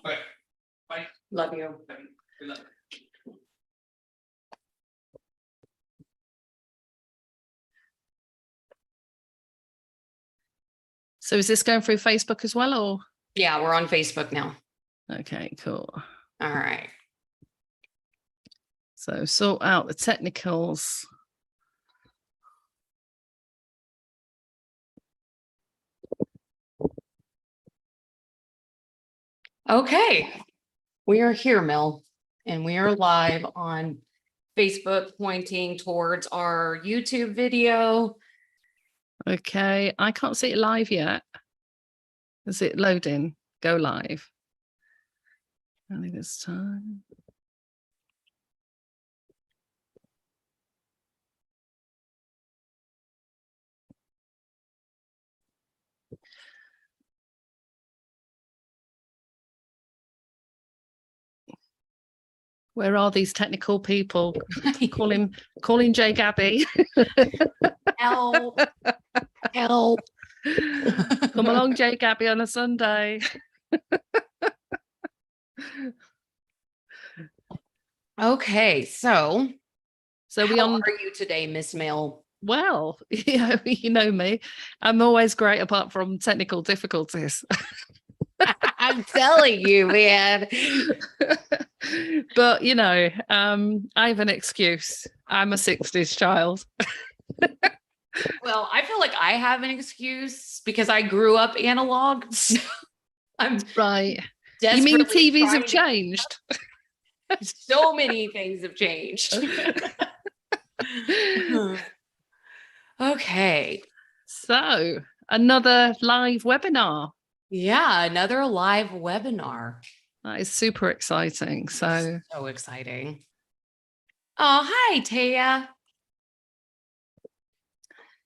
Okay. Bye. Love you. Good luck. So is this going through Facebook as well, or? Yeah, we're on Facebook now. Okay, cool. All right. So sort out the technicals. Okay. We are here, Mel, and we are live on Facebook, pointing towards our YouTube video. Okay, I can't see it live yet. Is it loading? Go live. Only this time. Where are these technical people? calling Jay Gabby. Help. Help. Come along, Jay Gabby, on a Sunday. Okay, so we how on. are you today, Miss Mel? Well, you know me. I'm always great apart from technical difficulties. I'm telling you, man. But you know, I have an excuse. I'm a 60s child. Well, I feel like I have an excuse because I grew up analog. So I'm Right. You mean desperately TVs have trying changed? so many things have changed. Okay. So another live webinar. Yeah, another live webinar. That is super exciting. So exciting. Oh, hi, Taya.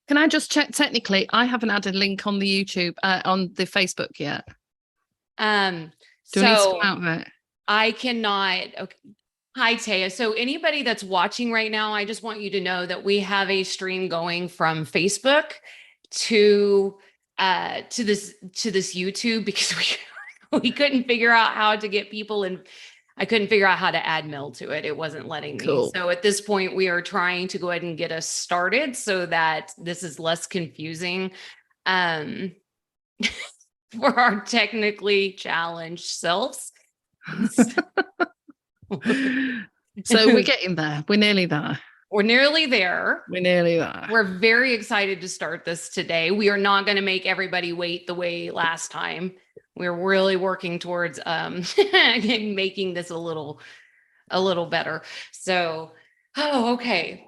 can I just check technically? I haven't added a link on the YouTube, on the Facebook yet. Do I need to come out of it? I cannot. Okay. Hi, Taya. So anybody that's watching right now, I just want you to know that we have a stream going from Facebook to this YouTube because we couldn't figure out how to get people in. I couldn't figure out how to add Mel to it. It wasn't letting me. Cool. So at this point, we are trying to go ahead and get us started so that this is less confusing for our technically challenged selves. So we're getting there. We're nearly there. We're nearly there. We're nearly there. We're very excited to start this today. We are not going to make everybody wait the way last time. We're really working towards making this a little better. So, okay.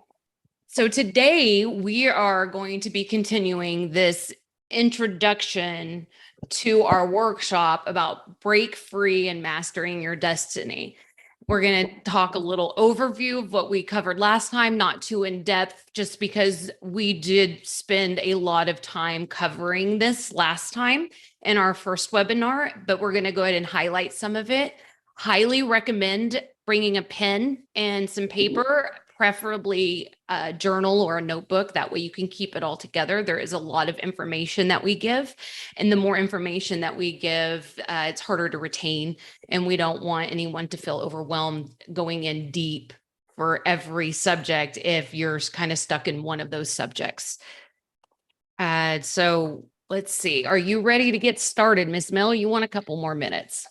So today we are going to be continuing this introduction to our workshop about break free and mastering your destiny. We're going to talk a little overview of what we covered last time, not too in depth, just because we did spend a lot of time covering this last time in our first webinar, but we're going to go ahead and highlight some of it. Highly recommend bringing a pen and some paper, preferably a journal or a notebook. That way you can keep it all together. There is a lot of information that we give, and the more information that we give, it's harder to retain. And we don't want anyone to feel overwhelmed going in deep for every subject if you're kind of stuck in one of those subjects. So let's see. Are you ready to get started, Miss Mel? You want a couple more minutes?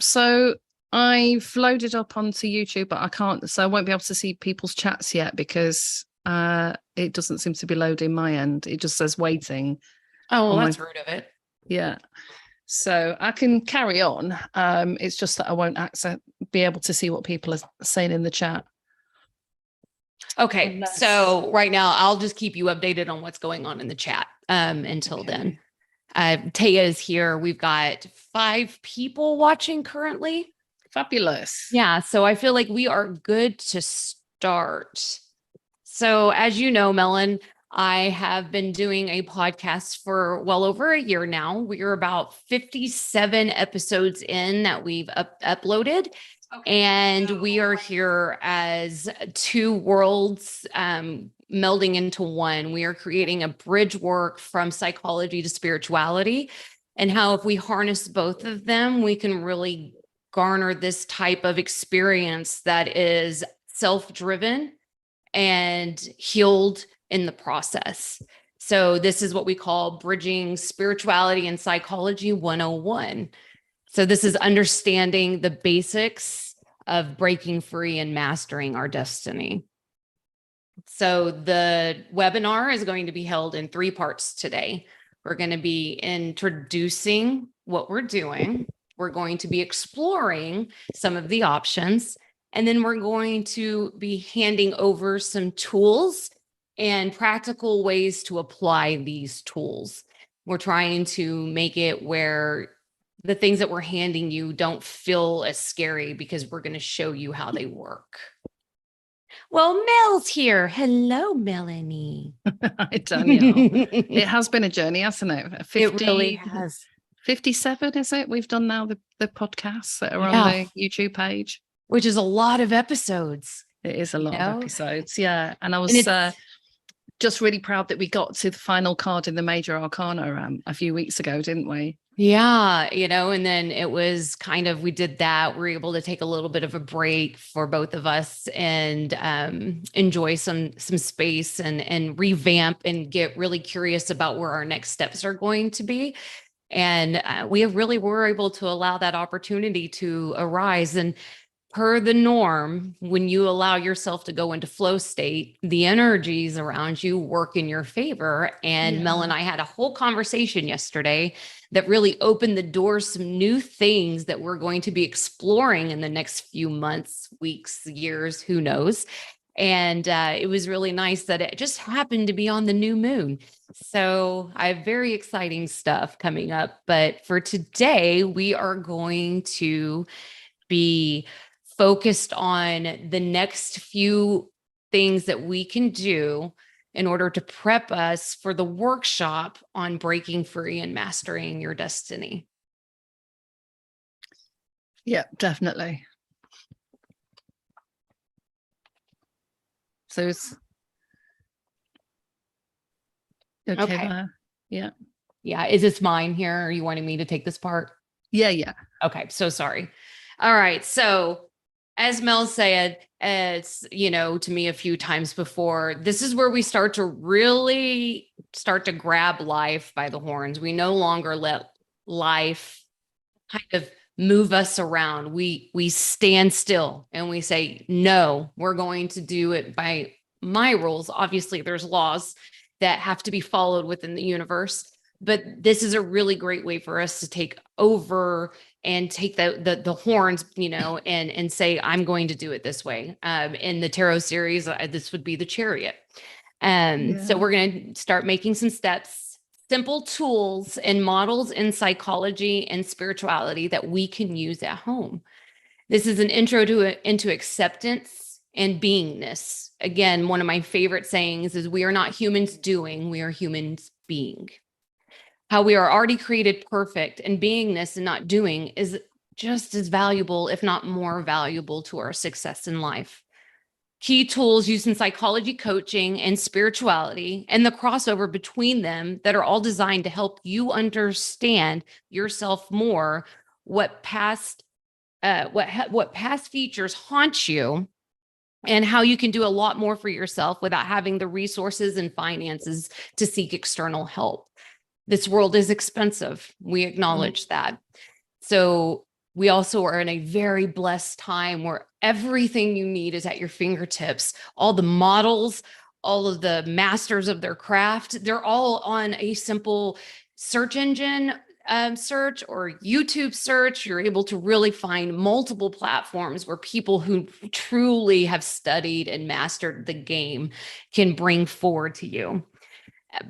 So I've loaded up onto YouTube, but I can't, so I won't be able to see people's chats yet because it doesn't seem to be loading my end. It just says waiting. Oh, well, that's rude of it. Yeah. So I can carry on. It's just that I won't be able to see what people are saying in the chat. Okay. So right now I'll just keep you updated on what's going on in the chat until then. Taya is here. We've got 5 people watching currently. Fabulous. Yeah. So I feel like we are good to start. So as you know, Melon, I have been doing a podcast for well over a year now. We are about 57 episodes in that we've uploaded. Okay. And we are here as 2 worlds melding into one. We are creating a bridge work from psychology to spirituality. and how if we harness both of them, we can really garner this type of experience that is self-driven and healed in the process. So this is what we call bridging spirituality and psychology 101. So this is understanding the basics of breaking free and mastering our destiny. So the webinar is going to be held in 3 parts today. We're going to be introducing what we're doing. We're going to be exploring some of the options, and then we're going to be handing over some tools and practical ways to apply these tools. We're trying to make it where the things that we're handing you don't feel as scary, because we're going to show you how they work. Well, Mel's here. Hello, Melanie. Hi, Danielle. It has been a journey, hasn't it? 50, It really has. 57, is it? We've done now the podcasts that are Yeah. on the YouTube page. Which is a lot of episodes. It is a lot of episodes, yeah. And I And was it's- just really proud that we got to the final card in the Major Arcana a few weeks ago, didn't we? Yeah, and then it was kind of, we did that. We were able to take a little bit of a break for both of us and enjoy some space and revamp and get really curious about where our next steps are going to be. And we really were able to allow that opportunity to arise. And per the norm, when you allow yourself to go into flow state, the energies around you work in your favor. And Mel and I had a whole conversation yesterday that really opened the doors, some new things that we're going to be exploring in the next few months, weeks, years, who knows. And it was really nice that it just happened to be on the new moon. So I have very exciting stuff coming up. But for today, we are going to be focused on the next few things that we can do in order to prep us for the workshop on breaking free and mastering your destiny. Yeah, definitely. So it's okay. There. Yeah. Yeah. Is this mine here? Are you wanting me to take this part? Yeah. Okay. So sorry. All right. So as Mel said, it's, to me a few times before, this is where we start to really start to grab life by the horns. We no longer let life kind of move us around. We stand still and we say, no, we're going to do it by my rules. Obviously, there's laws that have to be followed within the universe, but this is a really great way for us to take over and take the horns, and say, I'm going to do it this way. In the tarot series, this would be the Chariot. So we're going to start making some steps, simple tools and models in psychology and spirituality that we can use at home. This is an intro into acceptance and beingness. Again, one of my favorite sayings is, we are not humans doing, we are humans being. How we are already created perfect, and beingness and not doing is just as valuable, if not more valuable, to our success in life. Key tools used in psychology, coaching, and spirituality, and the crossover between them that are all designed to help you understand yourself more, what past features haunt you, and how you can do a lot more for yourself without having the resources and finances to seek external help. This world is expensive. We acknowledge that. So we also are in a very blessed time where everything you need is at your fingertips. All the models, all of the masters of their craft, they're all on a simple search engine search or YouTube search. You're able to really find multiple platforms where people who truly have studied and mastered the game can bring forward to you.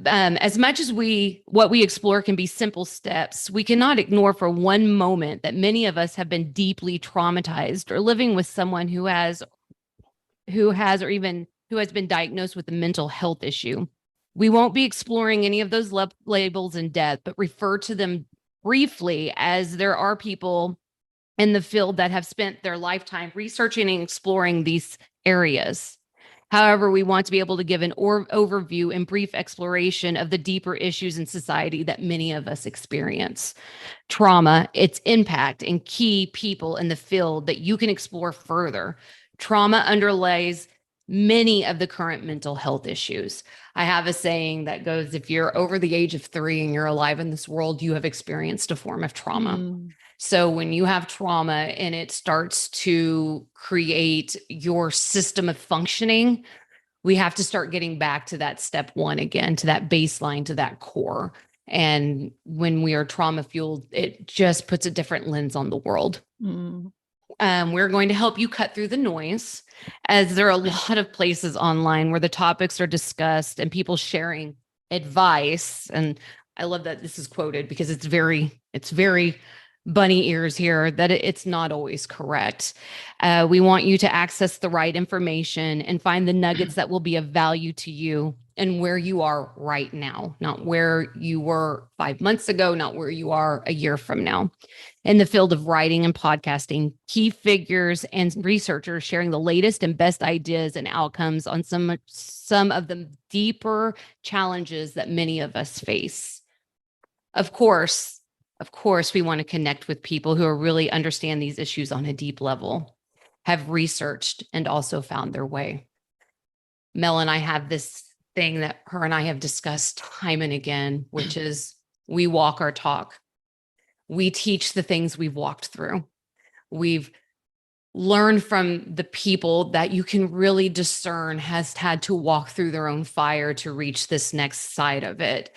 As much as what we explore can be simple steps, we cannot ignore for one moment that many of us have been deeply traumatized or living with someone who has been diagnosed with a mental health issue. We won't be exploring any of those labels in depth, but refer to them briefly, as there are people in the field that have spent their lifetime researching and exploring these areas. However, we want to be able to give an overview and brief exploration of the deeper issues in society that many of us experience. Trauma, its impact, and key people in the field that you can explore further. Trauma underlies many of the current mental health issues. I have a saying that goes, if you're over the age of 3 and you're alive in this world, you have experienced a form of trauma. Mm. So when you have trauma and it starts to create your system of functioning, we have to start getting back to that step one again, to that baseline, to that core. And when we are trauma fueled, it just puts a different lens on the world. Mm. We're going to help you cut through the noise, as there are a lot of places online where the topics are discussed and people sharing advice. And I love that this is quoted because it's very bunny ears here, that it's not always correct. We want you to access the right information and find the nuggets that will be of value to you and where you are right now, not where you were 5 months ago, not where you are a year from now. In the field of writing and podcasting, key figures and researchers sharing the latest and best ideas and outcomes on some of the deeper challenges that many of us face. Of course, we want to connect with people who are really understand these issues on a deep level, have researched and also found their way. Mel and I have this thing that her and I have discussed time and again, which is we walk our talk. We teach the things we've walked through. We've learned from the people that you can really discern has had to walk through their own fire to reach this next side of it.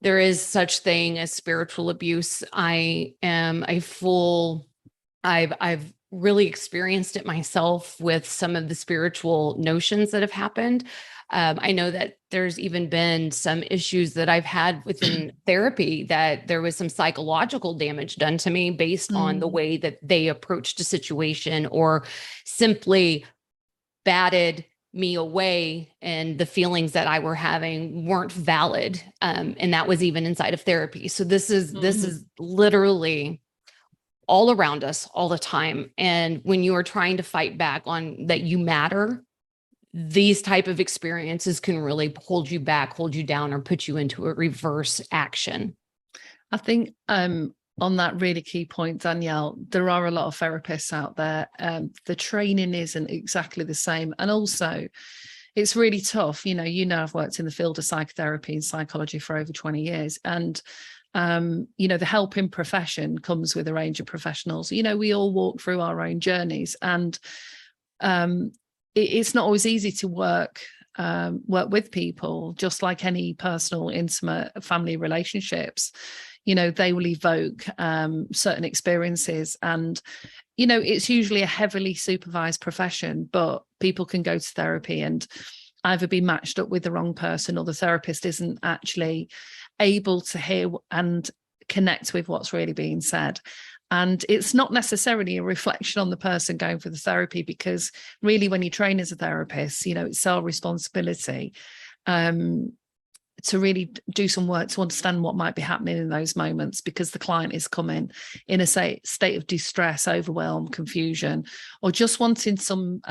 There is such thing as spiritual abuse. I've really experienced it myself with some of the spiritual notions that have happened. I know that there's even been some issues that I've had within therapy, that there was some psychological damage done to me based on the way that they approached a situation or simply batted me away, and the feelings that I were having weren't valid. And that was even inside of therapy. So this is literally all around us all the time. And when you are trying to fight back on that you matter, these type of experiences can really hold you back, hold you down, or put you into a reverse action. I think on that really key point, Danielle, there are a lot of therapists out there. The training isn't exactly the same. And also, it's really tough. I've worked in the field of psychotherapy and psychology for over 20 years. And, the helping profession comes with a range of professionals. We all walk through our own journeys. And it's not always easy to work with people, just like any personal, intimate family relationships. They will evoke certain experiences, and it's usually a heavily supervised profession, but people can go to therapy and either be matched up with the wrong person, or the therapist isn't actually able to hear and connect with what's really being said. And it's not necessarily a reflection on the person going for the therapy, because really when you train as a therapist, it's our responsibility to really do some work to understand what might be happening in those moments, because the client is coming in a state of distress, overwhelm, confusion, or just wanting some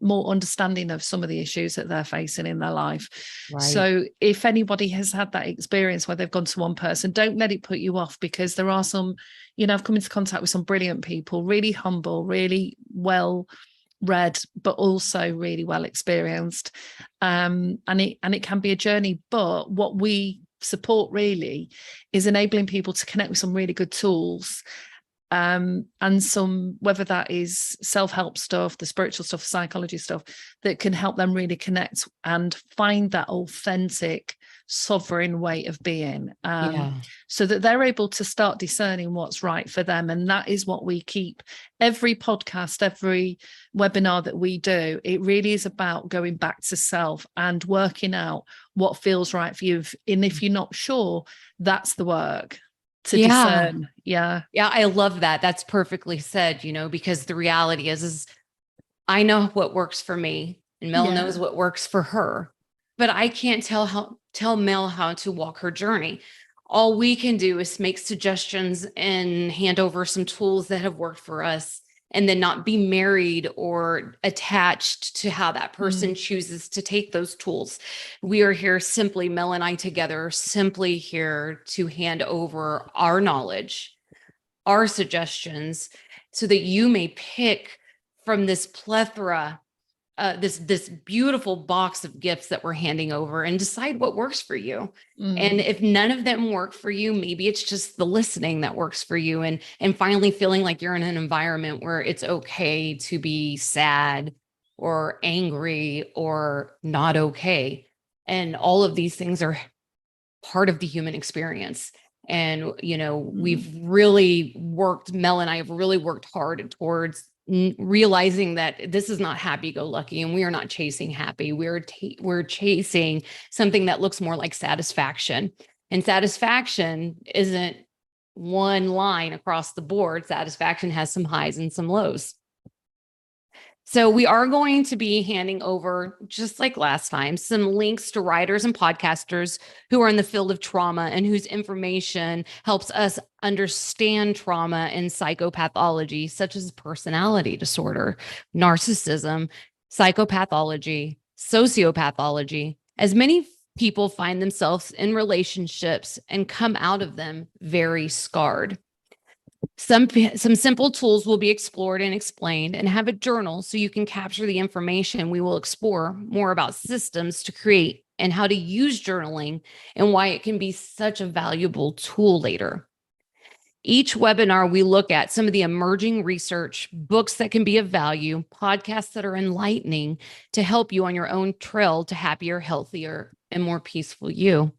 more understanding of some of the issues that they're facing in their life. Right. So if anybody has had that experience where they've gone to one person, don't let it put you off, because there are some, I've come into contact with some brilliant people, really humble, really well read, but also really well experienced, and it can be a journey. But what we support really is enabling people to connect with some really good tools, and some, whether that is self-help stuff, the spiritual stuff, psychology stuff, that can help them really connect and find that authentic, sovereign way of being, so that they're able to start discerning what's right for them. And that is what we keep every podcast, every webinar that we do. It really is about going back to self and working out what feels right for you. And if you're not sure, that's the work to discern. Yeah, I love that. That's perfectly said, because the reality is I know what works for me, and Mel knows what works for her, but I can't tell Mel how to walk her journey. All we can do is make suggestions and hand over some tools that have worked for us. and then not be married or attached to how that person chooses to take those tools. We are here simply, Mel and I together, simply here to hand over our knowledge, our suggestions, so that you may pick from this plethora, this beautiful box of gifts that we're handing over, and decide what works for you. And if none of them work for you, maybe it's just the listening that works for you, and finally feeling like you're in an environment where it's okay to be sad or angry or not okay. And all of these things are part of the human experience. And, we've really worked, Mel and I have really worked hard towards realizing that this is not happy-go-lucky, and we are not chasing happy. We're chasing something that looks more like satisfaction. And satisfaction isn't one line across the board. Satisfaction has some highs and some lows. So we are going to be handing over, just like last time, some links to writers and podcasters who are in the field of trauma and whose information helps us understand trauma and psychopathology, such as personality disorder, narcissism, psychopathology, sociopathology, as many people find themselves in relationships and come out of them very scarred. Some simple tools will be explored and explained, and have a journal so you can capture the information. We will explore more about systems to create and how to use journaling and why it can be such a valuable tool later. Each webinar, we look at some of the emerging research, books that can be of value, podcasts that are enlightening to help you on your own trail to happier, healthier, and more peaceful you.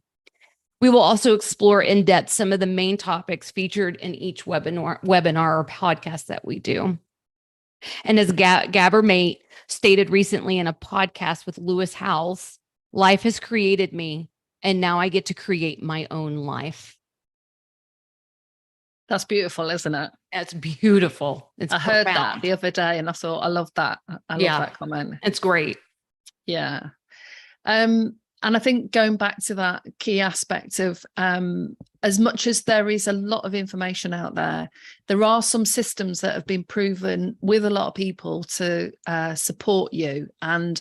We will also explore in depth some of the main topics featured in each webinar or podcast that we do. And as Gabbi stated recently in a podcast with Lewis Howes, life has created me, and now I get to create my own life. That's beautiful, isn't it? That's beautiful. I heard that the other day, and I thought, I love that. I love that comment. It's great. Yeah. And I think going back to that key aspect of as much as there is a lot of information out there, there are some systems that have been proven with a lot of people to support you. And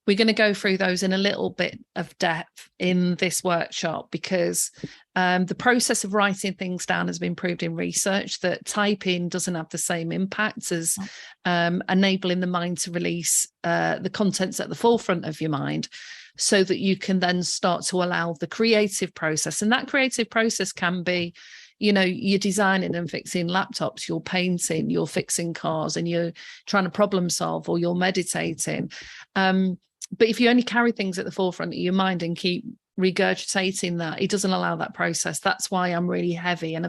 we're going to go through those in a little bit of depth in this workshop, because the process of writing things down has been proved in research that typing doesn't have the same impact as enabling the mind to release the contents at the forefront of your mind, so that you can then start to allow the creative process. And that creative process can be, you're designing and fixing laptops, you're painting, you're fixing cars, and you're trying to problem solve, or you're meditating. But if you only carry things at the forefront of your mind and keep regurgitating that, it doesn't allow that process. That's why I'm really heavy. And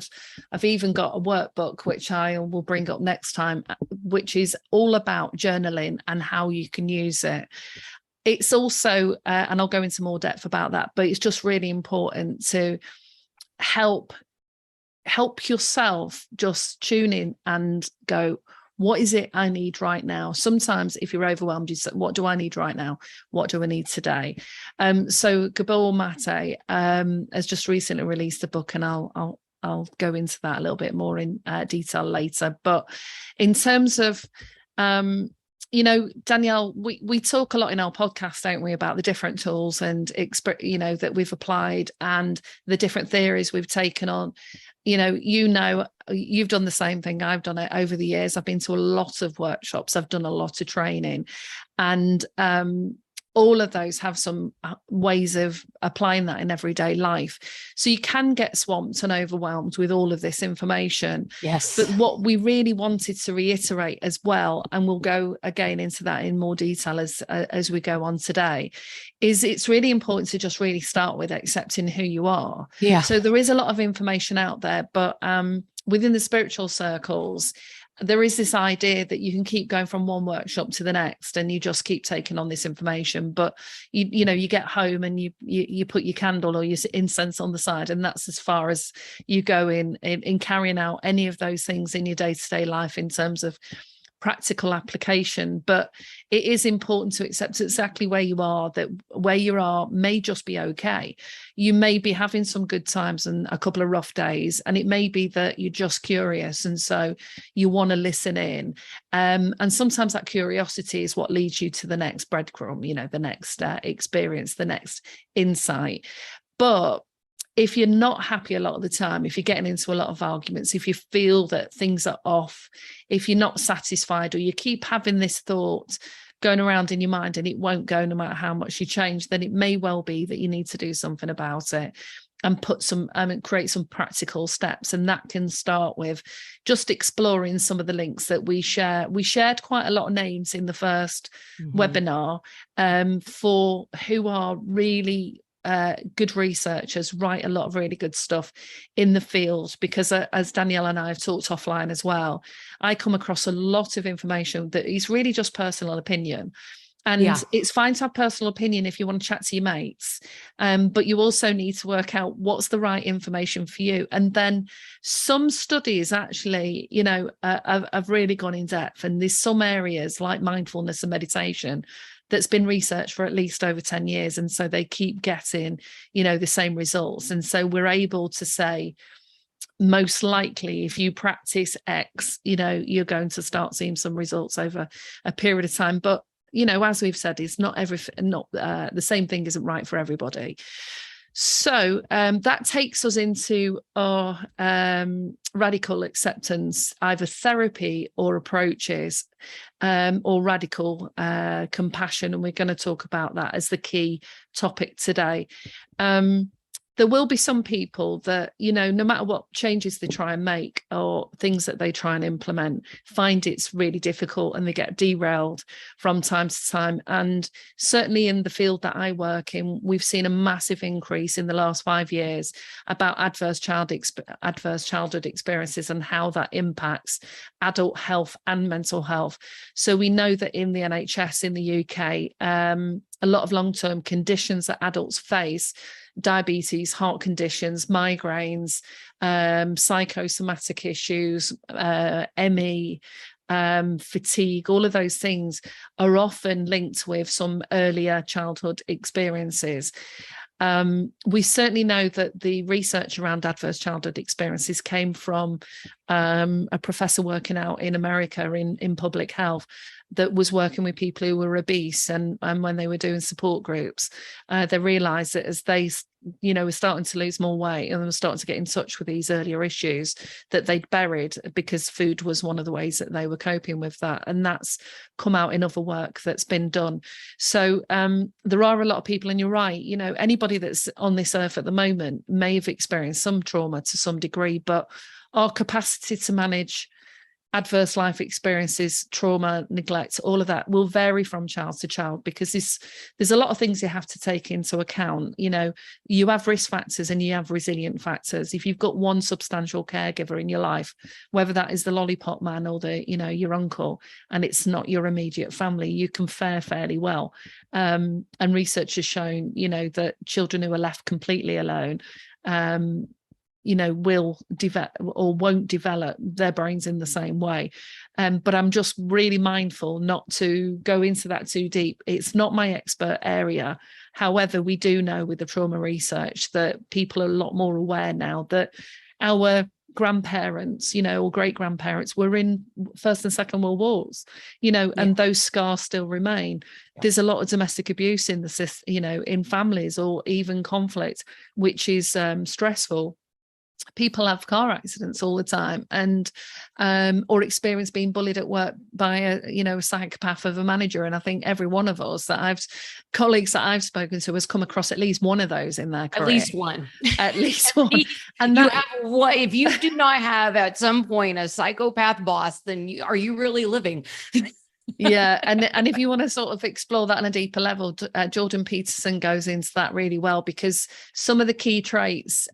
I've even got a workbook, which I will bring up next time, which is all about journaling and how you can use it. It's also, and I'll go into more depth about that, but it's just really important to help yourself just tune in and go, what is it I need right now? Sometimes if you're overwhelmed, you say, what do I need right now? What do I need today? So Gabbi Mate has just recently released a book, and I'll go into that a little bit more in detail later. But in terms of Danielle, we talk a lot in our podcast, don't we, about the different tools and that we've applied, and the different theories we've taken on. You've done the same thing. I've done it over the years. I've been to a lot of workshops. I've done a lot of training, and all of those have some ways of applying that in everyday life. So you can get swamped and overwhelmed with all of this information. Yes. But what we really wanted to reiterate as well, and we'll go again into that in more detail as we go on today, is it's really important to just really start with accepting who you are. Yeah. So there is a lot of information out there, but within the spiritual circles, there is this idea that you can keep going from one workshop to the next, and you just keep taking on this information. But you get home and you put your candle or your incense on the side, and that's as far as you go in carrying out any of those things in your day-to-day life in terms of practical application, but it is important to accept exactly where you are, that where you are may just be okay. You may be having some good times and a couple of rough days, and it may be that you're just curious, and so you want to listen in. And sometimes that curiosity is what leads you to the next breadcrumb, you know, the next experience, the next insight. But if you're not happy a lot of the time, if you're getting into a lot of arguments, if you feel that things are off, if you're not satisfied, or you keep having this thought going around in your mind and it won't go no matter how much you change, then it may well be that you need to do something about it and put some create some practical steps. And that can start with just exploring some of the links that we share. We shared quite a lot of names in the first webinar for who are really good researchers, write a lot of really good stuff in the field, because as Danielle and I have talked offline as well, I come across a lot of information that is really just personal opinion. And it's fine to have personal opinion if you want to chat to your mates, but you also need to work out what's the right information for you. And then some studies actually, you know, have really gone in depth, and there's some areas like mindfulness and meditation that's been researched for at least over 10 years. And so they keep getting, you know, the same results. And so we're able to say, most likely, if you practice X, you know, you're going to start seeing some results over a period of time. But, you know, as we've said, it's not the same thing isn't right for everybody. So that takes us into our radical acceptance, either therapy or approaches, or radical compassion. And we're going to talk about that as the key topic today. There will be some people that, you know, no matter what changes they try and make or things that they try and implement, find it's really difficult and they get derailed from time to time. And certainly in the field that I work in, we've seen a massive increase in the last 5 years about adverse childhood experiences and how that impacts adult health and mental health. So we know that in the NHS in the UK, a lot of long-term conditions that adults face, diabetes, heart conditions, migraines, psychosomatic issues, ME, fatigue, all of those things are often linked with some earlier childhood experiences. We certainly know that the research around adverse childhood experiences came from a professor working out in America in public health that was working with people who were obese, and when they were doing support groups, they realized that as they, you know, were starting to lose more weight and were starting to get in touch with these earlier issues that they'd buried, because food was one of the ways that they were coping with that. And that's come out in other work that's been done. So there are a lot of people, and you're right, you know, anybody that's on this earth at the moment may have experienced some trauma to some degree, but our capacity to manage adverse life experiences, trauma, neglect, all of that will vary from child to child, because there's a lot of things you have to take into account. You know, you have risk factors and you have resilient factors. If you've got one substantial caregiver in your life, whether that is the lollipop man or the, you know, your uncle, and it's not your immediate family, you can fare fairly well. And research has shown, you know, that children who are left completely alone, you know, will develop or won't develop their brains in the same way. But I'm just really mindful not to go into that too deep. It's not my expert area. However, we do know with the trauma research that people are a lot more aware now that our grandparents, you know, or great grandparents were in First and Second World Wars, you know, and those scars still remain. There's a lot of domestic abuse in the, you know, in families, or even conflict, which is stressful. People have car accidents all the time, and or experience being bullied at work by a psychopath of a manager. And I think every one of us colleagues that I've spoken to has come across at least one of those in their career. At least one. At least one. And you have what? If you do not have at some point a psychopath boss, then are you really living? Yeah, and if you want to sort of explore that on a deeper level, Jordan Peterson goes into that really well, because some of the key traits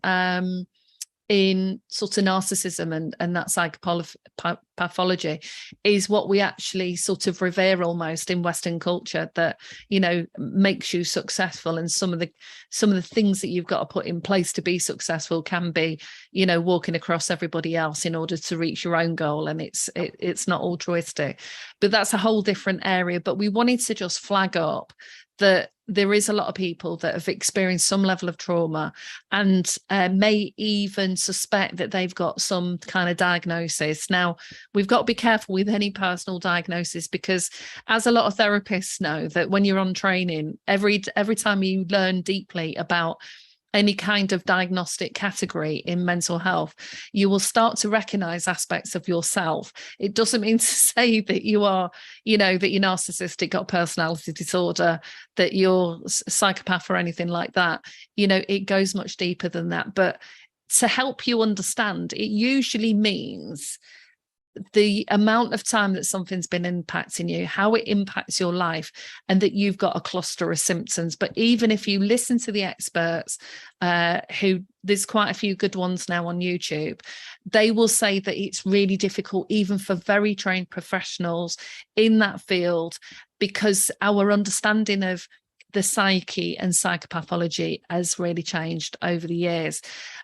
in sort of narcissism and that psychopathology is what we actually sort of revere almost in Western culture, that, you know, makes you successful. And some of the things that you've got to put in place to be successful can be, you know, walking across everybody else in order to reach your own goal. And it's not altruistic, but that's a whole different area. But we wanted to just flag up that there is a lot of people that have experienced some level of trauma and may even suspect that they've got some kind of diagnosis. Now, we've got to be careful with any personal diagnosis, because as a lot of therapists know, that when you're on training, every time you learn deeply about any kind of diagnostic category in mental health, you will start to recognize aspects of yourself. It doesn't mean to say that you are, you know, that you're narcissistic, got personality disorder, that you're psychopath or anything like that. You know, it goes much deeper than that. But to help you understand, it usually means the amount of time that something's been impacting you, how it impacts your life, and that you've got a cluster of symptoms. But even if you listen to the experts, who there's quite a few good ones now on YouTube, they will say that it's really difficult even for very trained professionals in that field, because our understanding of the psyche and psychopathology has really changed over the years.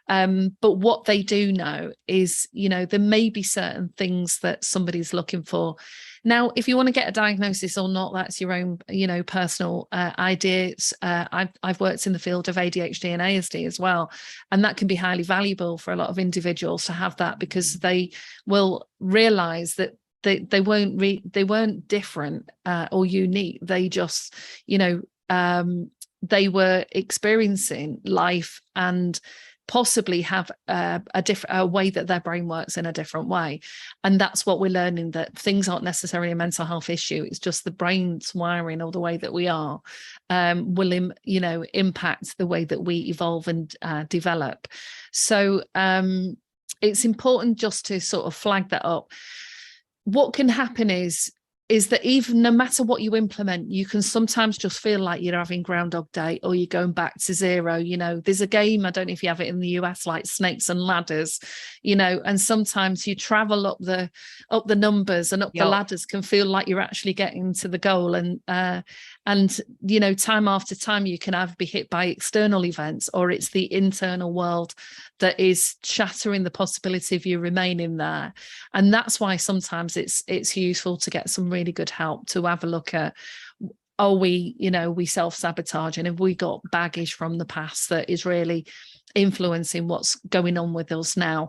But what they do know is, you know, there may be certain things that somebody's looking for. Now, if you want to get a diagnosis or not, that's your own, you know, personal ideas. I've worked in the field of ADHD and ASD as well, and that can be highly valuable for a lot of individuals to have that, because they will realize that they weren't different or unique. They just, you know, they were experiencing life and possibly have a way that their brain works in a different way. And that's what we're learning, that things aren't necessarily a mental health issue. It's just the brain's wiring, or the way that we are will you know, impact the way that we evolve and develop. So it's important just to sort of flag that up. What can happen is that even no matter what you implement, you can sometimes just feel like you're having Groundhog Day, or you're going back to zero. You know, there's a game, I don't know if you have it in the US, like Snakes and Ladders, you know, and sometimes you travel up the numbers and up the ladders, can feel like you're actually getting to the goal. And you know, time after time, you can either be hit by external events, or it's the internal world that is shattering the possibility of you remaining there. And that's why sometimes it's useful to get some really good help, to have a look at, are we, you know, we self-sabotage, and have we got baggage from the past that is really influencing what's going on with us now?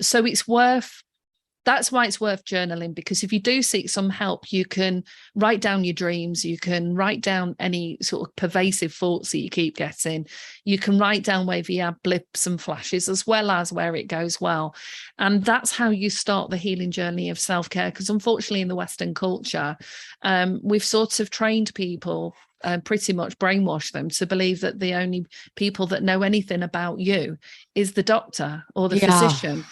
So that's why it's worth journaling, because if you do seek some help, you can write down your dreams, you can write down any sort of pervasive thoughts that you keep getting, you can write down where you have blips and flashes, as well as where it goes well. And that's how you start the healing journey of self-care, because unfortunately in the Western culture, we've sort of trained people, pretty much brainwashed them to believe that the only people that know anything about you is the doctor or the physician.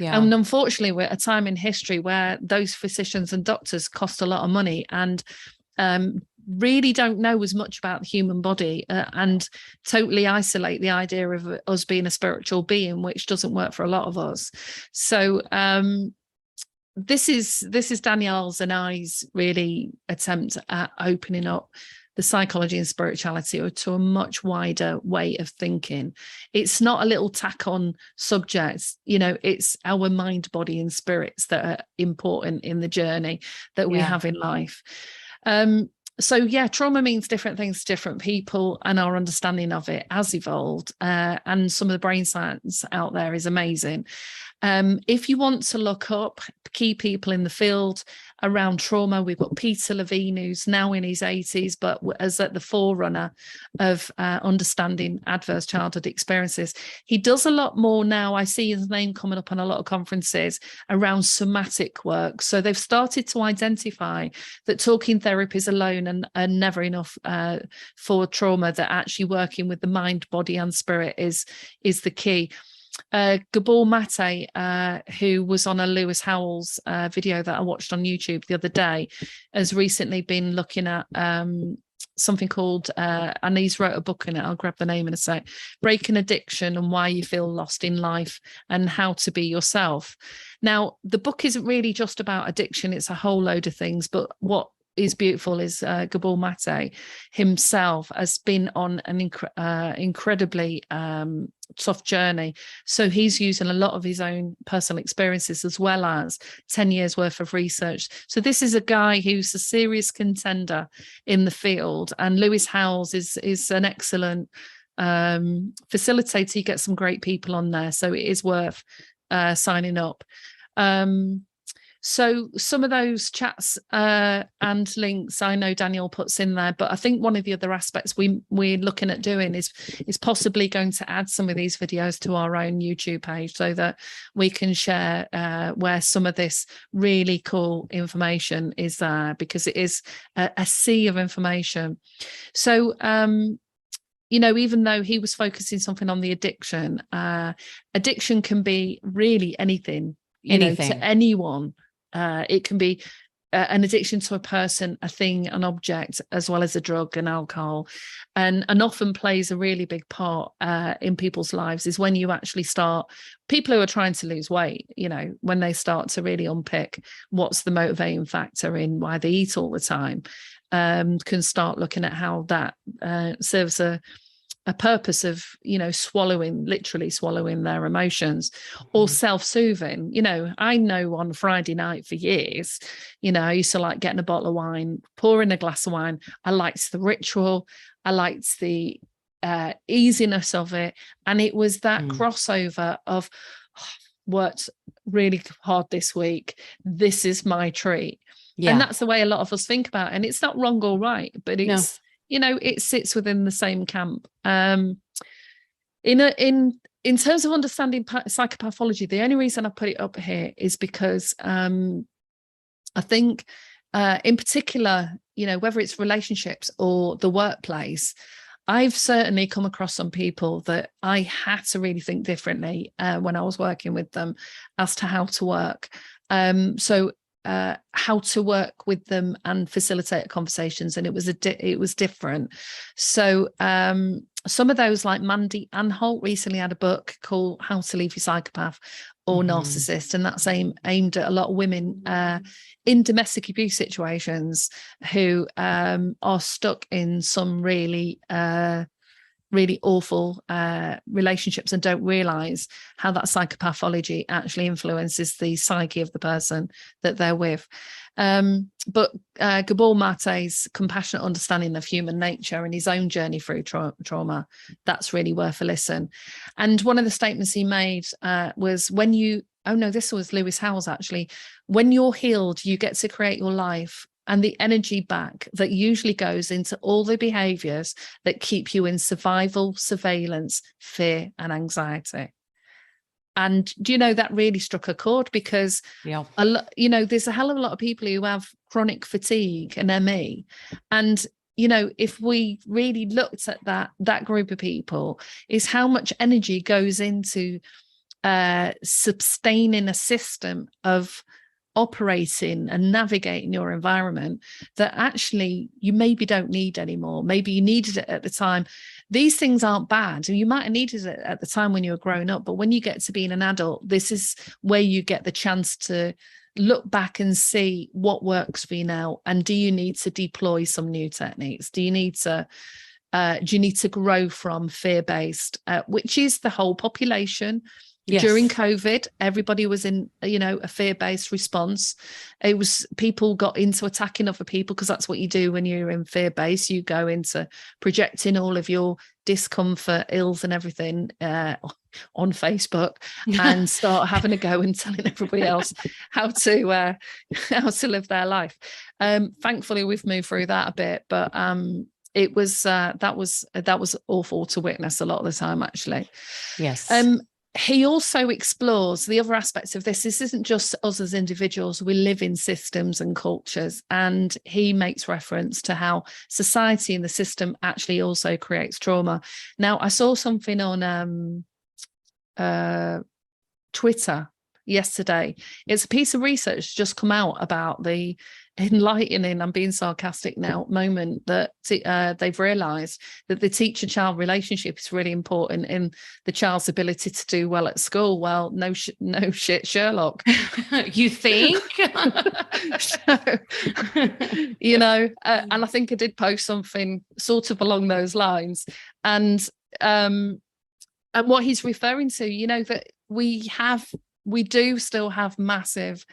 Yeah. And unfortunately, we're at a time in history where those physicians and doctors cost a lot of money, and really don't know as much about the human body, and totally isolate the idea of us being a spiritual being, which doesn't work for a lot of us. So this is Danielle's and I's really attempt at opening up the psychology and spirituality to a much wider way of thinking. It's not a little tack on subjects, you know, it's our mind, body and spirits that are important in the journey that we have in life. So yeah, trauma means different things to different people, and our understanding of it has evolved, and some of the brain science out there is amazing. If you want to look up key people in the field around trauma, we've got Peter Levine, who's now in his 80s, but as at the forerunner of understanding adverse childhood experiences. He does a lot more now. I see his name coming up on a lot of conferences around somatic work. So they've started to identify that talking therapies alone are never enough for trauma, that actually working with the mind, body and spirit is the key. Gabor Mate, who was on a Lewis Howells video that I watched on YouTube the other day, has recently been looking at something called, and he's wrote a book in it, I'll grab the name in a sec, Breaking Addiction and Why You Feel Lost in Life and How to Be Yourself. Now, the book isn't really just about addiction, it's a whole load of things, but what is beautiful is Gabor Mate himself has been on an incredibly tough journey. So he's using a lot of his own personal experiences as well as 10 years worth of research. So this is a guy who's a serious contender in the field. And Lewis Howes is an excellent facilitator. You get some great people on there. So it is worth signing up. So some of those chats and links I know Danielle puts in there, but I think one of the other aspects we're looking at doing is possibly going to add some of these videos to our own YouTube page so that we can share where some of this really cool information is there, because it is a sea of information. So even though he was focusing something on the addiction, addiction can be really anything, to anyone. It can be an addiction to a person, a thing, an object, as well as a drug and alcohol, and often plays a really big part in people's lives is when you actually start, people who are trying to lose weight, when they start to really unpick what's the motivating factor in why they eat all the time, can start looking at how that serves a purpose of, literally swallowing their emotions or self-soothing. I know on Friday night for years, I used to like getting a bottle of wine, pouring a glass of wine. I liked the ritual. I liked the easiness of it. And it was that crossover of worked really hard this week. This is my treat. Yeah. And that's the way a lot of us think about it. And it's not wrong or right, but it's, it sits within the same camp. In terms of understanding psychopathology, the only reason I put it up here is because I think in particular, whether it's relationships or the workplace, I've certainly come across some people that I had to really think differently when I was working with them as to how to work. How to work with them and facilitate conversations, and it was different. So some of those, like Mandy Anholt recently had a book called How to Leave Your Psychopath or Narcissist, and that's aimed at a lot of women in domestic abuse situations who are stuck in some really awful relationships and don't realize how that psychopathology actually influences the psyche of the person that they're with. But Gabor Mate's compassionate understanding of human nature and his own journey through trauma, that's really worth a listen. And one of the statements he made was this was Lewis Howes actually, when you're healed, you get to create your life and the energy back that usually goes into all the behaviors that keep you in survival, surveillance, fear, and anxiety. And that really struck a chord because, there's a hell of a lot of people who have chronic fatigue and ME. And, if we really looked at that group of people, is how much energy goes into sustaining a system of operating and navigating your environment that actually you maybe don't need anymore. Maybe you needed it at the time. These things aren't bad. You might have needed it at the time when you were growing up, but when you get to being an adult, this is where you get the chance to look back and see what works for you now. And do you need to deploy some new techniques? Do you need to grow from fear-based, which is the whole population? Yes. During COVID, everybody was in, a fear-based response. It was people got into attacking other people because that's what you do when you're in fear-based. You go into projecting all of your discomfort, ills and everything on Facebook and start having a go and telling everybody else how to live their life. Thankfully, we've moved through that a bit, but it was that was awful to witness a lot of the time, actually. Yes. He also explores the other aspects of this. This isn't just us as individuals. We live in systems and cultures. And he makes reference to how society and the system actually also creates trauma. Now, I saw something on Twitter yesterday. It's a piece of research just come out about the enlightening, I'm being sarcastic now, moment that they've realized that the teacher-child relationship is really important in the child's ability to do well at school. Well, no shit, Sherlock. You think? So, and I think I did post something sort of along those lines. And what he's referring to, that we do still have massive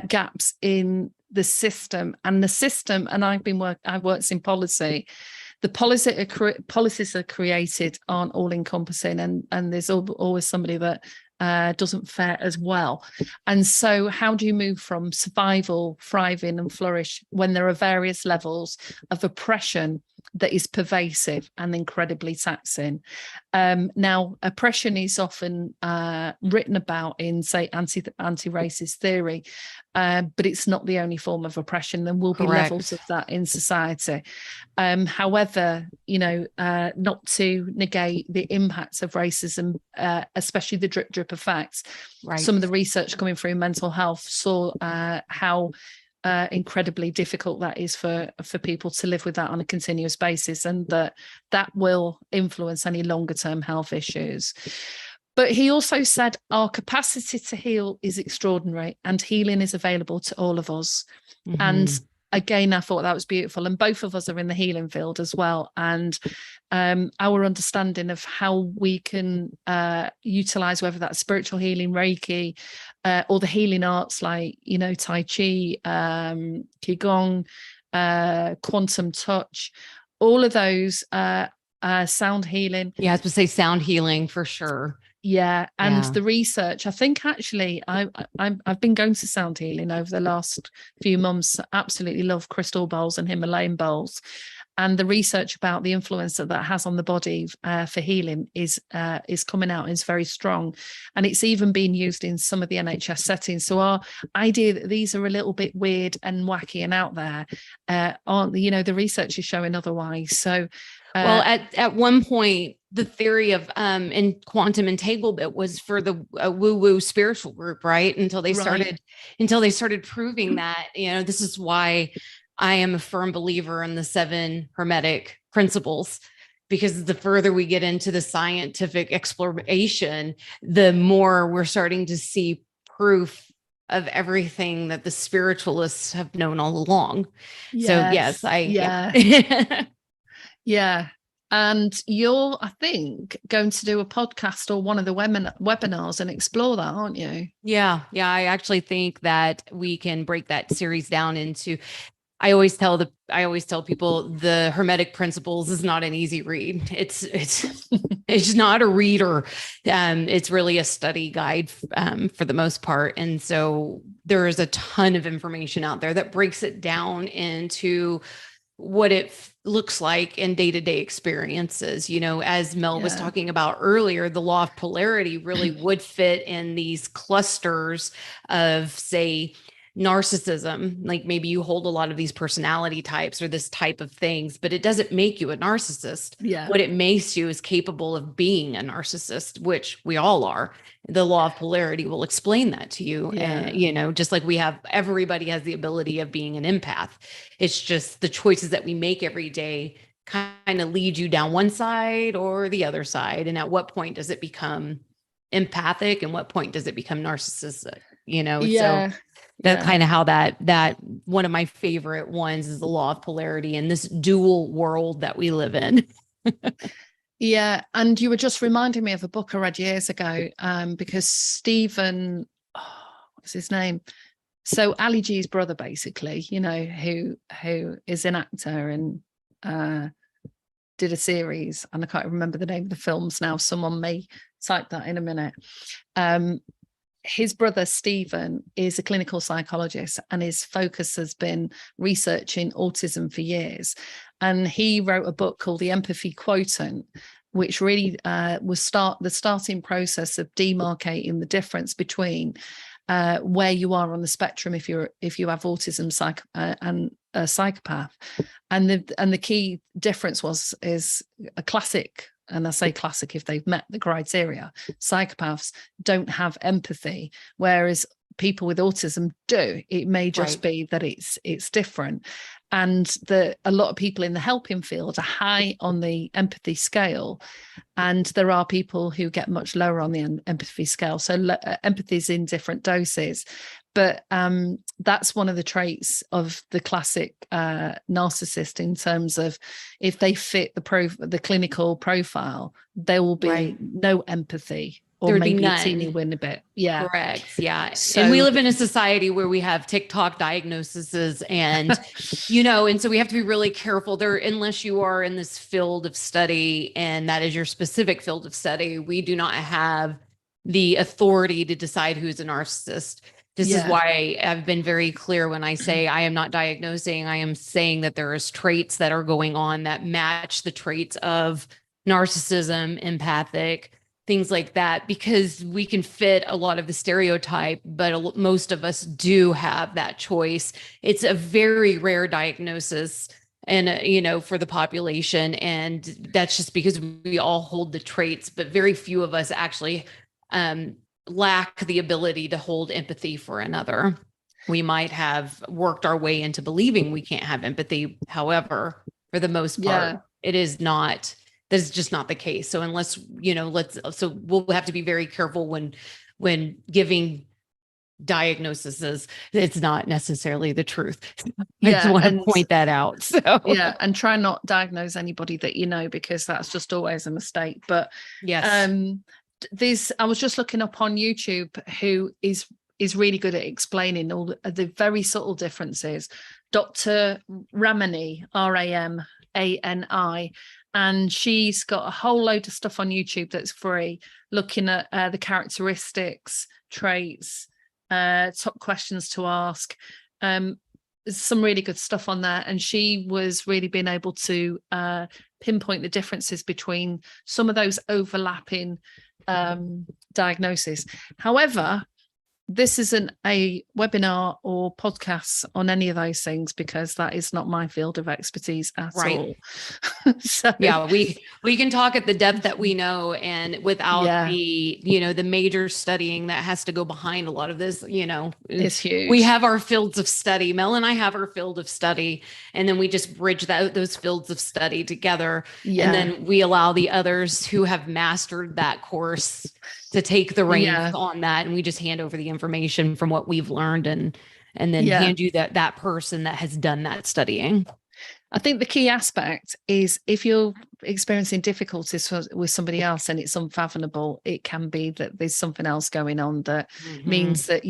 gaps in the system, and I've worked in policy. The policies are created aren't all encompassing, and there's always somebody that doesn't fare as well. And so how do you move from survival, thriving and flourish when there are various levels of oppression that is pervasive and incredibly taxing? Now, oppression is often written about in, say, anti-racist theory, but it's not the only form of oppression. There will be Correct. levels of that in society. However, not to negate the impacts of racism, especially the drip effects. Right. Some of the research coming through mental health saw how incredibly difficult that is for people to live with that on a continuous basis, and that will influence any longer term health issues. But he also said our capacity to heal is extraordinary, and healing is available to all of us. Mm-hmm. And again, I thought that was beautiful. And both of us are in the healing field as well. And our understanding of how we can utilize, whether that's spiritual healing, Reiki, or the healing arts like, Tai Chi, Qigong, quantum touch, all of those, sound healing. Yeah, I was going to say sound healing for sure. Yeah. And the research, I think actually I've been going to sound healing over the last few months. Absolutely love crystal bowls and Himalayan bowls. And the research about the influence that has on the body for healing is coming out and is very strong. And it's even being used in some of the NHS settings. So our idea that these are a little bit weird and wacky and out there, aren't, the research is showing otherwise. So well, at one point, the theory of in quantum entanglement was for the woo-woo spiritual group, right? Until they started proving that, this is why I am a firm believer in the 7 hermetic principles, because the further we get into the scientific exploration, the more we're starting to see proof of everything that the spiritualists have known all along. Yes. So yes, yeah. And you're, I think, going to do a podcast or one of the webinars and explore that, aren't you? Yeah. I actually think that we can break that series down into, I always tell people the Hermetic Principles is not an easy read. It's not a reader. It's really a study guide for the most part. And so there is a ton of information out there that breaks it down into what it looks like in day-to-day experiences. As Mel was talking about earlier, the law of polarity really would fit in these clusters of, say, narcissism. Like maybe you hold a lot of these personality types or this type of things, but it doesn't make you a narcissist. Yeah. What it makes you is capable of being a narcissist, which we all are. The law of polarity will explain that to you. Yeah. And, just like everybody has the ability of being an empath. It's just the choices that we make every day kind of lead you down one side or the other side. And at what point does it become empathic and what point does it become narcissistic? So that's kind of how that one of my favorite ones is the law of polarity in this dual world that we live in. Yeah. And you were just reminding me of a book I read years ago, because Stephen, what's his name? So Ali G's brother, basically, who is an actor and did a series, and I can't remember the name of the films now. Someone may type that in a minute. His brother, Stephen, is a clinical psychologist, and his focus has been researching autism for years. And he wrote a book called The Empathy Quotient, which really was the starting process of demarcating the difference between where you are on the spectrum if you have autism and a psychopath. And the key difference is a classic. And I say classic if they've met the criteria. Psychopaths don't have empathy, whereas people with autism do. It may just be that it's different. And a lot of people in the helping field are high on the empathy scale, and there are people who get much lower on the empathy scale. So empathy is in different doses. But that's one of the traits of the classic narcissist, in terms of if they fit the clinical profile, there will be no empathy. Or maybe a teeny weeny bit. Yeah. Correct. Yeah. So, and we live in a society where we have TikTok diagnoses and, and so we have to be really careful there, unless you are in this field of study and that is your specific field of study. We do not have the authority to decide who's a narcissist. This is why I've been very clear when I say I am not diagnosing. I am saying that there is traits that are going on that match the traits of narcissism, empathic, things like that, because we can fit a lot of the stereotype, but most of us do have that choice. It's a very rare diagnosis and, for the population. And that's just because we all hold the traits, but very few of us actually lack the ability to hold empathy for another. We might have worked our way into believing we can't have empathy. However, for the most part, it is not. That is just not the case. So unless, so we'll have to be very careful when giving diagnoses. It's not necessarily the truth. I just want to point that out. So and try not diagnose anybody that because that's just always a mistake. But yes, I was just looking up on YouTube who is really good at explaining all the very subtle differences. Dr. Ramani, Ramani. And she's got a whole load of stuff on YouTube that's free, looking at the characteristics, traits, top questions to ask. There's some really good stuff on there. And she was really being able to pinpoint the differences between some of those overlapping diagnoses. However, this isn't a webinar or podcast on any of those things, because that is not my field of expertise at all. So we can talk at the depth that we know, and without the major studying that has to go behind a lot of this, it's huge. We have our fields of study. Mel and I have our field of study, and then we just bridge those fields of study together. And then we allow the others who have mastered that course to take the reins on that. And we just hand over the information from what we've learned and then hand you that person that has done that studying. I think the key aspect is if you're experiencing difficulties with somebody else and it's unfathomable, it can be that there's something else going on that means that,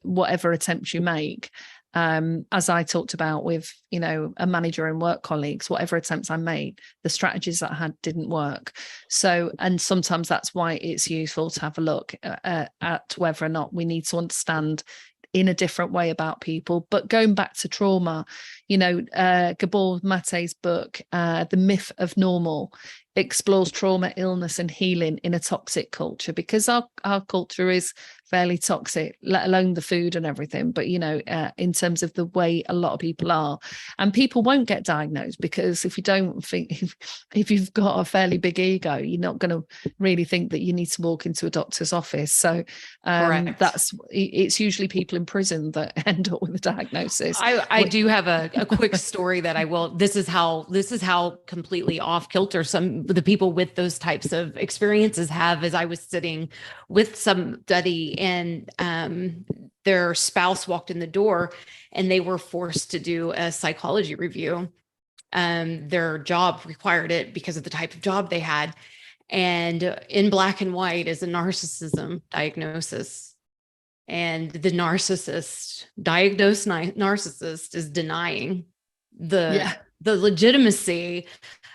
whatever attempts you make, as I talked about with, a manager and work colleagues, whatever attempts I made, the strategies that I had didn't work. So, and sometimes that's why it's useful to have a look at whether or not we need to understand in a different way about people. But going back to trauma, Gabor Mate's book, The Myth of Normal, explores trauma, illness and healing in a toxic culture, because our culture is fairly toxic, let alone the food and everything. But, in terms of the way a lot of people are, and people won't get diagnosed because if you don't think, if you've got a fairly big ego, you're not going to really think that you need to walk into a doctor's office. So it's usually people in prison that end up with a diagnosis. I do have a quick story that this is how completely off kilter some of the people with those types of experiences have. As I was sitting with somebody and their spouse walked in the door and they were forced to do a psychology review. Their job required it because of the type of job they had. And in black and white is a narcissism diagnosis. And the diagnosed narcissist is denying the legitimacy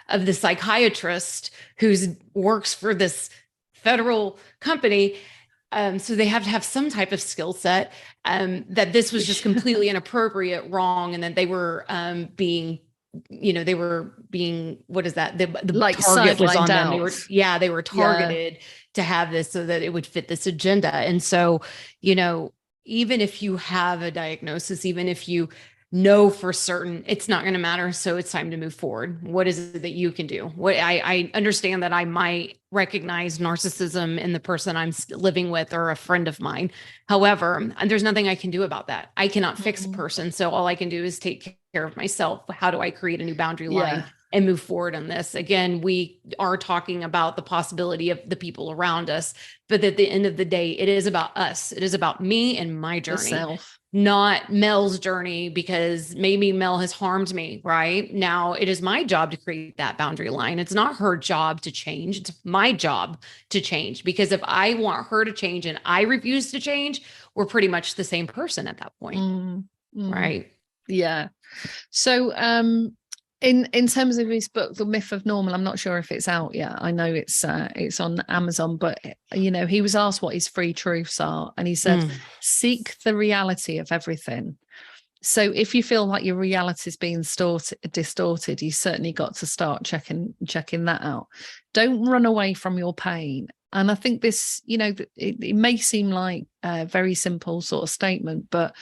of the psychiatrist who works for this federal company. So they have to have some type of skill set, that this was just completely inappropriate, wrong. And that they were being, what is that? The like target was on them. Out. They were targeted to have this so that it would fit this agenda. And so, even if you have a diagnosis, even if you know for certain it's not going to matter. So it's time to move forward. What is it that you can do? I understand that I might recognize narcissism in the person I'm living with or a friend of mine. However, there's nothing I can do about that. I cannot fix a person. So all I can do is take care of myself. How do I create a new boundary line and move forward on this? Again, we are talking about the possibility of the people around us, but at the end of the day, it is about us. It is about me and my journey. Yourself. Not Mel's journey, because maybe Mel has harmed me, right? Now it is my job to create that boundary line. It's not her job to change. It's my job to change, because if I want her to change and I refuse to change, we're pretty much the same person at that point. Right. Yeah. So, in terms of his book, The Myth of Normal, I'm not sure if it's out yet. I know it's on Amazon, but he was asked what his three truths are, and he said, seek the reality of everything. So if you feel like your reality is being distorted, you certainly got to start checking that out. Don't run away from your pain. And I think this, it may seem like a very simple sort of statement, but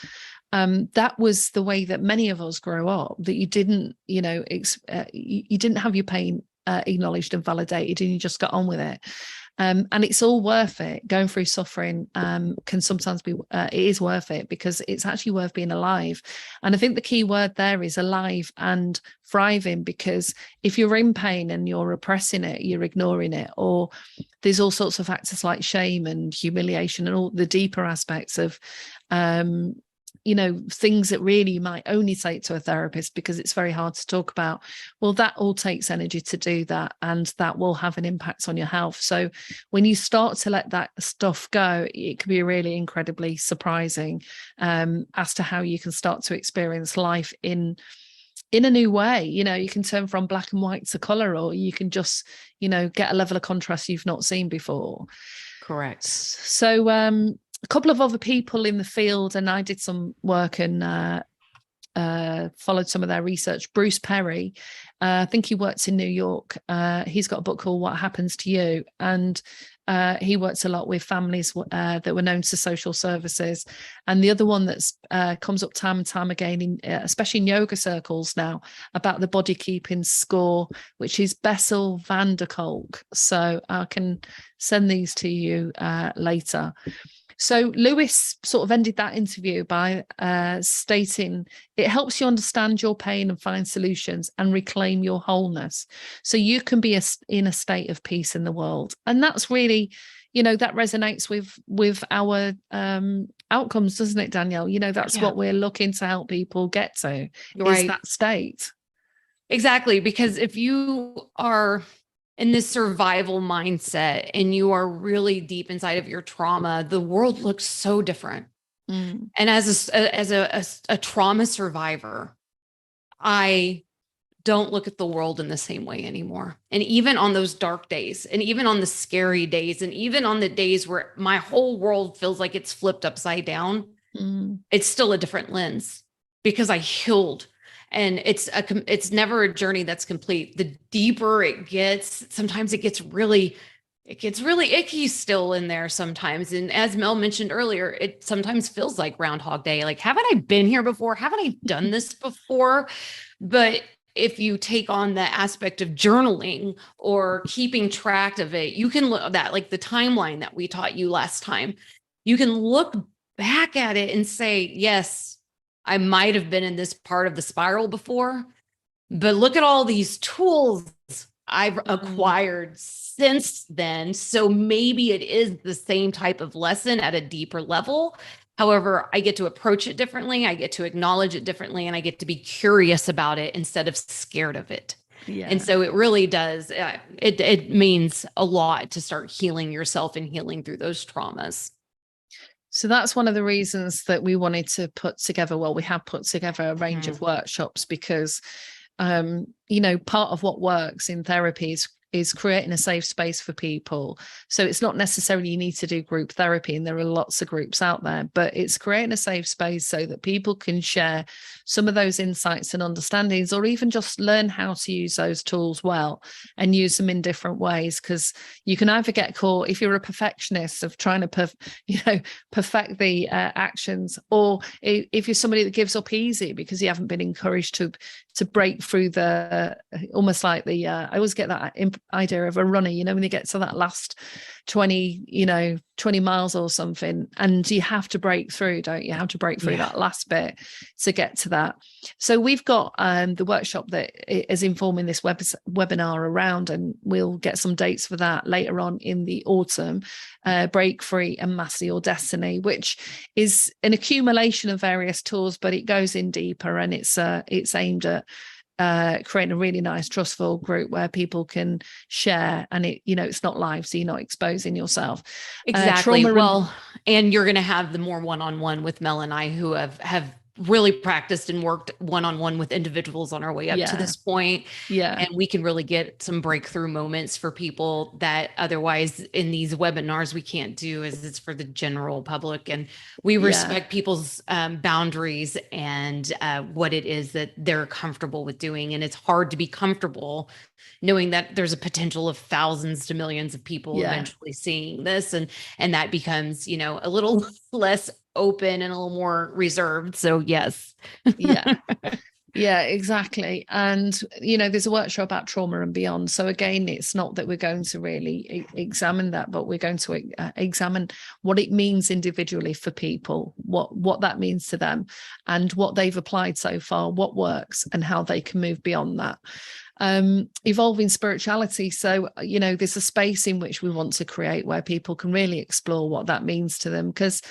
that was the way that many of us grow up, that you didn't, you didn't have your pain acknowledged and validated, and you just got on with it. And it's all worth it. Going through suffering can sometimes be, it is worth it, because it's actually worth being alive. And I think the key word there is alive and thriving, because if you're in pain and you're repressing it, you're ignoring it, or there's all sorts of factors like shame and humiliation and all the deeper aspects of, things that really you might only take to a therapist because it's very hard to talk about. Well, that all takes energy to do that, and that will have an impact on your health. So when you start to let that stuff go, it can be really incredibly surprising as to how you can start to experience life in a new way. You can turn from black and white to color, or you can just, get a level of contrast you've not seen before. Correct. So, a couple of other people in the field, and I did some work and followed some of their research. Bruce Perry, I think he works in New York. He's got a book called What Happens to You, and he works a lot with families that were known to social services. And the other one that's comes up time and time again, especially in yoga circles now, about the body keeping score, which is Bessel van der Kolk. So I can send these to you later. So Lewis sort of ended that interview by stating, it helps you understand your pain and find solutions and reclaim your wholeness, so you can be in a state of peace in the world. And that's really, that resonates with our outcomes, doesn't it, Danielle? That's what we're looking to help people get to, is that state. Exactly. Because if you are in this survival mindset and you are really deep inside of your trauma, the world looks so different. And as a trauma survivor, I don't look at the world in the same way anymore. And even on those dark days, and even on the scary days, and even on the days where my whole world feels like it's flipped upside down, it's still a different lens, because I healed. And it's never a journey that's complete. The deeper it gets, sometimes it gets really icky still in there sometimes. And as Mel mentioned earlier, it sometimes feels like Groundhog Day. Like, haven't I been here before? Haven't I done this before? But if you take on the aspect of journaling or keeping track of it, you can look at that, like the timeline that we taught you last time. You can look back at it and say, yes, I might have been in this part of the spiral before, but look at all these tools I've acquired since then. So maybe it is the same type of lesson at a deeper level. However, I get to approach it differently. I get to acknowledge it differently, and I get to be curious about it instead of scared of it. Yeah. And so it really does. It means a lot to start healing yourself and healing through those traumas. So that's one of the reasons that we wanted to put together, we have put together a range of workshops, because, part of what works in therapy is creating a safe space for people. So it's not necessarily you need to do group therapy, and there are lots of groups out there, but it's creating a safe space so that people can share some of those insights and understandings, or even just learn how to use those tools well and use them in different ways. Because you can either get caught, if you're a perfectionist of trying to perfect the actions, or if you're somebody that gives up easy because you haven't been encouraged to break through the, almost like the I always get that idea of a runner, when they get to that last 20 miles or something, and you have to break through, don't you? Have to break through that last bit to get to that. So we've got the workshop that is informing this webinar around, and we'll get some dates for that later on in the autumn. Break Free and Master Your Destiny, which is an accumulation of various tools, but it goes in deeper, and it's aimed at creating a really nice trustful group where people can share, and it's not live, so you're not exposing yourself. Exactly. And you're going to have the more one-on-one with Mel and I, who have really practiced and worked one-on-one with individuals on our way up to this point. And we can really get some breakthrough moments for people that otherwise in these webinars we can't do, as it's for the general public. And we respect people's boundaries and what it is that they're comfortable with doing. And it's hard to be comfortable knowing that there's a potential of thousands to millions of people eventually seeing this. And that becomes, a little less open and a little more reserved. So yes. Yeah, exactly. And, there's a workshop about trauma and beyond. So again, it's not that we're going to really examine that, but we're going to examine what it means individually for people, what that means to them, and what they've applied so far, what works, and how they can move beyond that. Evolving spirituality. So, there's a space in which we want to create where people can really explore what that means to them. Because,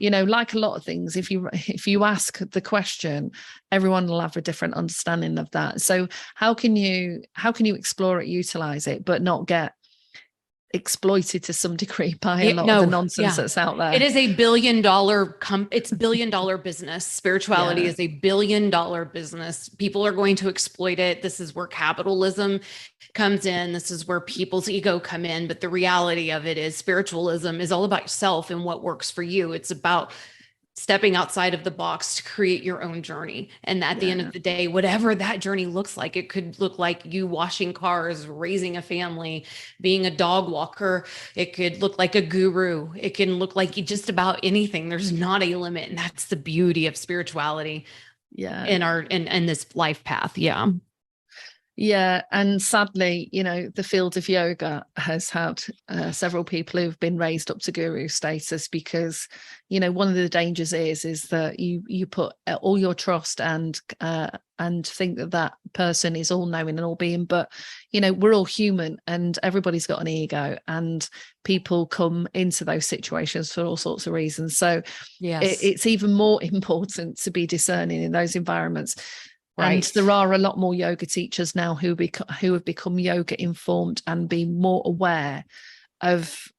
like a lot of things, if you ask the question, everyone will have a different understanding of that. So how can you explore it, utilize it, but not get exploited to some degree by a lot of the nonsense that's out there? It is a billion-dollar it's billion-dollar business. Spirituality is a billion-dollar business. People are going to exploit it. This is where capitalism comes in. This is where people's ego come in. But the reality of it is spiritualism is all about yourself and what works for you. It's about stepping outside of the box to create your own journey. And at the end of the day, whatever that journey looks like, it could look like you washing cars, raising a family, being a dog walker. It could look like a guru. It can look like just about anything. There's not a limit. And that's the beauty of spirituality in this life path. Yeah. And sadly, the field of yoga has had several people who've been raised up to guru status, because, one of the dangers is that you put all your trust and think that person is all knowing and all being, but, we're all human and everybody's got an ego, and people come into those situations for all sorts of reasons. So it's even more important to be discerning in those environments. Right. And there are a lot more yoga teachers now who have become yoga informed and be more aware of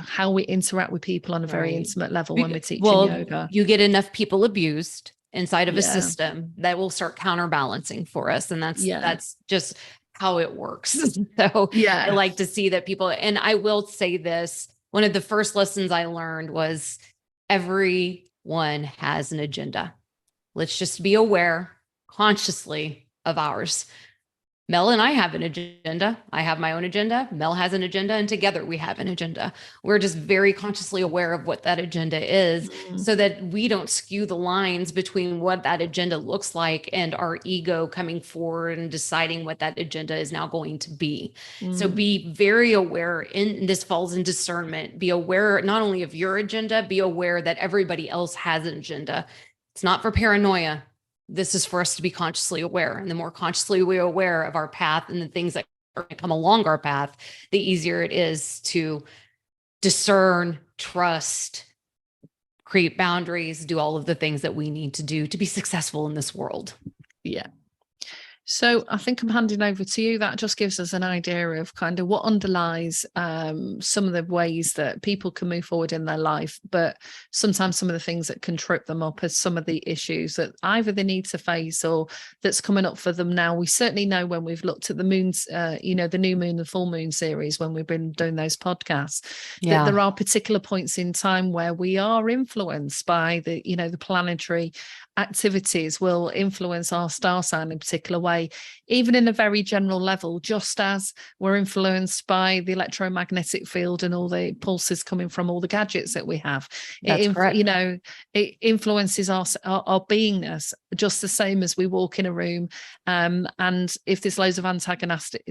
how we interact with people on a very intimate level when we're teaching yoga. You get enough people abused inside of a system that will start counterbalancing for us. And that's just how it works. So I like to see that people, and I will say this, one of the first lessons I learned was everyone has an agenda. Let's just be aware consciously of ours. Mel and I have an agenda. I have my own agenda. Mel has an agenda, and together we have an agenda. We're just very consciously aware of what that agenda is, so that we don't skew the lines between what that agenda looks like and our ego coming forward and deciding what that agenda is now going to be. So be very aware, and this falls in discernment. Be aware not only of your agenda, be aware that everybody else has an agenda. It's not for paranoia. This is for us to be consciously aware. And the more consciously we're aware of our path and the things that are going to come along our path, the easier it is to discern, trust, create boundaries, do all of the things that we need to do to be successful in this world. Yeah. So I think I'm handing over to you. That just gives us an idea of kind of what underlies some of the ways that people can move forward in their life, but sometimes some of the things that can trip them up as some of the issues that either they need to face or that's coming up for them now. We certainly know when we've looked at the moons, the new moon, the full moon series, when we've been doing those podcasts, that there are particular points in time where we are influenced by the planetary activities will influence our star sign in a particular way, even in a very general level, just as we're influenced by the electromagnetic field and all the pulses coming from all the gadgets that we have. That's correct. It influences our beingness just the same as we walk in a room. And if there's loads of antagonistic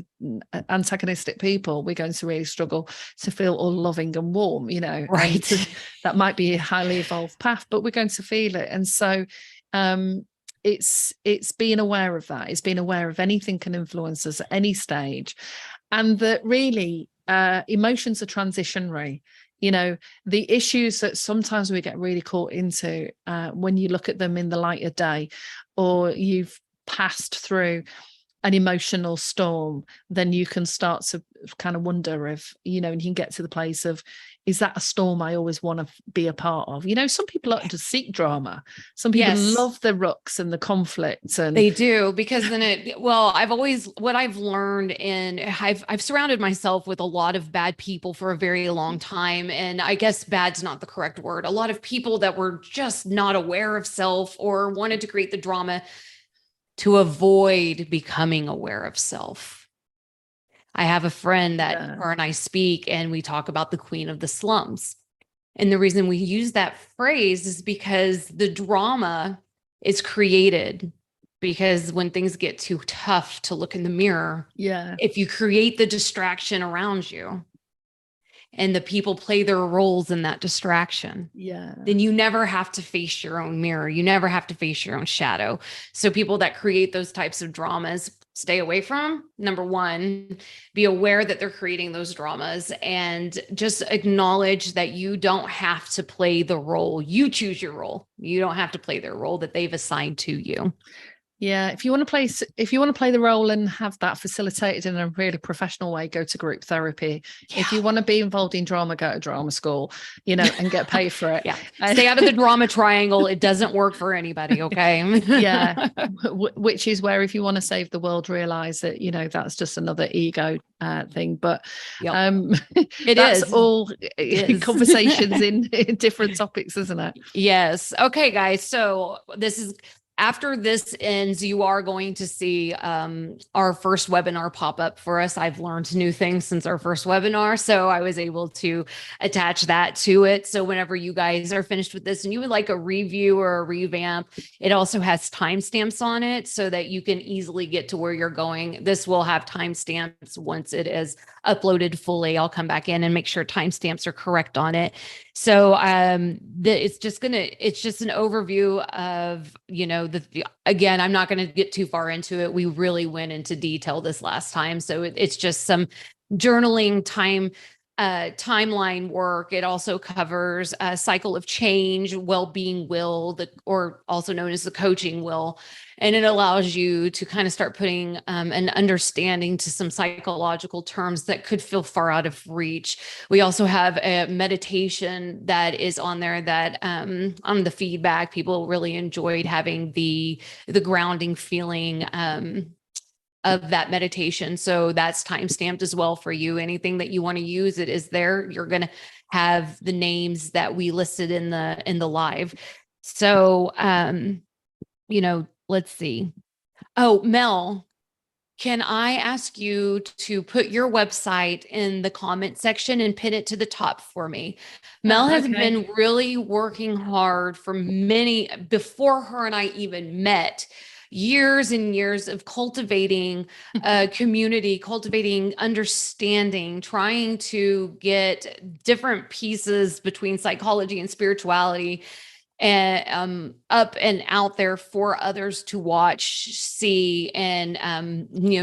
people, we're going to really struggle to feel all loving and warm, Right. And that might be a highly evolved path, but we're going to feel it. And so it's being aware of that. It's being aware of anything can influence us at any stage, and that really emotions are transitionary. The issues that sometimes we get really caught into when you look at them in the light of day, or you've passed through an emotional storm, then you can start to kind of wonder if, and you can get to the place of, is that a storm I always want to be a part of? Some people like to seek drama. Some people love the rucks and the conflicts, and they do, because then what I've learned, and I've surrounded myself with a lot of bad people for a very long time. And I guess bad's not the correct word. A lot of people that were just not aware of self or wanted to create the drama to avoid becoming aware of self. I have a friend that her and I speak, and we talk about the queen of the slums. And the reason we use that phrase is because the drama is created because when things get too tough to look in the mirror, if you create the distraction around you and the people play their roles in that distraction, then you never have to face your own mirror. You never have to face your own shadow. So people that create those types of dramas, stay away from. Number one, be aware that they're creating those dramas, and just acknowledge that you don't have to play the role. You choose your role. You don't have to play their role that they've assigned to you. Yeah, if you want to play the role and have that facilitated in a really professional way, go to group therapy. Yeah. If you want to be involved in drama, go to drama school, and get paid for it. Stay out of the drama triangle. It doesn't work for anybody. Okay. Which is where, if you want to save the world, realize that, that's just another ego thing. But that's all conversations in different topics, isn't it? Yes. Okay, guys. So after this ends, you are going to see our first webinar pop up for us. I've learned new things since our first webinar, so I was able to attach that to it. So whenever you guys are finished with this and you would like a review or a revamp, it also has timestamps on it so that you can easily get to where you're going. This will have timestamps once it is uploaded fully. I'll come back in and make sure timestamps are correct on it. So it's just an overview of, again, I'm not going to get too far into it. We really went into detail this last time. So it's just some journaling timeline work. It also covers a cycle of change, well-being will, or also known as the coaching will. And it allows you to kind of start putting an understanding to some psychological terms that could feel far out of reach. We also have a meditation that is on there that on the feedback, people really enjoyed having the grounding feeling of that meditation. So that's timestamped as well for you. Anything that you want to use, it is there. You're going to have the names that we listed in the live. So, let's see. Oh, Mel, can I ask you to put your website in the comment section and pin it to the top for me? Mel has been really working hard before her and I even met, years and years of cultivating a community, cultivating understanding, trying to get different pieces between psychology and spirituality and up and out there for others to watch, see. And,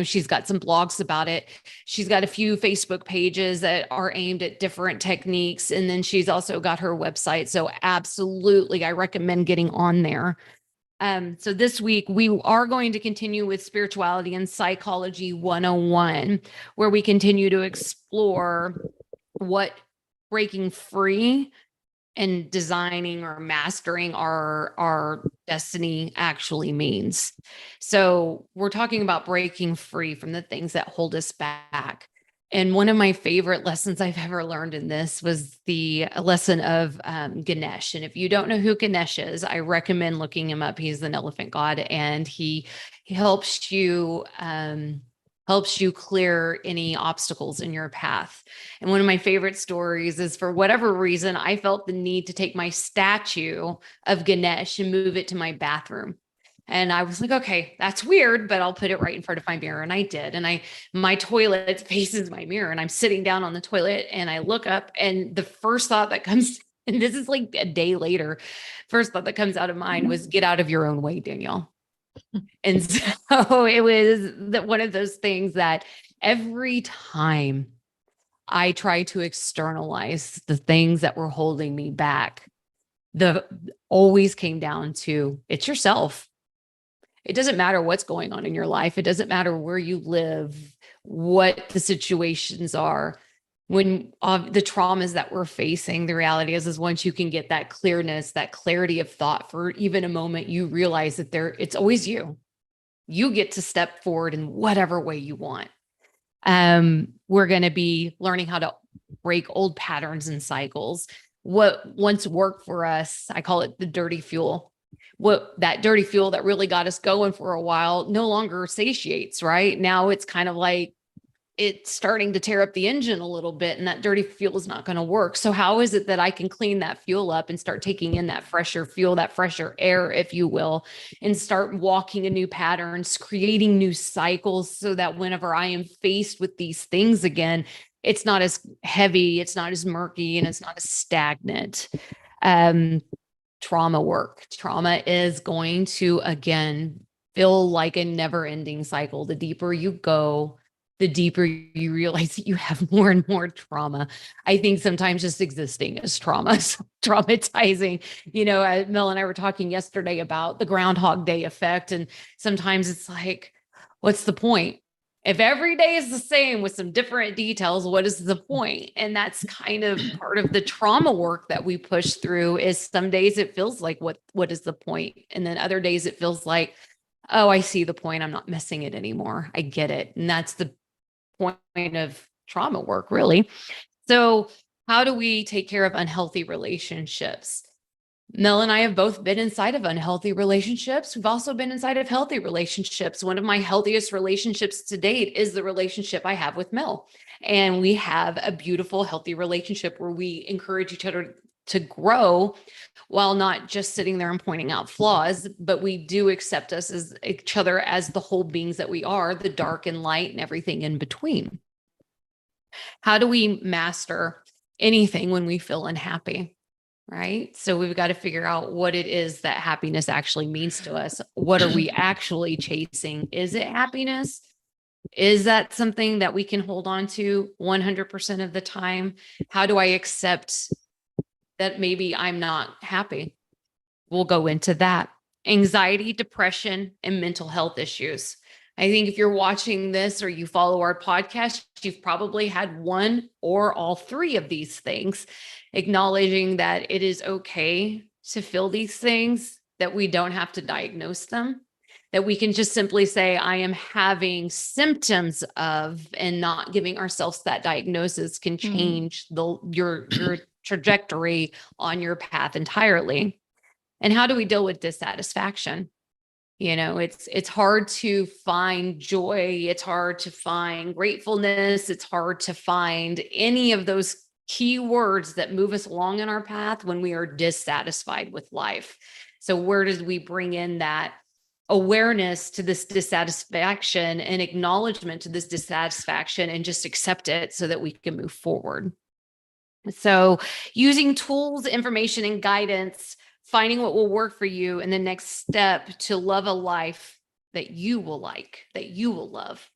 she's got some blogs about it. She's got a few Facebook pages that are aimed at different techniques. And then she's also got her website. So absolutely, I recommend getting on there. So this week we are going to continue with Spirituality and Psychology 101, where we continue to explore what breaking free and designing or mastering our destiny actually means. So we're talking about breaking free from the things that hold us back. And one of my favorite lessons I've ever learned in this was the lesson of Ganesh. And if you don't know who Ganesh is, I recommend looking him up. He's an elephant god, and he helps you clear any obstacles in your path. And one of my favorite stories is, for whatever reason, I felt the need to take my statue of Ganesh and move it to my bathroom. And I was like, okay, that's weird, but I'll put it right in front of my mirror. And I did. And my toilet faces my mirror, and I'm sitting down on the toilet, and I look up, and the first thought that comes, and this is like a day later, first thought that comes out of mind was, get out of your own way, Danielle. And so it was one of those things that every time I try to externalize the things that were holding me back, the always came down to, it's yourself. It doesn't matter what's going on in your life. It doesn't matter where you live, what the situations are. When the traumas that we're facing, the reality is once you can get that clearness, that clarity of thought for even a moment, you realize that it's always you. You get to step forward in whatever way you want. We're going to be learning how to break old patterns and cycles. What once worked for us, I call it the dirty fuel. What that dirty fuel that really got us going for a while no longer satiates, right? Now it's kind of like it's starting to tear up the engine a little bit, and that dirty fuel is not going to work. So how is it that I can clean that fuel up and start taking in that fresher fuel, that fresher air, if you will, and start walking in new patterns, creating new cycles, so that whenever I am faced with these things again, it's not as heavy, it's not as murky, and it's not as stagnant. Trauma work. Trauma is going to, again, feel like a never-ending cycle. The deeper you go, the deeper you realize that you have more and more trauma. I think sometimes just existing is trauma, so traumatizing. Mel and I were talking yesterday about the Groundhog Day effect. And sometimes it's like, what's the point? If every day is the same with some different details, what is the point? And that's kind of part of the trauma work that we push through. Is some days it feels like, what is the point? And then other days it feels like, oh, I see the point. I'm not missing it anymore. I get it. And that's the point of trauma work, really. So how do we take care of unhealthy relationships? Mel and I have both been inside of unhealthy relationships. We've also been inside of healthy relationships. One of my healthiest relationships to date is the relationship I have with Mel. And we have a beautiful, healthy relationship where we encourage each other to grow, while not just sitting there and pointing out flaws, but we do accept us as each other as the whole beings that we are, the dark and light and everything in between. How do we master anything when we feel unhappy? Right? So we've got to figure out what it is that happiness actually means to us. What are we actually chasing? Is it happiness? Is that something that we can hold on to 100% of the time? How do I accept that maybe I'm not happy? We'll go into that. Anxiety, depression, and mental health issues. I think if you're watching this or you follow our podcast, you've probably had one or all three of these things, acknowledging that it is okay to feel these things, that we don't have to diagnose them, that we can just simply say, I am having symptoms of, and not giving ourselves that diagnosis can change your trajectory on your path entirely. And how do we deal with dissatisfaction? It's hard to find joy. It's hard to find gratefulness. It's hard to find any of those key words that move us along in our path when we are dissatisfied with life. So where does we bring in that awareness to this dissatisfaction and acknowledgement to this dissatisfaction, and just accept it so that we can move forward? So using tools, information, and guidance, finding what will work for you, and the next step to love a life that you will like, that you will love.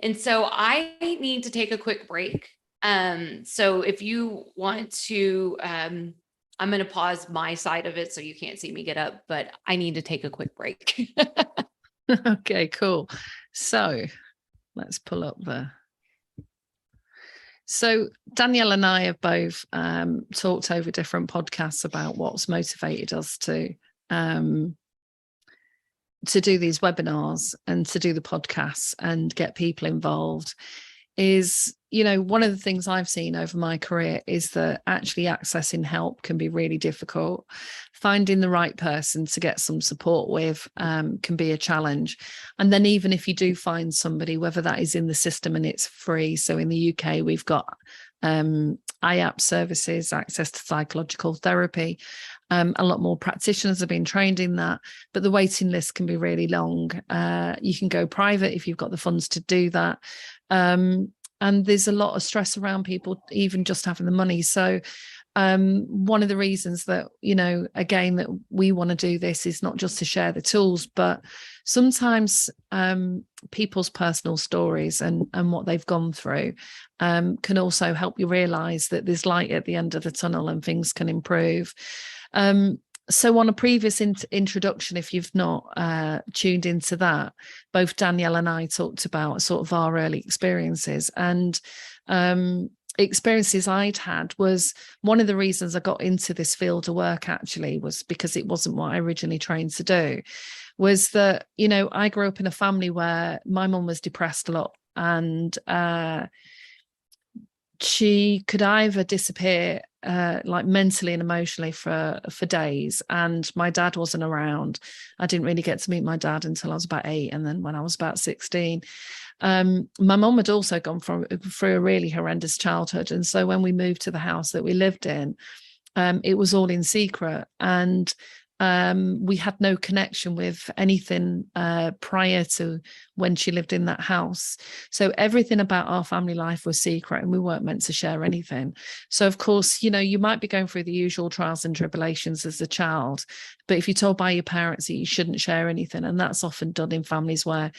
And so I need to take a quick break. So if you want to, I'm going to pause my side of it so you can't see me get up, but I need to take a quick break. Okay, cool. So let's pull up So Danielle and I have both talked over different podcasts about what's motivated us to do these webinars and to do the podcasts and get people involved. Is, you know, one of the things I've seen over my career is that actually accessing help can be really difficult. Finding the right person to get some support with can be a challenge. And then even if you do find somebody, whether that is in the system and it's free. So in the UK, we've got IAP services, access to psychological therapy. A lot more practitioners have been trained in that, but the waiting list can be really long. You can go private if you've got the funds to do that. And there's a lot of stress around people, even just having the money. So one of the reasons that, you know, again, that we want to do this is not just to share the tools, but sometimes people's personal stories and what they've gone through can also help you realize that there's light at the end of the tunnel and things can improve. So on a previous introduction, if you've not tuned into that, both Danielle and I talked about sort of our early experiences, and experiences I'd had was one of the reasons I got into this field of work actually was because it wasn't what I originally trained to do. Was that, you know, I grew up in a family where my mum was depressed a lot, and she could either disappear like mentally and emotionally for days, and my dad wasn't around. I didn't really get to meet my dad until I was about 8, and then when I was about 16. My mum had also gone through a really horrendous childhood, and so when we moved to the house that we lived in, it was all in secret, and we had no connection with anything prior to when she lived in that house. So everything about our family life was secret, and we weren't meant to share anything. So of course, you know, you might be going through the usual trials and tribulations as a child, but if you're told by your parents that you shouldn't share anything, and that's often done in families where,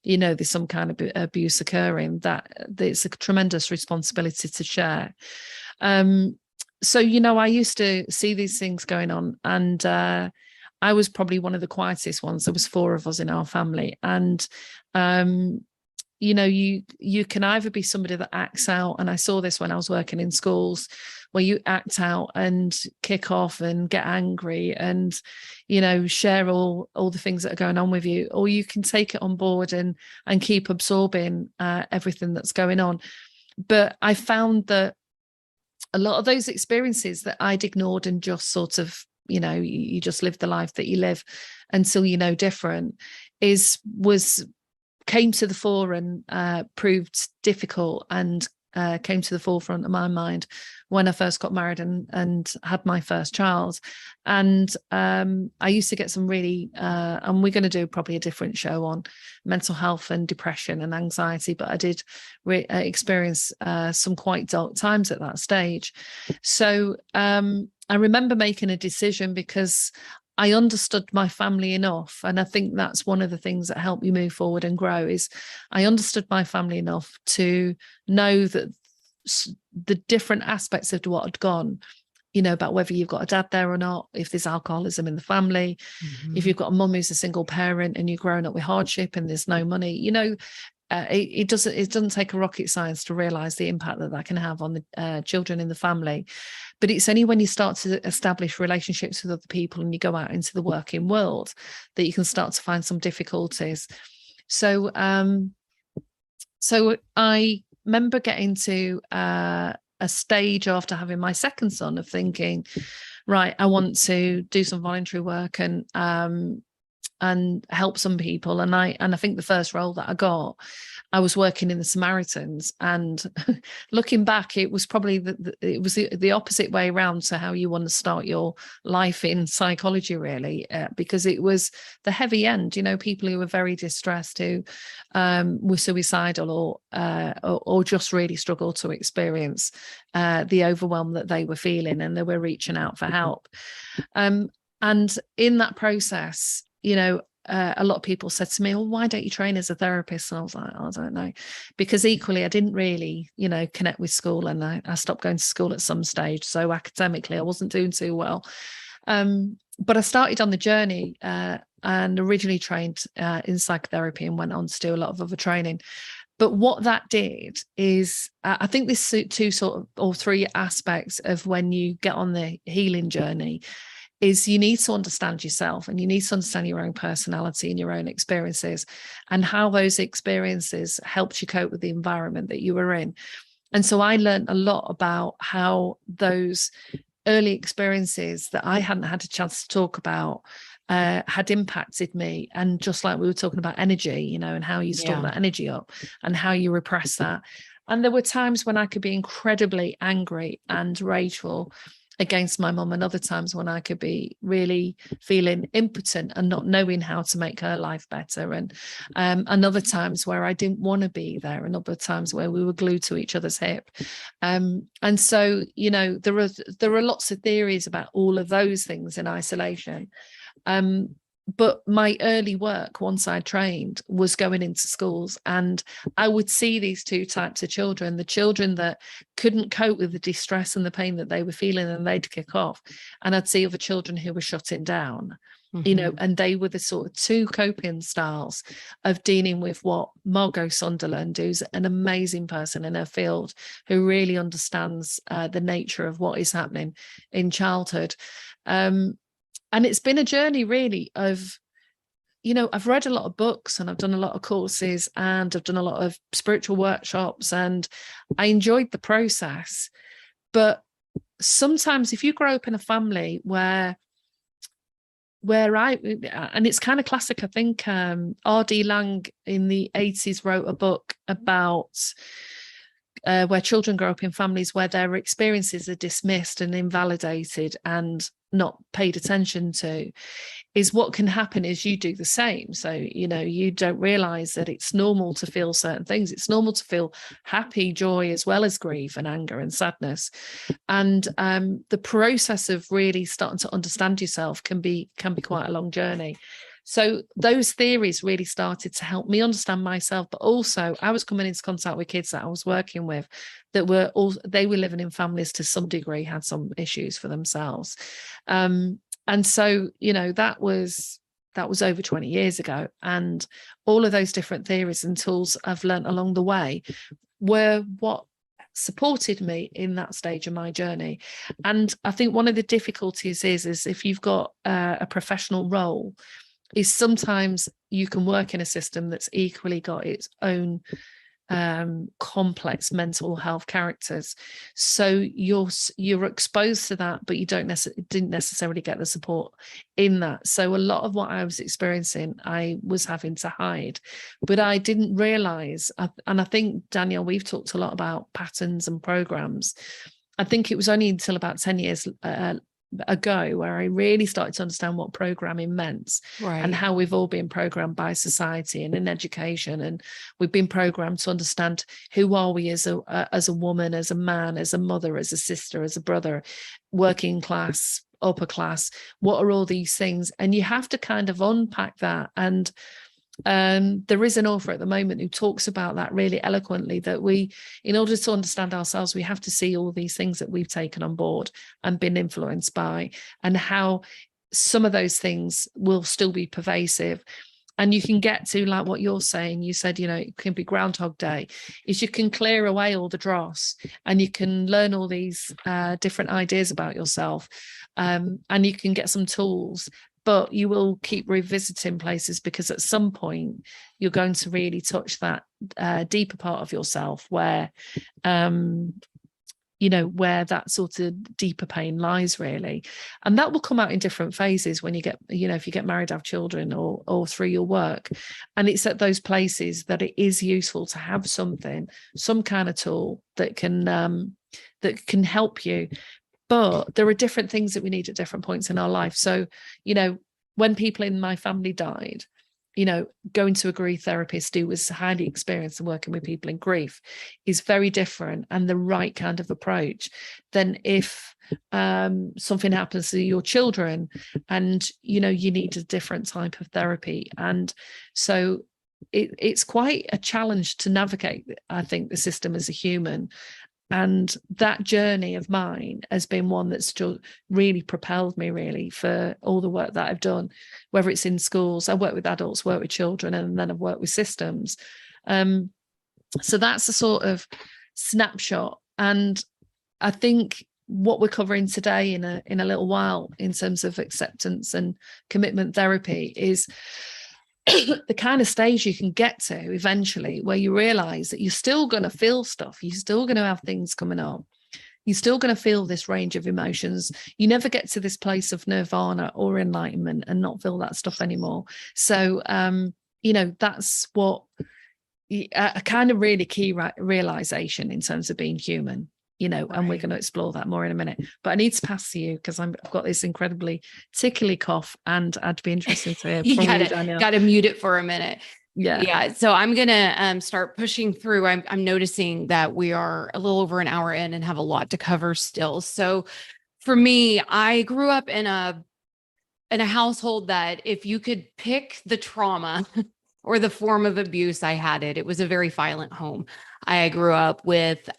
you know, there's some kind of abuse occurring, that it's a tremendous responsibility to share. So, you know, I used to see these things going on, and I was probably one of the quietest ones. There was 4 of us in our family, and you know, you can either be somebody that acts out, and I saw this when I was working in schools, where you act out and kick off and get angry and, you know, share all the things that are going on with you, or you can take it on board and keep absorbing everything that's going on. But I found that a lot of those experiences that I'd ignored and just sort of, you know, you just live the life that you live until you know different, came to the fore and proved difficult, and came to the forefront of my mind when I first got married and had my first child. And I used to get some really, and we're going to do probably a different show on mental health and depression and anxiety, but I did experience some quite dark times at that stage. So I remember making a decision because I understood my family enough. And I think that's one of the things that help you move forward and grow, is I understood my family enough to know that the different aspects of what had gone, you know, about whether you've got a dad there or not, if there's alcoholism in the family, if you've got a mum who's a single parent and you're growing up with hardship and there's no money, you know, it doesn't take a rocket science to realize the impact that can have on the children in the family. But it's only when you start to establish relationships with other people and you go out into the working world that you can start to find some difficulties. So I remember getting to a stage after having my second son of thinking, right, I want to do some voluntary work and help some people. And I think the first role that I got, I was working in the Samaritans, and looking back, it was probably the opposite way around to how you want to start your life in psychology, really, because it was the heavy end, you know, people who were very distressed, who were suicidal or just really struggled to experience the overwhelm that they were feeling, and they were reaching out for help. And in that process, you know, a lot of people said to me, well, why don't you train as a therapist? And I was like, I don't know, because equally I didn't really, connect with school, and I stopped going to school at some stage. So academically, I wasn't doing too well. But I started on the journey and originally trained in psychotherapy and went on to do a lot of other training. But what that did is, I think this two sort of, or three aspects of when you get on the healing journey is you need to understand yourself, and you need to understand your own personality and your own experiences, and how those experiences helped you cope with the environment that you were in. And so I learned a lot about how those early experiences that I hadn't had a chance to talk about had impacted me. And just like we were talking about energy, and how you store that energy up and how you repress that. And there were times when I could be incredibly angry and rageful against my mum, and other times when I could be really feeling impotent and not knowing how to make her life better. And other times where I didn't want to be there, and other times where we were glued to each other's hip. And so, there are lots of theories about all of those things in isolation. But my early work, once I trained, was going into schools, and I would see these two types of children: the children that couldn't cope with the distress and the pain that they were feeling, and they'd kick off. And I'd see other children who were shutting down, and they were the sort of two coping styles of dealing with what Margot Sunderland, who's an amazing person in her field, who really understands the nature of what is happening in childhood. And it's been a journey really of, I've read a lot of books, and I've done a lot of courses, and I've done a lot of spiritual workshops, and I enjoyed the process. But sometimes if you grow up in a family where and it's kind of classic, I think R.D. Laing in the 80s wrote a book about where children grow up in families where their experiences are dismissed and invalidated and not paid attention to, is what can happen is you do the same. So, you don't realize that it's normal to feel certain things. It's normal to feel happy, joy, as well as grief and anger and sadness. And the process of really starting to understand yourself can be quite a long journey. So those theories really started to help me understand myself, but also I was coming into contact with kids that I was working with that they were living in families to some degree, had some issues for themselves. And so, that was over 20 years ago. And all of those different theories and tools I've learned along the way were what supported me in that stage of my journey. And I think one of the difficulties is if you've got a professional role, is sometimes you can work in a system that's equally got its own complex mental health characters. So you're exposed to that, but you didn't necessarily get the support in that. So a lot of what I was experiencing, I was having to hide, but I didn't realize. And I think, Danielle, we've talked a lot about patterns and programs. I think it was only until about 10 years ago where I really started to understand what programming meant, and how we've all been programmed by society and in education, and we've been programmed to understand who are we as a woman, as a man, as a mother, as a sister, as a brother, working class, upper class. What are all these things? And you have to kind of unpack that. And there is an author at the moment who talks about that really eloquently, that we, in order to understand ourselves, we have to see all these things that we've taken on board and been influenced by, and how some of those things will still be pervasive. And you can get to, like what you're saying, you said, it can be Groundhog Day, is you can clear away all the dross, and you can learn all these different ideas about yourself, and you can get some tools. But you will keep revisiting places, because at some point you're going to really touch that deeper part of yourself where, where that sort of deeper pain lies, really. And that will come out in different phases when you get, if you get married, have children, or through your work. And it's at those places that it is useful to have some kind of tool that can help you. But there are different things that we need at different points in our life. So, when people in my family died, going to a grief therapist who was highly experienced in working with people in grief is very different and the right kind of approach than if something happens to your children and, you need a different type of therapy. And so it's quite a challenge to navigate, I think, the system as a human. And that journey of mine has been one that's just really propelled me really for all the work that I've done, whether it's in schools. I work with adults, work with children, and then I've worked with systems. So that's a sort of snapshot. And I think what we're covering today in a little while in terms of acceptance and commitment therapy is the kind of stage you can get to eventually where you realize that you're still going to feel stuff. You're still going to have things coming up. You're still going to feel this range of emotions. You never get to this place of nirvana or enlightenment and not feel that stuff anymore. So, that's what a kind of really key realization in terms of being human. And we're going to explore that more in a minute. But I need to pass to you because I've got this incredibly tickly cough, and I'd be interested to hear from you, Danielle. Got to mute it for a minute. Yeah. So I'm going to start pushing through. I'm noticing that we are a little over an hour in and have a lot to cover still. So for me, I grew up in a household that if you could pick the trauma or the form of abuse, I had it. It was a very violent home. I grew up with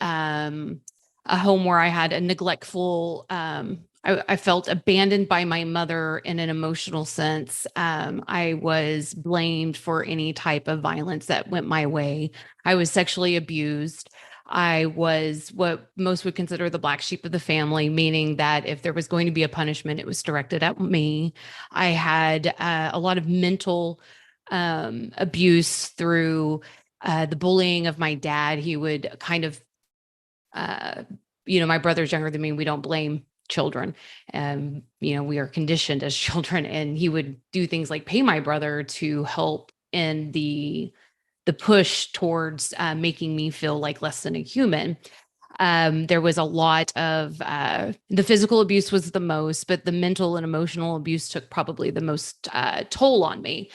a home where I had a neglectful, I felt abandoned by my mother in an emotional sense. I was blamed for any type of violence that went my way. I was sexually abused. I was what most would consider the black sheep of the family, meaning that if there was going to be a punishment, it was directed at me. I had a lot of mental abuse through the bullying of my dad. He would kind of my brother's younger than me. We don't blame children. We are conditioned as children, and he would do things like pay my brother to help in the push towards making me feel like less than a human. There was a lot of the physical abuse was the most, but the mental and emotional abuse took probably the most toll on me.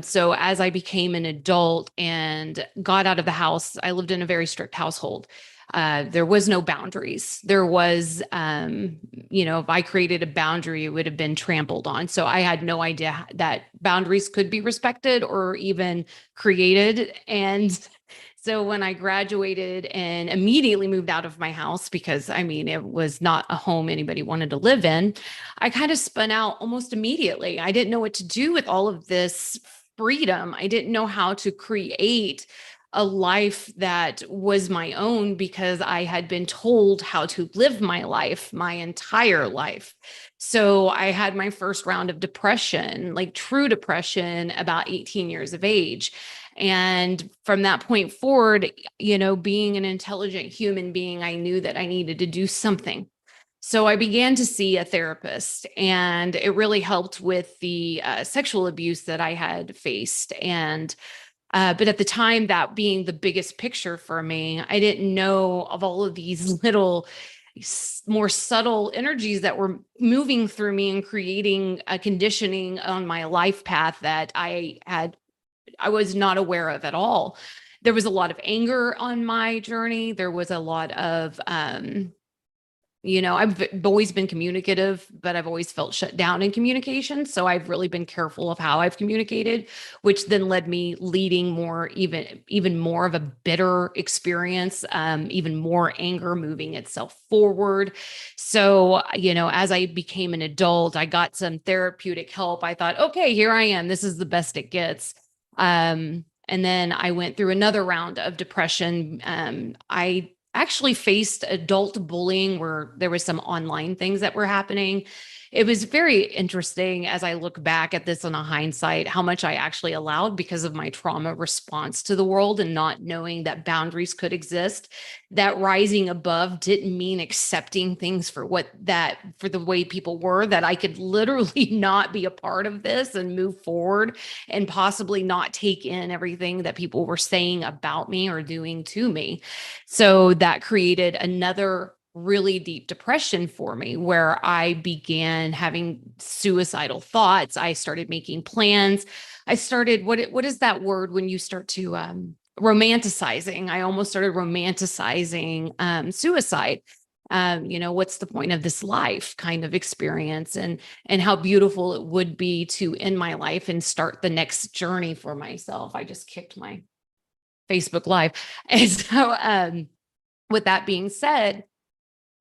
So as I became an adult and got out of the house, I lived in a very strict household. There was no boundaries. There was, if I created a boundary, it would have been trampled on. So I had no idea that boundaries could be respected or even created. And so when I graduated and immediately moved out of my house, because it was not a home anybody wanted to live in, I kind of spun out almost immediately. I didn't know what to do with all of this freedom. I didn't know how to create a life that was my own because I had been told how to live my life my entire life. So I had my first round of depression, like true depression, about 18 years of age. And from that point forward, being an intelligent human being, I knew that I needed to do something. So I began to see a therapist, and it really helped with the sexual abuse that I had faced. And but at the time, that being the biggest picture for me, I didn't know of all of these little more subtle energies that were moving through me and creating a conditioning on my life path that I was not aware of at all. There was a lot of anger on my journey. There was a lot of, I've always been communicative, but I've always felt shut down in communication. So I've really been careful of how I've communicated, which then led me leading more, even more of a bitter experience, even more anger moving itself forward. So, as I became an adult, I got some therapeutic help. I thought, okay, here I am. This is the best it gets. And then I went through another round of depression. I actually faced adult bullying where there was some online things that were happening. It was very interesting as I look back at this in a hindsight, how much I actually allowed because of my trauma response to the world and not knowing that boundaries could exist. That rising above didn't mean accepting things for for the way people were, that I could literally not be a part of this and move forward and possibly not take in everything that people were saying about me or doing to me. So that created another really deep depression for me, where I began having suicidal thoughts. I started making plans. I started, what is that word when you start to romanticizing? I almost started romanticizing suicide. What's the point of this life kind of experience, and how beautiful it would be to end my life and start the next journey for myself. I just kicked my Facebook Live. And so with that being said,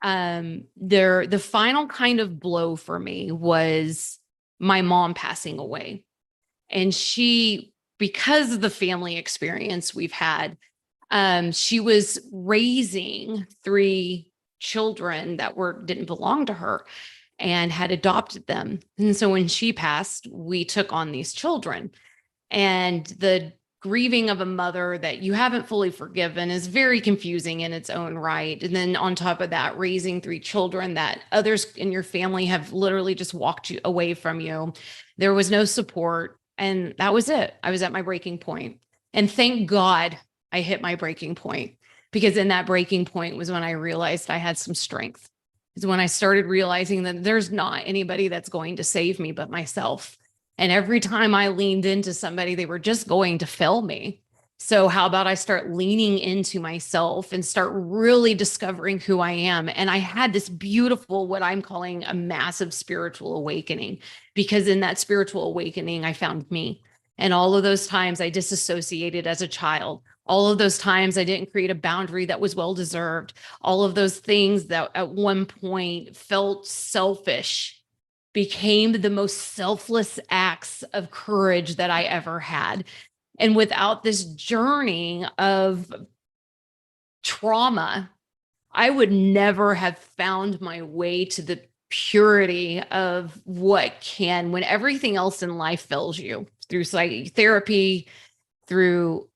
the final kind of blow for me was my mom passing away. And she, because of the family experience we've had, she was raising 3 children that didn't belong to her and had adopted them. And so when she passed, we took on these children. And the grieving of a mother that you haven't fully forgiven is very confusing in its own right. And then on top of that, raising 3 children that others in your family have literally just walked away from you. There was no support. And that was it. I was at my breaking point. And thank God I hit my breaking point, because in that breaking point was when I realized I had some strength. Is when I started realizing that there's not anybody that's going to save me but myself. And every time I leaned into somebody, they were just going to fail me. So how about I start leaning into myself and start really discovering who I am? And I had this beautiful, what I'm calling a massive spiritual awakening, because in that spiritual awakening, I found me. And all of those times I disassociated as a child, all of those times I didn't create a boundary that was well-deserved, all of those things that at one point felt selfish became the most selfless acts of courage that I ever had. And without this journey of trauma, I would never have found my way to the purity of what can, when everything else in life fails you through psychotherapy, through,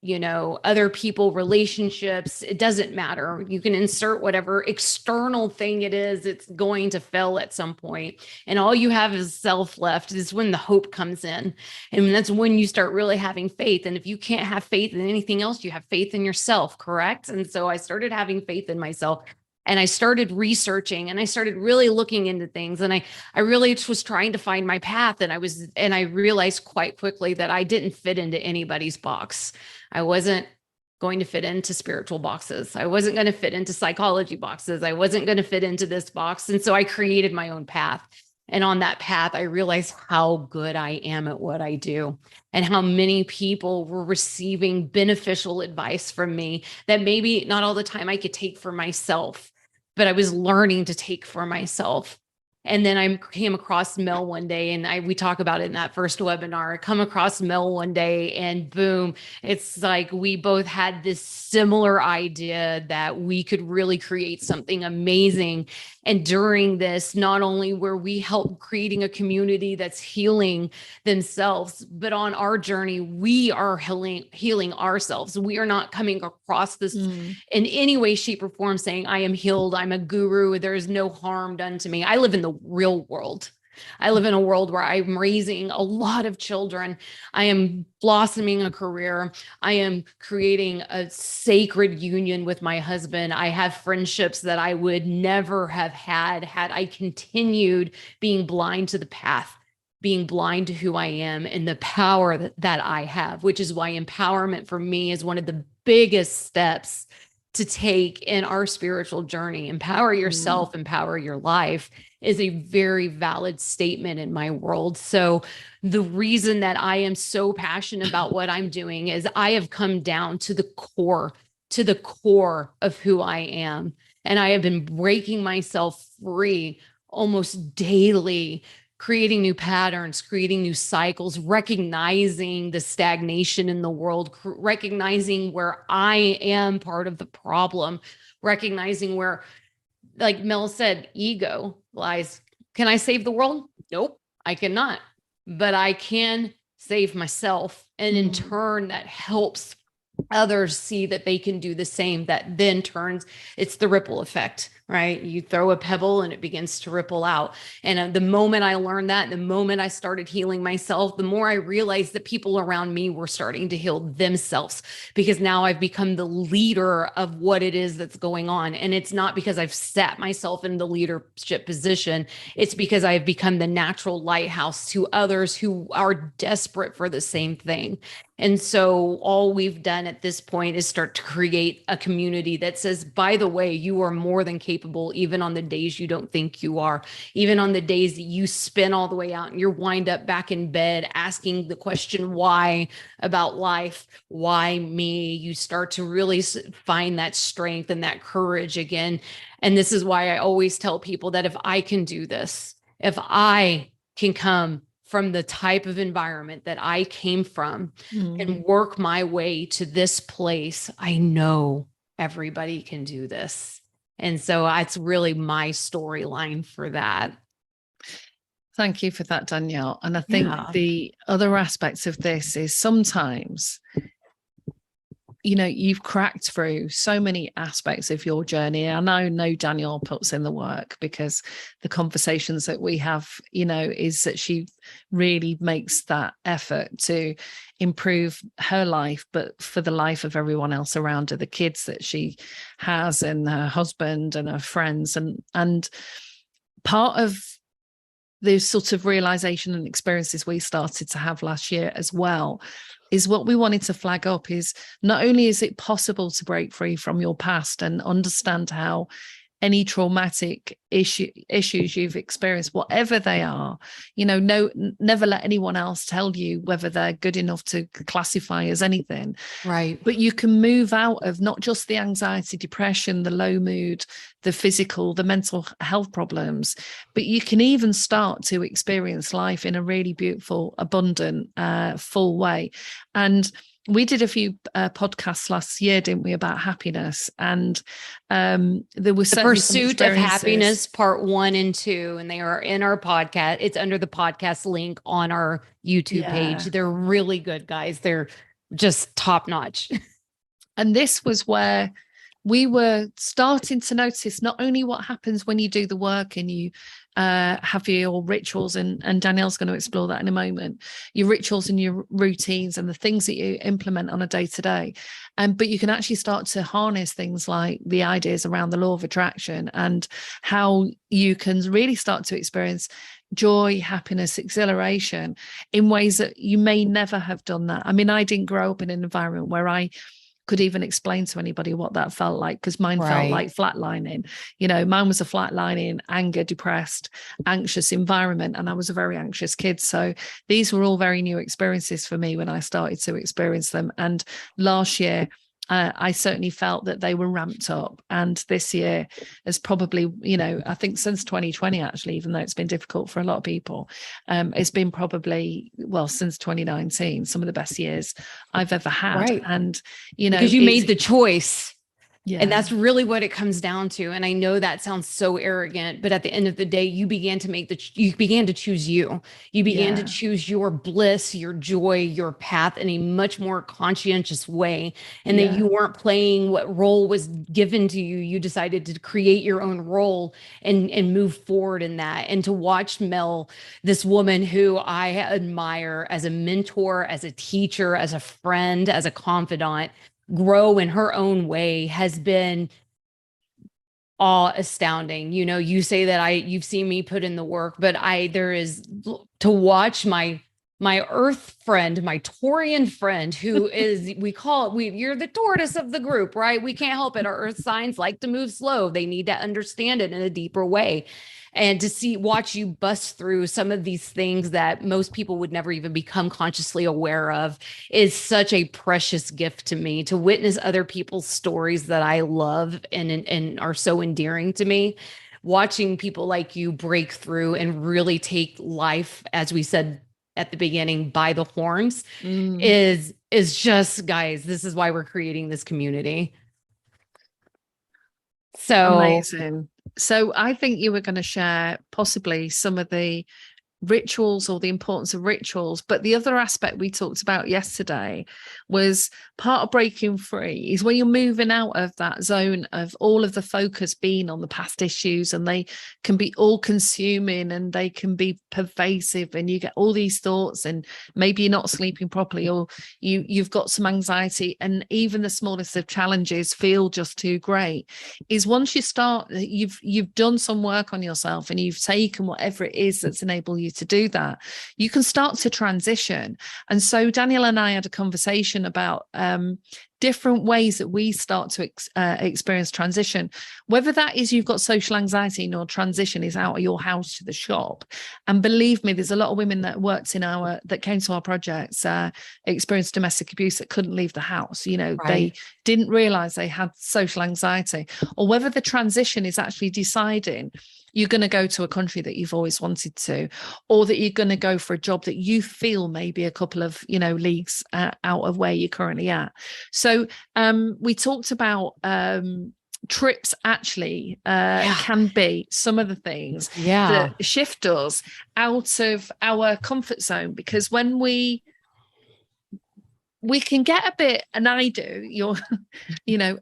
other people, relationships, it doesn't matter. You can insert whatever external thing it is, it's going to fail at some point. And all you have is self left. Is when the hope comes in. And that's when you start really having faith. And if you can't have faith in anything else, you have faith in yourself, correct? And so I started having faith in myself. And I started researching and I started really looking into things. And I really was trying to find my path. And I realized quite quickly that I didn't fit into anybody's box. I wasn't going to fit into spiritual boxes. I wasn't going to fit into psychology boxes. I wasn't going to fit into this box. And so I created my own path. And on that path, I realized how good I am at what I do and how many people were receiving beneficial advice from me that maybe not all the time I could take for myself, but I was learning to take for myself. And then I came across Mel one day, and we talk about it in that first webinar. I come across Mel one day and boom, it's like we both had this similar idea that we could really create something amazing. And during this, not only were we help creating a community that's healing themselves, but on our journey, we are healing ourselves. We are not coming across this in any way, shape, or form saying, I am healed, I'm a guru, there is no harm done to me. I live in the real world. I live in a world where I'm raising a lot of children. I am blossoming a career. I am creating a sacred union with my husband. I have friendships that I would never have had I continued being blind to the path, being blind to who I am and the power that I have, which is why empowerment for me is one of the biggest steps to take in our spiritual journey. Empower yourself, empower your life is a very valid statement in my world. So the reason that I am so passionate about what I'm doing is I have come down to the core of who I am. And I have been breaking myself free almost daily, creating new patterns, creating new cycles, recognizing the stagnation in the world, recognizing where I am part of the problem, recognizing where, like Mel said, ego lies. Can I save the world? Nope, I cannot. But I can save myself. And in turn, that helps others see that they can do the same. That then turns, it's the ripple effect. right? You throw a pebble and it begins to ripple out. And the moment I learned that, the moment I started healing myself, the more I realized that people around me were starting to heal themselves, because now I've become the leader of what it is that's going on. And it's not because I've set myself in the leadership position. It's because I've become the natural lighthouse to others who are desperate for the same thing. And so all we've done at this point is start to create a community that says, by the way, you are more than capable, even on the days you don't think you are, even on the days that you spin all the way out and you're wind up back in bed asking the question, why, about life, why me? You start to really find that strength and that courage again. And this is why I always tell people that if I can do this, if I can come from the type of environment that I came from and work my way to this place, I know everybody can do this. And so it's really my storyline for that. Thank you for that, Danielle. And I think the other aspects of this is sometimes, you know, you've cracked through so many aspects of your journey. And I know Danielle puts in the work, because the conversations that we have, you know, is that she really makes that effort to improve her life, but for the life of everyone else around her, the kids that she has and her husband and her friends. And part of the sort of realization and experiences we started to have last year as well is what we wanted to flag up is not only is it possible to break free from your past and understand how any traumatic issues you've experienced, whatever they are, you know, never let anyone else tell you whether they're good enough to classify as anything. Right. But you can move out of not just the anxiety, depression, the low mood, the physical, the mental health problems, but you can even start to experience life in a really beautiful, abundant, full way. And we did a few podcasts last year, didn't we, about happiness? And there was The Pursuit of Happiness Part 1 and 2, and they are in our podcast. It's under the podcast link on our YouTube page. They're really good, guys. They're just top notch. And this was where we were starting to notice not only what happens when you do the work and you have your rituals, and Danielle's going to explore that in a moment, your rituals and your routines and the things that you implement on a day-to-day. But you can actually start to harness things like the ideas around the law of attraction and how you can really start to experience joy, happiness, exhilaration in ways that you may never have done that. I mean, I didn't grow up in an environment where I could even explain to anybody what that felt like, because mine felt like flatlining. You know, mine was a flatlining, anger, depressed, anxious environment. And I was a very anxious kid. So these were all very new experiences for me when I started to experience them. And last year, I certainly felt that they were ramped up. And this year has probably, you know, I think since 2020, actually, even though it's been difficult for a lot of people, it's been probably, well, since 2019, some of the best years I've ever had. Right. And, you know, because you made the choice. Yeah. And that's really what it comes down to. And I know that sounds so arrogant, but at the end of the day, you began to choose you. You began to choose your bliss, your joy, your path in a much more conscientious way. And that you weren't playing what role was given to you. You decided to create your own role and move forward in that. And to watch Mel, this woman who I admire as a mentor, as a teacher, as a friend, as a confidant, grow in her own way has been awe-astounding. You know, you say that you've seen me put in the work, but there is to watch my earth friend, my Taurian friend, who is, you're the tortoise of the group, right? We can't help it. Our earth signs like to move slow. They need to understand it in a deeper way. And to watch you bust through some of these things that most people would never even become consciously aware of is such a precious gift to me. To witness other people's stories that I love and are so endearing to me. Watching people like you break through and really take life, as we said at the beginning, by the horns is just, guys, this is why we're creating this community. So amazing. So I think you were going to share possibly some of the rituals or the importance of rituals. But the other aspect we talked about yesterday was part of breaking free is when you're moving out of that zone of all of the focus being on the past issues, and they can be all consuming and they can be pervasive, and you get all these thoughts, and maybe you're not sleeping properly, or you've got some anxiety, and even the smallest of challenges feel just too great. Is once you start, you've done some work on yourself and you've taken whatever it is that's enabled you to do that, you can start to transition. And so Danielle and I had a conversation about different ways that we start to experience transition, whether that is you've got social anxiety and your transition is out of your house to the shop. And believe me, there's a lot of women that came to our projects, experienced domestic abuse, that couldn't leave the house. You know, they didn't realize they had social anxiety. Or whether the transition is actually deciding you're going to go to a country that you've always wanted to, or that you're going to go for a job that you feel maybe a couple of, leagues out of where you're currently at. So we talked about trips actually can be some of the things that shift us out of our comfort zone, because when we can get a bit, and I do,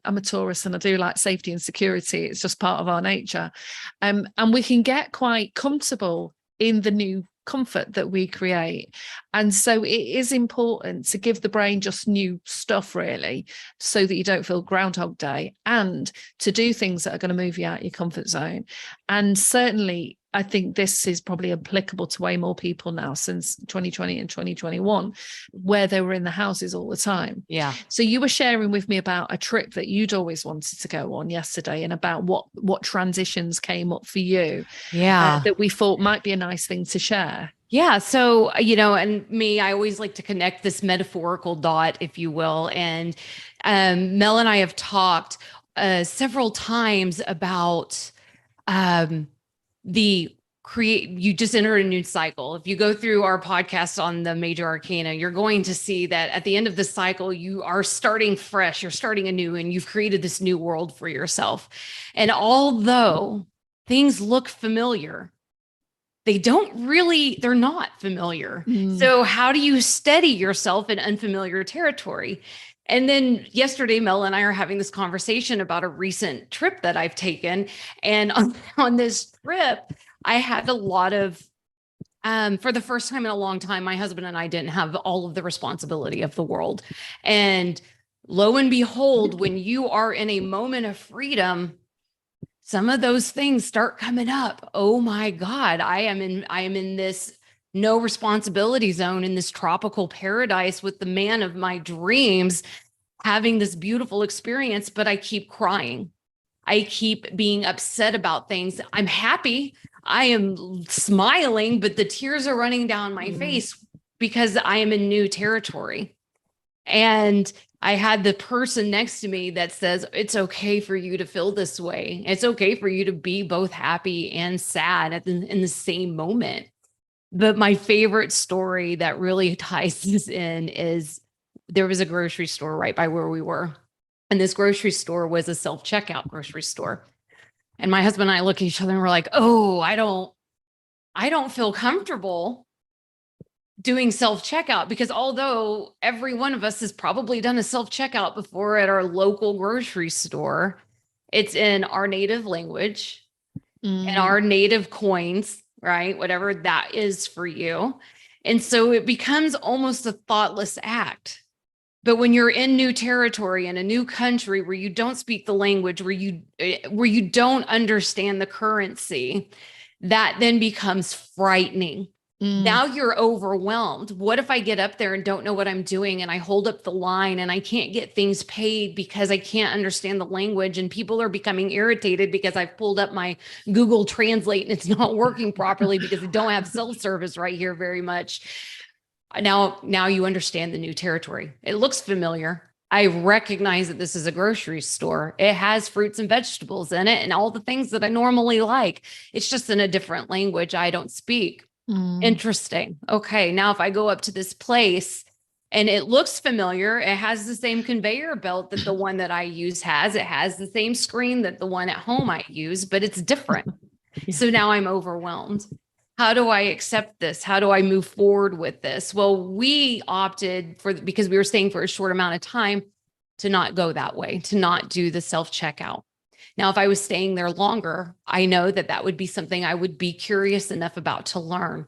I'm a Taurus and I do like safety and security. It's just part of our nature. And we can get quite comfortable in the new comfort that we create. And so it is important to give the brain just new stuff, really, so that you don't feel Groundhog Day, and to do things that are going to move you out your comfort zone. And certainly, I think this is probably applicable to way more people now since 2020 and 2021, where they were in the houses all the time. Yeah. So you were sharing with me about a trip that you'd always wanted to go on yesterday, and about what transitions came up for you. That we thought might be a nice thing to share. Yeah. So, and me, I always like to connect this metaphorical dot, if you will. And Mel and I have talked several times about you just enter a new cycle. If you go through our podcast on the major arcana, you're going to see that at the end of the cycle, you are starting fresh, you're starting anew, and you've created this new world for yourself. And although things look familiar, they're not familiar. So how do you steady yourself in unfamiliar territory? And then yesterday, Mel and I are having this conversation about a recent trip that I've taken. And on this trip, I had a lot of, for the first time in a long time, my husband and I didn't have all of the responsibility of the world. And lo and behold, when you are in a moment of freedom, some of those things start coming up. Oh my God, I am in this no responsibility zone, in this tropical paradise with the man of my dreams, having this beautiful experience, but I keep crying. I keep being upset about things. I'm happy. I am smiling, but the tears are running down my face because I am in new territory. And I had the person next to me that says, it's okay for you to feel this way. It's okay for you to be both happy and sad in the same moment. But my favorite story that really ties this in is there was a grocery store right by where we were. And this grocery store was a self-checkout grocery store. And my husband and I look at each other and we're like, oh, I don't feel comfortable doing self-checkout, because although every one of us has probably done a self-checkout before at our local grocery store, it's in our native language and our native coins, right? Whatever that is for you. And so it becomes almost a thoughtless act. But when you're in new territory, in a new country where you don't speak the language, where you don't understand the currency, that then becomes frightening. Now you're overwhelmed. What if I get up there and don't know what I'm doing, and I hold up the line and I can't get things paid because I can't understand the language, and people are becoming irritated because I've pulled up my Google Translate and it's not working properly because they don't have self-service right here very much. Now you understand the new territory. It looks familiar. I recognize that this is a grocery store. It has fruits and vegetables in it and all the things that I normally like. It's just in a different language I don't speak. Interesting. Okay. Now, if I go up to this place and it looks familiar, it has the same conveyor belt that the one that I use has. It has the same screen that the one at home I use, but it's different. So now I'm overwhelmed. How do I accept this? How do I move forward with this? Well, we opted because we were staying for a short amount of time, to not go that way, to not do the self-checkout. Now, if I was staying there longer, I know that that would be something I would be curious enough about to learn.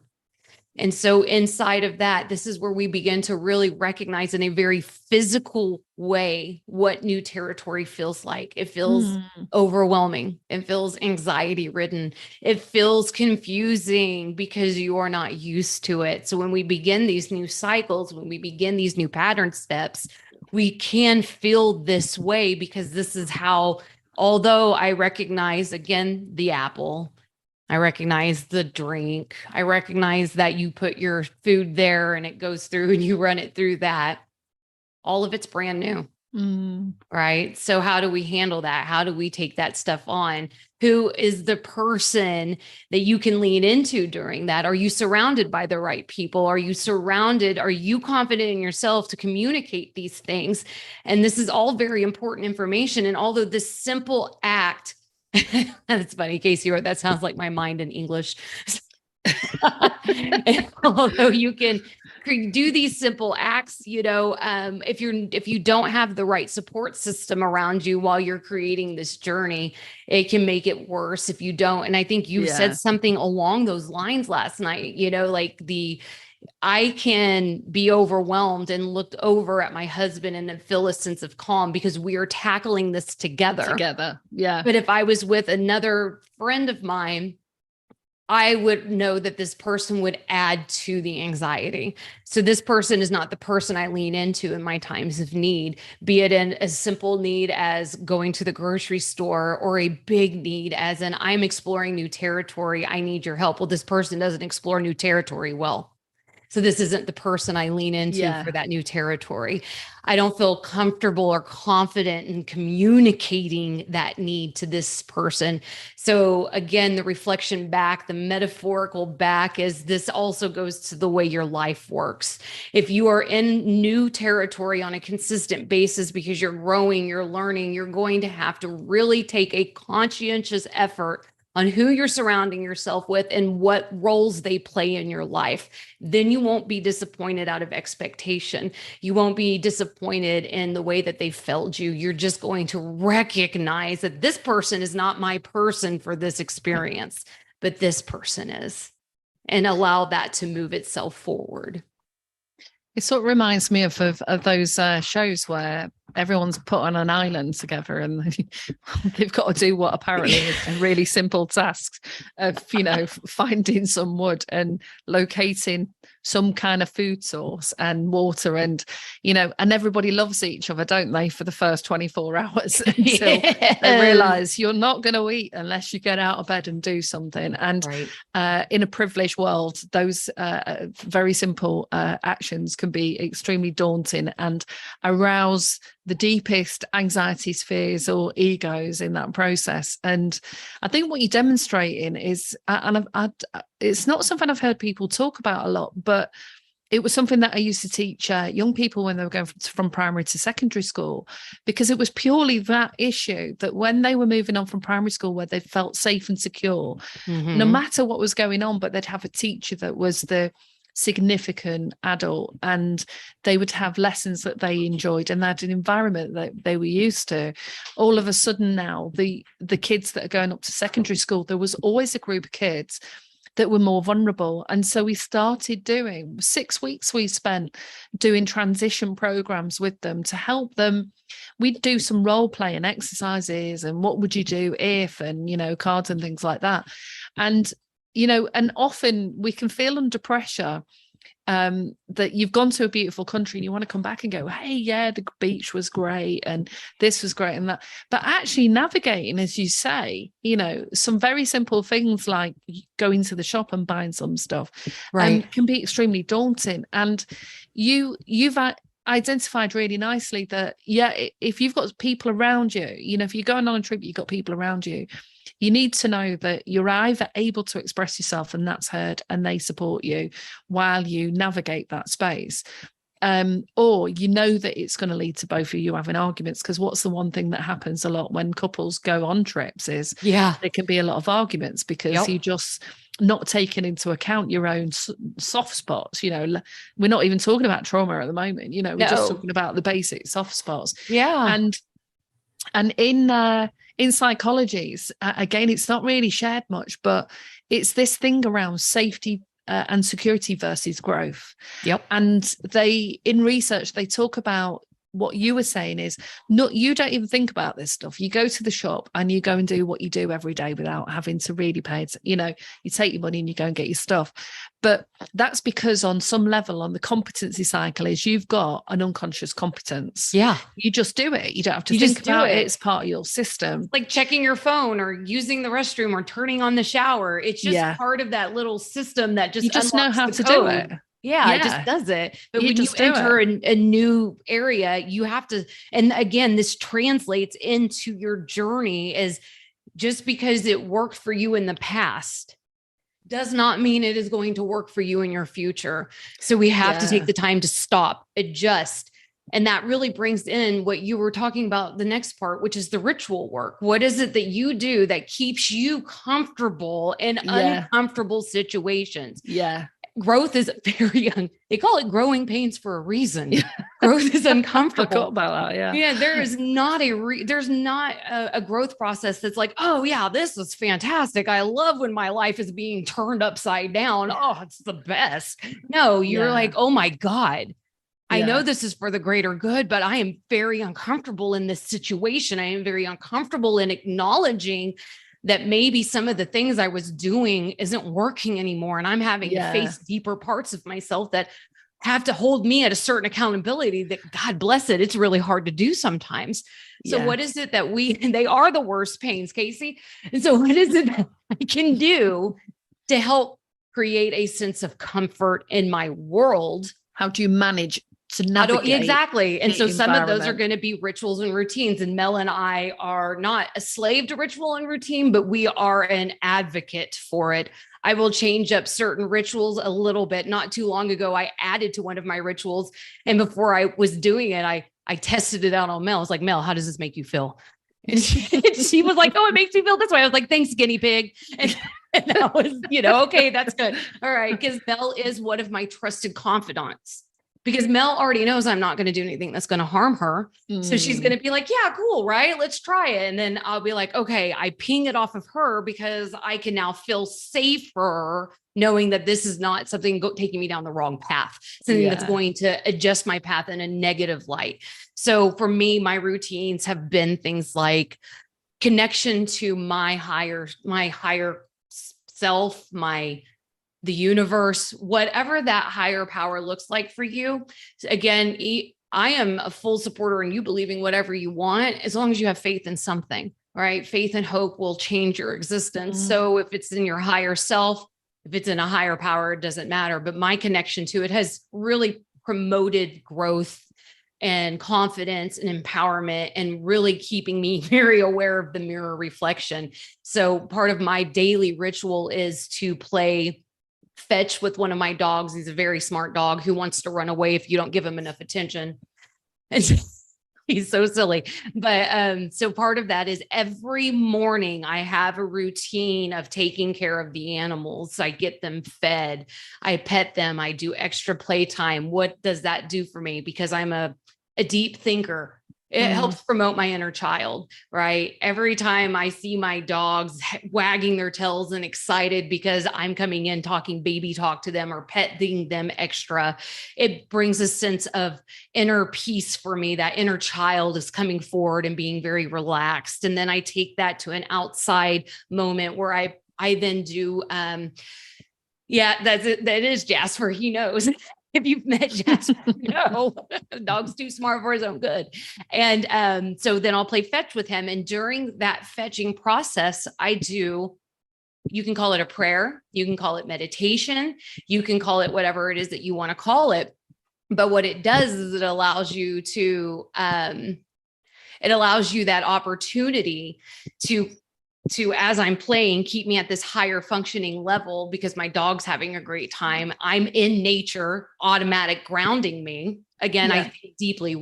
And so inside of that, this is where we begin to really recognize in a very physical way what new territory feels like. It feels overwhelming. It feels anxiety ridden. It feels confusing because you are not used to it. So when we begin these new cycles, when we begin these new pattern steps, we can feel this way because this is how, although I recognize again, the apple, I recognize the drink. I recognize that you put your food there and it goes through and you run it through that. All of it's brand new. Right. So how do we handle that? How do we take that stuff on? Who is the person that you can lean into during that? Are you surrounded by the right people? Are you confident in yourself to communicate these things? And this is all very important information. And although this simple act, that's funny, Casey, that sounds like my mind in English. Although you can do these simple acts, if you don't have the right support system around you while you're creating this journey, it can make it worse if you don't. And I think you said something along those lines last night, I can be overwhelmed and look over at my husband and feel a sense of calm because we are tackling this together. Yeah. But if I was with another friend of mine, I would know that this person would add to the anxiety. So this person is not the person I lean into in my times of need, be it in a simple need as going to the grocery store or a big need as in I'm exploring new territory. I need your help. Well, this person doesn't explore new territory well. So this isn't the person I lean into for that new territory. I don't feel comfortable or confident in communicating that need to this person. So again, the reflection back, the metaphorical back is this also goes to the way your life works. If you are in new territory on a consistent basis because you're growing, you're learning, you're going to have to really take a conscientious effort on who you're surrounding yourself with and what roles they play in your life. Then you won't be disappointed out of expectation. You won't be disappointed in the way that they failed you. You're just going to recognize that this person is not my person for this experience, but this person is, and allow that to move itself forward. It sort of reminds me of those shows where everyone's put on an island together and they've got to do what apparently is a really simple task of, finding some wood and locating some kind of food source and water and everybody loves each other, don't they, for the first 24 hours until they realize you're not going to eat unless you get out of bed and do something. And in a privileged world, those very simple actions can be extremely daunting and arouse the deepest anxieties, fears, or egos in that process. And I think what you're demonstrating is, it's not something I've heard people talk about a lot, but it was something that I used to teach young people when they were going from primary to secondary school, because it was purely that issue that when they were moving on from primary school where they felt safe and secure, no matter what was going on, but they'd have a teacher that was the significant adult and they would have lessons that they enjoyed and they had an environment that they were used to. All of a sudden now, the kids that are going up to secondary school, there was always a group of kids that were more vulnerable. And so we started doing 6 weeks, we spent doing transition programs with them to help them. We'd do some role playing exercises and what would you do if, and, cards and things like that. And and often we can feel under pressure that you've gone to a beautiful country and you want to come back and go, hey, yeah, the beach was great and this was great and that. But actually navigating, as you say, some very simple things like going to the shop and buying some stuff can be extremely daunting. And you've identified really nicely that, if you've got people around you, if you're going on a trip, you've got people around you, you need to know that you're either able to express yourself and that's heard and they support you while you navigate that space, or that it's going to lead to both of you having arguments. Because what's the one thing that happens a lot when couples go on trips is there can be a lot of arguments because not taking into account your own soft spots. We're not even talking about trauma at the moment. We're just talking about the basic soft spots. Yeah. And in psychologies, again, it's not really shared much, but it's this thing around safety and security versus growth. Yep. And in research, they talk about what you were saying is you don't even think about this stuff. You go to the shop and you go and do what you do every day without having to really pay it. You take your money and you go and get your stuff. But that's because on some level on the competency cycle is you've got an unconscious competence. Yeah. You just do it. You don't have to think about it. It's part of your system. Like checking your phone or using the restroom or turning on the shower. It's just part of that little system that you just know how to code. do it. Yeah, it just does it. But when you enter a new area, you have to, and again, this translates into your journey as just because it worked for you in the past does not mean it is going to work for you in your future. So we have to take the time to stop, adjust. And that really brings in what you were talking about, the next part, which is the ritual work. What is it that you do that keeps you comfortable in uncomfortable situations? Yeah. Growth is very young. They call it growing pains for a reason. Growth is uncomfortable. I forgot about that. Yeah. Yeah. There is not there's not a growth process that's like, oh yeah, this is fantastic. I love when my life is being turned upside down. Oh, it's the best. No, you're like, oh my God, I know this is for the greater good, but I am very uncomfortable in this situation. I am very uncomfortable in acknowledging that maybe some of the things I was doing isn't working anymore. And I'm having to face deeper parts of myself that have to hold me at a certain accountability that, God bless it, it's really hard to do sometimes. So what is it that they are the worst pains, Casey? And so what is it that I can do to help create a sense of comfort in my world? How do you manage to navigate? Exactly. And so some of those are going to be rituals and routines. And Mel and I are not a slave to ritual and routine, but we are an advocate for it. I will change up certain rituals a little bit. Not too long ago, I added to one of my rituals. And before I was doing it, I tested it out on Mel. I was like, Mel, how does this make you feel? And she was like, oh, it makes me feel this way. I was like, thanks, guinea pig. And that was, okay, that's good. All right. Because Mel is one of my trusted confidants. Because Mel already knows I'm not going to do anything that's going to harm her. So she's going to be like, yeah, cool, right? Let's try it. And then I'll be like, okay, I ping it off of her because I can now feel safer knowing that this is not something taking me down the wrong path, something that's going to adjust my path in a negative light. So for me, my routines have been things like connection to my higher self, the universe, whatever that higher power looks like for you. Again, I am a full supporter in you believing whatever you want, as long as you have faith in something, right? Faith and hope will change your existence. So if it's in your higher self, if it's in a higher power, it doesn't matter. But my connection to it has really promoted growth and confidence and empowerment and really keeping me very aware of the mirror reflection. So part of my daily ritual is to play fetch with one of my dogs. He's a very smart dog who wants to run away if you don't give him enough attention. And he's so silly. But so part of that is every morning I have a routine of taking care of the animals. I get them fed, I pet them, I do extra playtime. What does that do for me? Because I'm a deep thinker. It helps promote my inner child, right? Every time I see my dogs wagging their tails and excited because I'm coming in talking baby talk to them or petting them extra, it brings a sense of inner peace for me. That inner child is coming forward and being very relaxed. And then I take that to an outside moment where I then do, that is Jasper. He knows. If you've met Jasper, dog's too smart for his own good. And so then I'll play fetch with him. And during that fetching process, you can call it a prayer, you can call it meditation, you can call it whatever it is that you want to call it. But what it does is it allows you that opportunity to, as I'm playing, keep me at this higher functioning level because my dog's having a great time. I'm in nature, automatic grounding me. Again, I think deeply.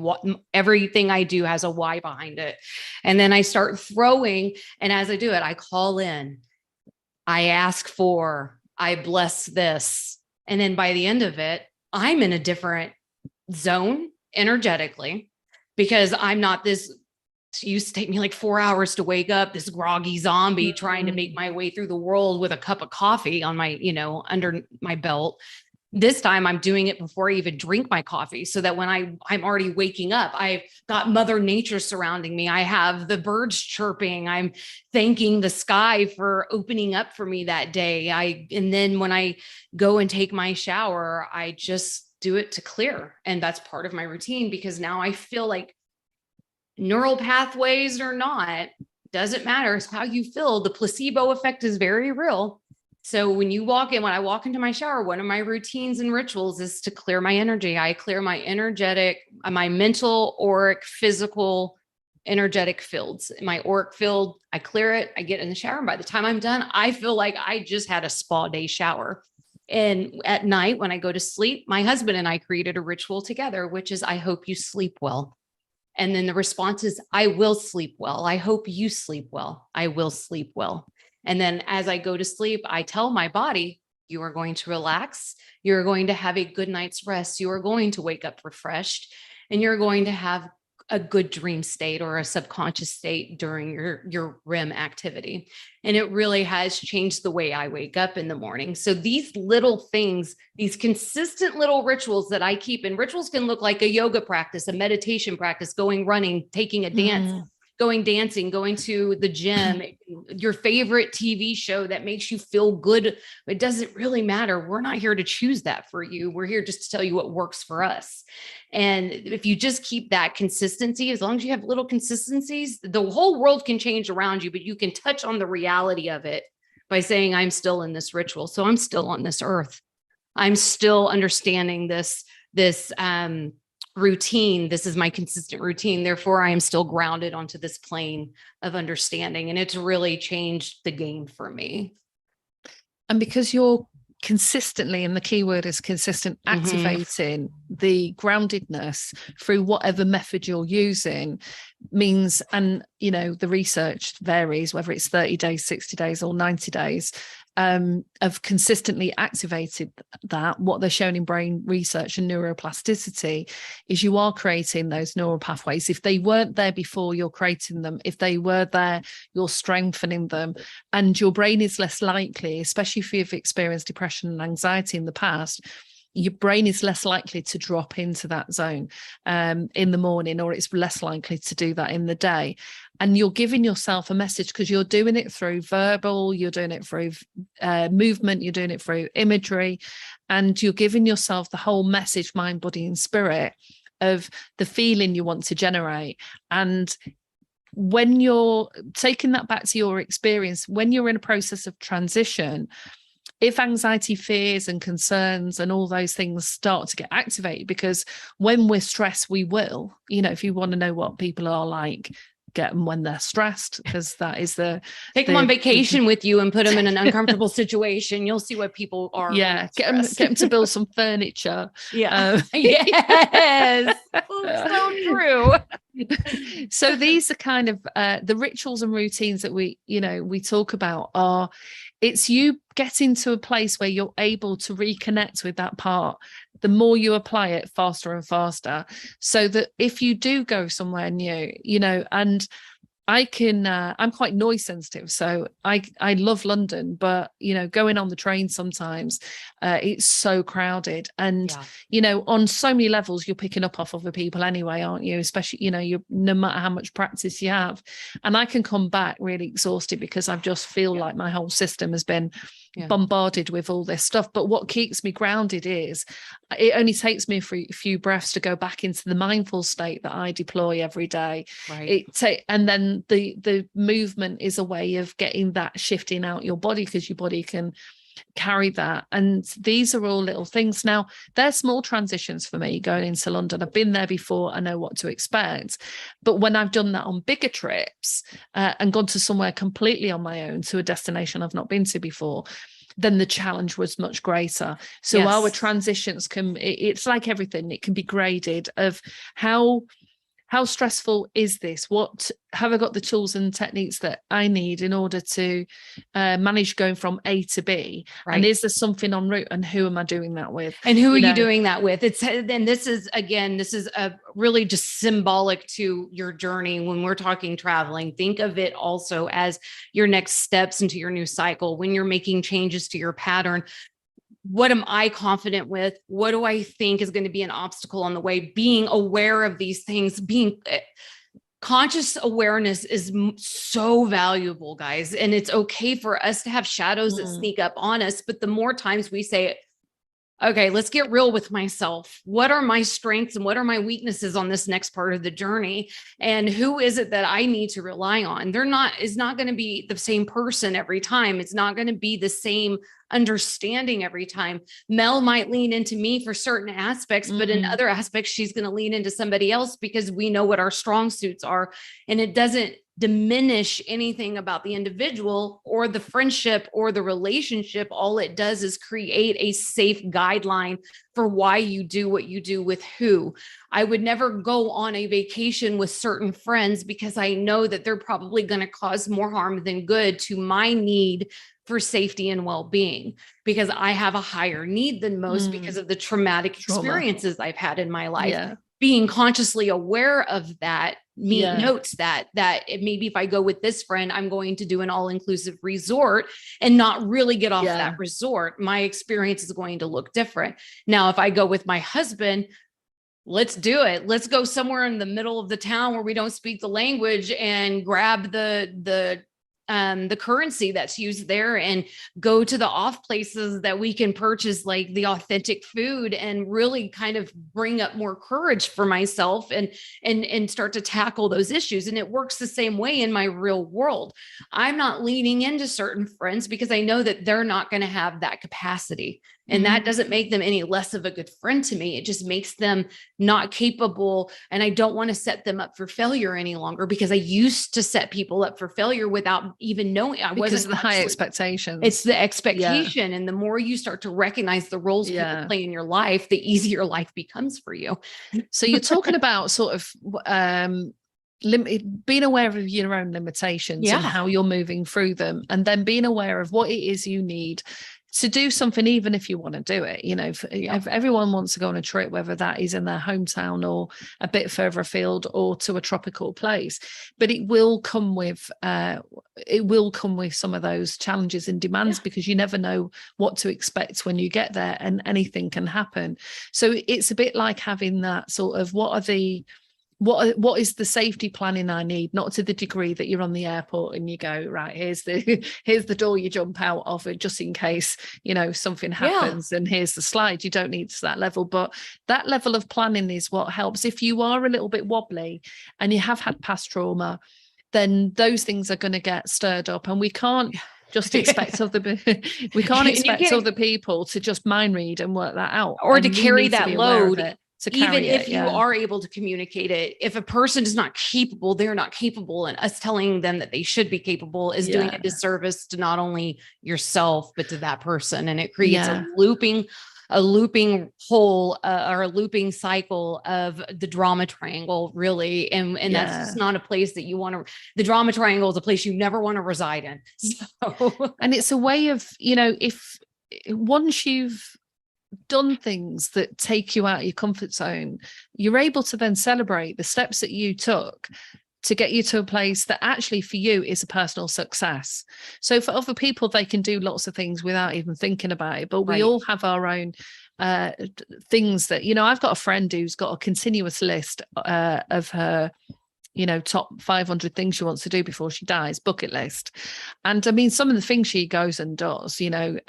Everything I do has a why behind it. And then I start throwing. And as I do it, I call in, I ask for, I bless this. And then by the end of it, I'm in a different zone energetically, because I'm not this, it used to take me like 4 hours to wake up, this groggy zombie trying to make my way through the world with a cup of coffee on my, under my belt. This time I'm doing it before I even drink my coffee, so that when I'm already waking up, I've got Mother Nature surrounding me. I have the birds chirping. I'm thanking the sky for opening up for me that day. And then when I go and take my shower, I just do it to clear. And that's part of my routine, because now I feel like neural pathways or not, doesn't matter. It's how you feel. The placebo effect is very real. So when I walk into my shower, one of my routines and rituals is to clear my energy. I clear my my mental, auric, physical, energetic fields. My auric field, I clear it. I get in the shower. And by the time I'm done, I feel like I just had a spa day shower. And at night, when I go to sleep, my husband and I created a ritual together, which is, I hope you sleep well. And then the response is, I will sleep well. I hope you sleep well. I will sleep well. And then as I go to sleep, I tell my body, you are going to relax. You're going to have a good night's rest. You are going to wake up refreshed, and you're going to have a good dream state or a subconscious state during your REM activity. And it really has changed the way I wake up in the morning. So these little things, these consistent little rituals that I keep, and rituals can look like a yoga practice, a meditation practice, going running, taking a dance, going dancing, going to the gym, your favorite TV show that makes you feel good. It doesn't really matter. We're not here to choose that for you. We're here just to tell you what works for us. And if you just keep that consistency, as long as you have little consistencies, the whole world can change around you, but you can touch on the reality of it by saying, I'm still in this ritual. So I'm still on this earth. I'm still understanding this routine. This is my consistent routine. Therefore, I am still grounded onto this plane of understanding. And it's really changed the game for me. And because you're consistently, and the key word is consistent, activating the groundedness through whatever method you're using means, and the research varies, whether it's 30 days, 60 days or 90 days, have consistently activated that. What they're showing in brain research and neuroplasticity is you are creating those neural pathways. If they weren't there before, you're creating them. If they were there, you're strengthening them. And your brain is less likely, especially if you've experienced depression and anxiety in the past, your brain is less likely to drop into that zone in the morning, or it's less likely to do that in the day. And you're giving yourself a message, because you're doing it through verbal, you're doing it through movement, you're doing it through imagery, and you're giving yourself the whole message, mind, body, and spirit, of the feeling you want to generate. And when you're taking that back to your experience, when you're in a process of transition, if anxiety, fears and concerns and all those things start to get activated, because when we're stressed, we will, if you want to know what people are like, get them when they're stressed, because that is take them on vacation with you and put them in an uncomfortable situation. You'll see what people are. Yeah. Get them to build some furniture. Yeah. Yes. So true. So these are kind of the rituals and routines that we talk about. It's you getting to a place where you're able to reconnect with that part. The more you apply it, faster and faster, so that if you do go somewhere new, and I'm quite noise sensitive, so I love London, but going on the train sometimes it's so crowded, and on so many levels you're picking up off other people anyway, aren't you? Especially you no matter how much practice you have, and I can come back really exhausted because I just feel like my whole system has been bombarded with all this stuff. But what keeps me grounded is it only takes me a few breaths to go back into the mindful state that I deploy every day. Right. And then the movement is a way of getting that shifting out your body, because your body can carry that. And these are all little things. Now, they're small transitions for me going into London. I've been there before. I know what to expect. But when I've done that on bigger trips and gone to somewhere completely on my own, to a destination I've not been to before, then the challenge was much greater. So our transitions it's like everything. It can be graded of how how stressful is this? What have I got the tools and techniques that I need in order to manage going from A to B? Right. And is there something en route, and who am I doing that with? And who are you doing that with? And this is a really just symbolic to your journey. When we're talking traveling, think of it also as your next steps into your new cycle. When you're making changes to your pattern, what am I confident with? What do I think is going to be an obstacle on the way? Being aware of these things, being conscious awareness is so valuable, guys. And it's okay for us to have shadows that sneak up on us. But the more times we say, okay, let's get real with myself. What are my strengths and what are my weaknesses on this next part of the journey? And who is it that I need to rely on? It's not going to be the same person every time. It's not going to be the same understanding every time. Mel might lean into me for certain aspects, but in other aspects, she's going to lean into somebody else because we know what our strong suits are. And it doesn't diminish anything about the individual or the friendship or the relationship. All it does is create a safe guideline for why you do what you do with who. I would never go on a vacation with certain friends because I know that they're probably going to cause more harm than good to my need for safety and well-being, because I have a higher need than most because of the traumatic experiences I've had in my life. Yeah. Being consciously aware of that notes that maybe if I go with this friend, I'm going to do an all-inclusive resort and not really get off that resort. My experience is going to look different. Now, if I go with my husband, let's do it. Let's go somewhere in the middle of the town where we don't speak the language and grab the currency that's used there and go to the off places that we can purchase like the authentic food and really kind of bring up more courage for myself and start to tackle those issues. And it works the same way in my real world. I'm not leaning into certain friends because I know that they're not going to have that capacity. And that doesn't make them any less of a good friend to me. It just makes them not capable. And I don't want to set them up for failure any longer, because I used to set people up for failure without even knowing. Because of the high expectations. It's the expectation. Yeah. And the more you start to recognize the roles people play in your life, the easier life becomes for you. So you're talking about sort of being aware of your own limitations and how you're moving through them, and then being aware of what it is you need to do something, even if you want to do it. You know, if everyone wants to go on a trip, whether that is in their hometown or a bit further afield or to a tropical place, but it will come with some of those challenges and demands, because you never know what to expect when you get there, and anything can happen. So it's a bit like having that sort of, what is the safety planning I need, not to the degree that you're on the airport and you go, right, here's the door you jump out of it just in case, you know, something happens, and here's the slide. You don't need to that level, but that level of planning is what helps. If you are a little bit wobbly and you have had past trauma, then those things are going to get stirred up, and we can't just expect other people to just mind read and work that out, or to carry that load. Even if you are able to communicate it, if a person is not capable, they're not capable, and us telling them that they should be capable is doing a disservice to not only yourself, but to that person. And it creates a looping hole or a looping cycle of the drama triangle, really. And that's just not a place that you want to. The drama triangle is a place you never want to reside in. So, and it's a way of, you know, if once you've done things that take you out of your comfort zone, you're able to then celebrate the steps that you took to get you to a place that actually for you is a personal success. So for other people, they can do lots of things without even thinking about it, but we all have our own things that, you know, I've got a friend who's got a continuous list of her, you know, top 500 things she wants to do before she dies, bucket list. And I mean, some of the things she goes and does, you know,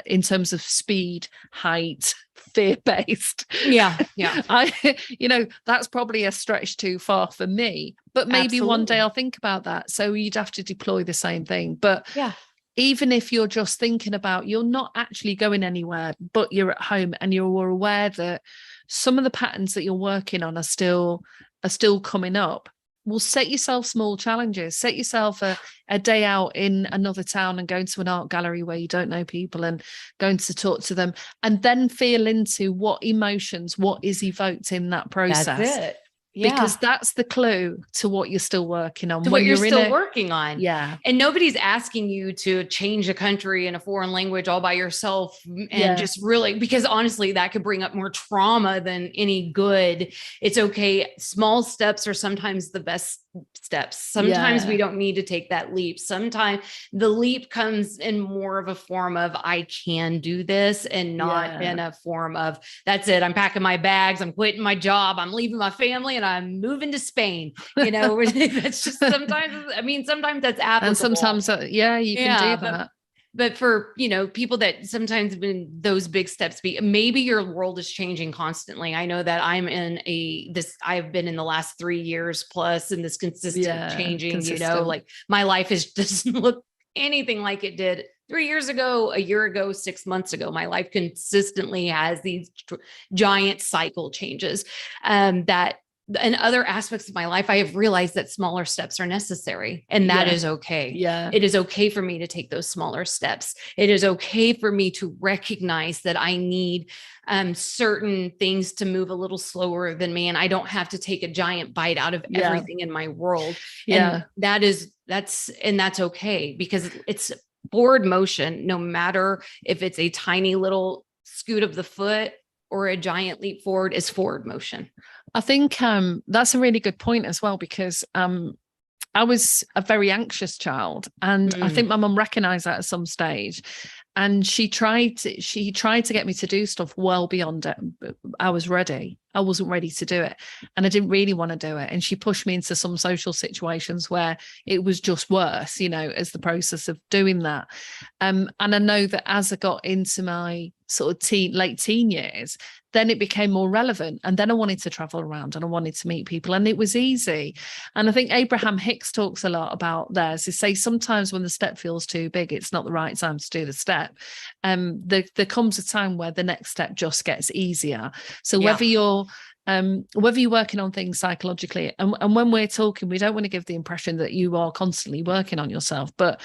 in terms of speed, height, fear-based. Yeah. You know, that's probably a stretch too far for me, but maybe one day I'll think about that. So you'd have to deploy the same thing. But even if you're just thinking about, you're not actually going anywhere, but you're at home and you're aware that some of the patterns that you're working on are still coming up, well, set yourself small challenges. Set yourself a day out in another town and going to an art gallery where you don't know people and going to talk to them, and then feel into what emotions, what is evoked in that process. That's it. because that's the clue to what you're still working on. To what you're still working on. Yeah. And nobody's asking you to change a country in a foreign language all by yourself and just really, because honestly, that could bring up more trauma than any good. It's okay. Small steps are sometimes the best steps. Sometimes we don't need to take that leap. Sometimes the leap comes in more of a form of, I can do this, and not in a form of, that's it. I'm packing my bags. I'm quitting my job. I'm leaving my family and I'm moving to Spain. You know, that's just sometimes, I mean, sometimes that's applicable. And sometimes, you can do that. But for, you know, people that sometimes have been those big steps, maybe your world is changing constantly. I know that I've been in the last 3 years plus in this consistent changing, you know, like my life doesn't look anything like it did 3 years ago, a year ago, 6 months ago. My life consistently has these giant cycle changes that in other aspects of my life, I have realized that smaller steps are necessary, and that is okay. Yeah. It is okay for me to take those smaller steps. It is okay for me to recognize that I need certain things to move a little slower than me. And I don't have to take a giant bite out of everything in my world. And that's okay, because it's forward motion, no matter if it's a tiny little scoot of the foot or a giant leap forward, is forward motion. I think that's a really good point as well, because I was a very anxious child, and I think my mum recognized that at some stage, and she tried to get me to do stuff well beyond it. I was ready. I wasn't ready to do it, and I didn't really want to do it. And she pushed me into some social situations where it was just worse, you know, as the process of doing that. And I know that as I got into my sort of late teen years, then it became more relevant. And then I wanted to travel around and I wanted to meet people, and it was easy. And I think Abraham Hicks talks a lot about theirs. He says sometimes when the step feels too big, it's not the right time to do the step. There comes a time where the next step just gets easier. So whether you're working on things psychologically, and when we're talking, we don't want to give the impression that you are constantly working on yourself, but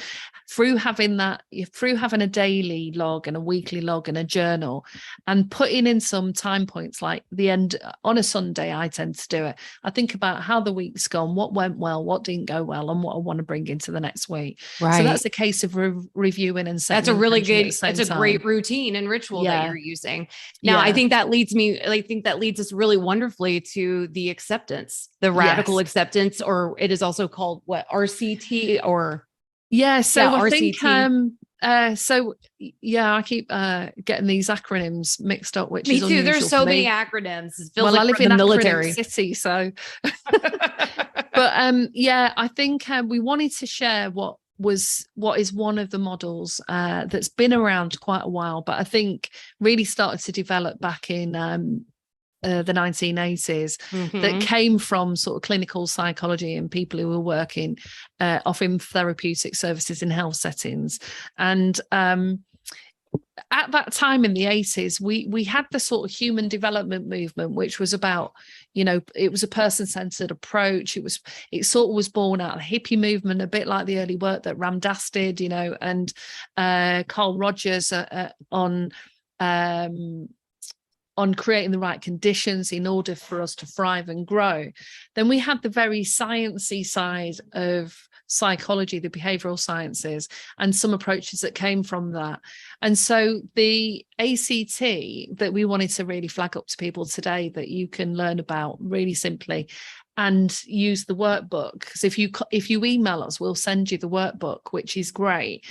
through having a daily log and a weekly log and a journal, and putting in some time points, like the end on a Sunday, I tend to do it. I think about how the week's gone, what went well, what didn't go well, and what I want to bring into the next week. Right. So that's a case of reviewing and setting. That's a really good, that's a great routine and ritual that you're using. Now, I think that leads us really wonderfully to the acceptance, the radical acceptance, or it is also called what, RCT or. I RCT. Think I keep getting these acronyms mixed up, which is unusual. Me too. There's so many acronyms. It feels I live in the military city, so. But I think we wanted to share what is one of the models that's been around quite a while, but I think really started to develop back in the 1980s, that came from sort of clinical psychology and people who were working offering therapeutic services in health settings. And at that time in the 80s, we had the sort of human development movement, which was about, you know, it was a person-centered approach. It sort of was born out of the hippie movement, a bit like the early work that Ram Dass did, you know, and Carl Rogers on creating the right conditions in order for us to thrive and grow. Then we had the very sciencey side of psychology, the behavioral sciences, and some approaches that came from that. And so the ACT that we wanted to really flag up to people today, that you can learn about really simply and use the workbook, because if you email us, we'll send you the workbook, which is great.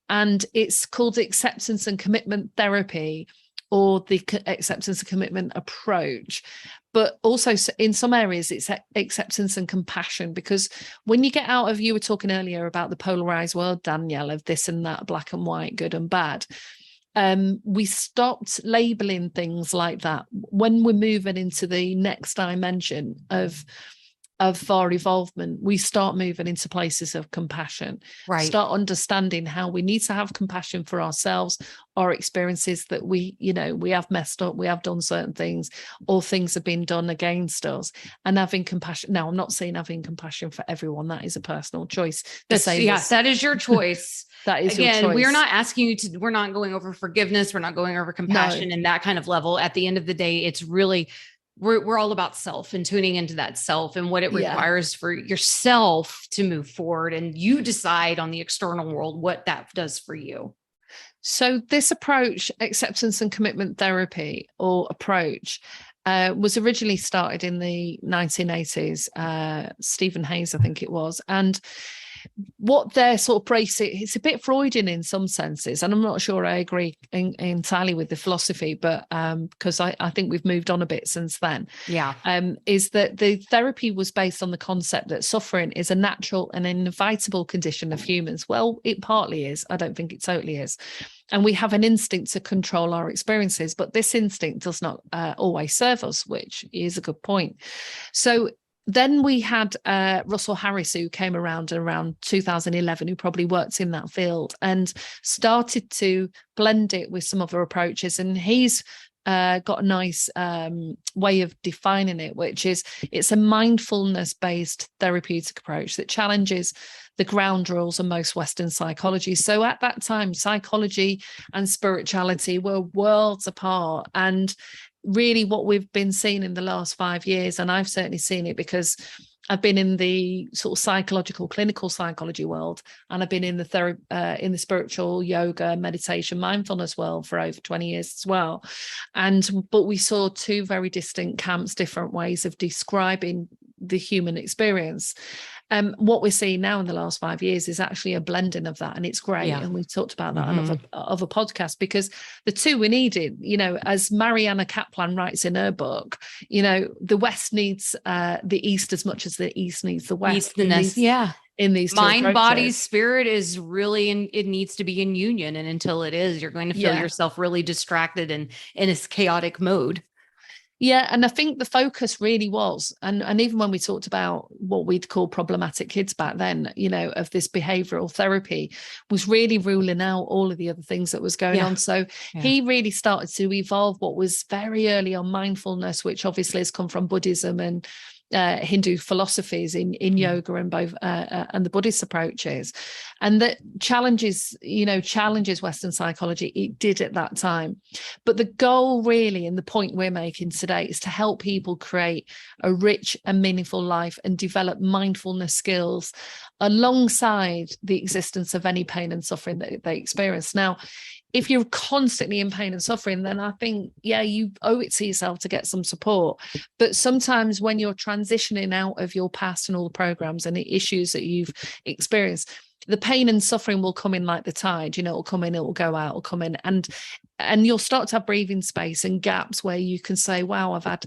And it's called Acceptance and Commitment Therapy, or the acceptance and commitment approach. But also in some areas, it's acceptance and compassion, because when you get out of, you were talking earlier about the polarized world, Danielle, of this and that, black and white, good and bad. We stopped labeling things like that. When we're moving into the next dimension of our involvement, we start moving into places of compassion, start understanding how we need to have compassion for ourselves, our experiences, that we have messed up, we have done certain things, or things have been done against us, and having compassion. Now, I'm not saying having compassion for everyone, that is a personal choice. That is your choice. That is your choice. We're not asking you to, we're not going over forgiveness, we're not going over compassion and that kind of level. At the end of the day, it's really we're all about self and tuning into that self and what it Yeah. requires for yourself to move forward. And you decide on the external world what that does for you. So this approach, acceptance and commitment therapy or approach, was originally started in the 1980s. Stephen Hayes, I think it was. And what they're sort of bracing, it's a bit Freudian in some senses, and I'm not sure I agree entirely with the philosophy, but because I think we've moved on a bit since then. Yeah. Is that the therapy was based on the concept that suffering is a natural and inevitable condition of humans. Well, it partly is. I don't think it totally is. And we have an instinct to control our experiences, but this instinct does not always serve us, which is a good point. So then we had Russell Harris, who came around 2011, who probably worked in that field and started to blend it with some other approaches. And he's got a nice way of defining it, which is it's a mindfulness-based therapeutic approach that challenges the ground rules of most Western psychology. So at that time, psychology and spirituality were worlds apart. And really what we've been seeing in the last 5 years, and I've certainly seen it because I've been in the sort of psychological, clinical psychology world, and I've been in the spiritual yoga, meditation, mindfulness world for over 20 years as well. But we saw two very distinct camps, different ways of describing the human experience. What we're seeing now in the last 5 years is actually a blending of that, and it's great. Yeah. And we talked about that on other podcasts, because the two we needed, as Mariana Kaplan writes in her book, the West needs the East as much as the East needs the West. In these mind, body, spirit is really it needs to be in union. And until it is, you're going to feel yourself really distracted and in a chaotic mode. Yeah, and I think the focus really was, and even when we talked about what we'd call problematic kids back then, of this behavioral therapy, was really ruling out all of the other things that was going on. So he really started to evolve what was very early on mindfulness, which obviously has come from Buddhism and Hindu philosophies in yoga and both and the Buddhist approaches, and that challenges Western psychology. It did at that time, but the goal really, and the point we're making today, is to help people create a rich and meaningful life and develop mindfulness skills alongside the existence of any pain and suffering that they experience. Now, if you're constantly in pain and suffering, then I think, you owe it to yourself to get some support. But sometimes when you're transitioning out of your past and all the programs and the issues that you've experienced, the pain and suffering will come in like the tide. It'll come in, it will go out, it'll come in. And you'll start to have breathing space and gaps where you can say, wow, I've had,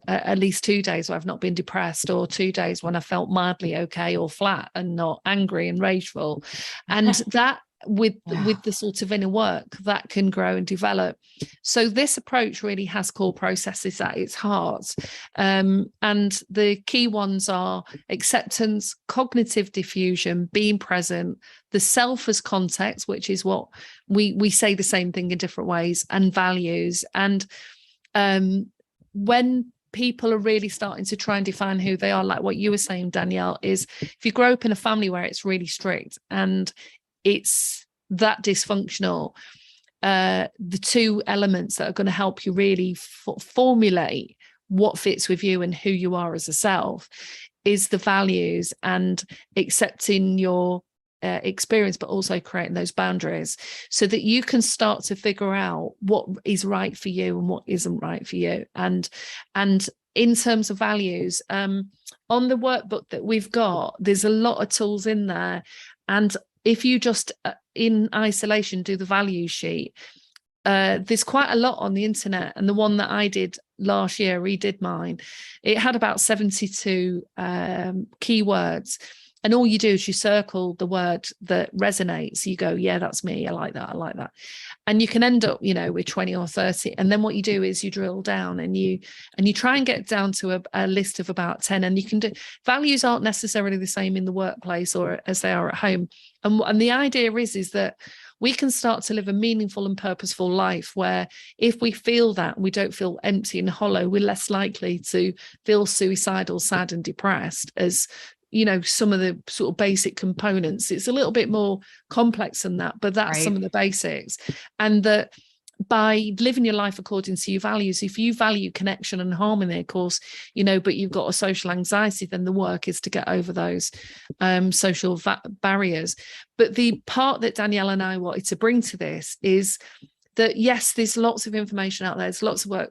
at least 2 days where I've not been depressed, or 2 days when I felt mildly okay or flat and not angry and rageful. And that, with the sort of inner work, that can grow and develop. So this approach really has core processes at its heart, and the key ones are acceptance, cognitive diffusion, being present, the self as context, which is what we say the same thing in different ways, and values. And when people are really starting to try and define who they are, like what you were saying, Danielle, is if you grow up in a family where it's really strict and it's that dysfunctional, the two elements that are going to help you really formulate what fits with you and who you are as a self is the values and accepting your experience, but also creating those boundaries so that you can start to figure out what is right for you and what isn't right for you. And in terms of values, on the workbook that we've got, there's a lot of tools in there. And if you just in isolation do the value sheet, there's quite a lot on the internet. And the one that I did last year, redid mine, it had about 72 keywords. And all you do is you circle the word that resonates. You go, yeah, that's me. I like that. I like that. And you can end up, with 20 or 30. And then what you do is you drill down and you try and get down to a list of about 10. And you can do, values aren't necessarily the same in the workplace or as they are at home. And the idea is that we can start to live a meaningful and purposeful life where if we feel that we don't feel empty and hollow, we're less likely to feel suicidal, sad and depressed as some of the sort of basic components. It's a little bit more complex than that, but that's some of the basics. And that by living your life according to your values. If you value connection and harmony, of course, you know, but you've got a social anxiety, then the work is to get over those social barriers. But the part that Danielle and I wanted to bring to this is that, yes, there's lots of information out there. There's lots of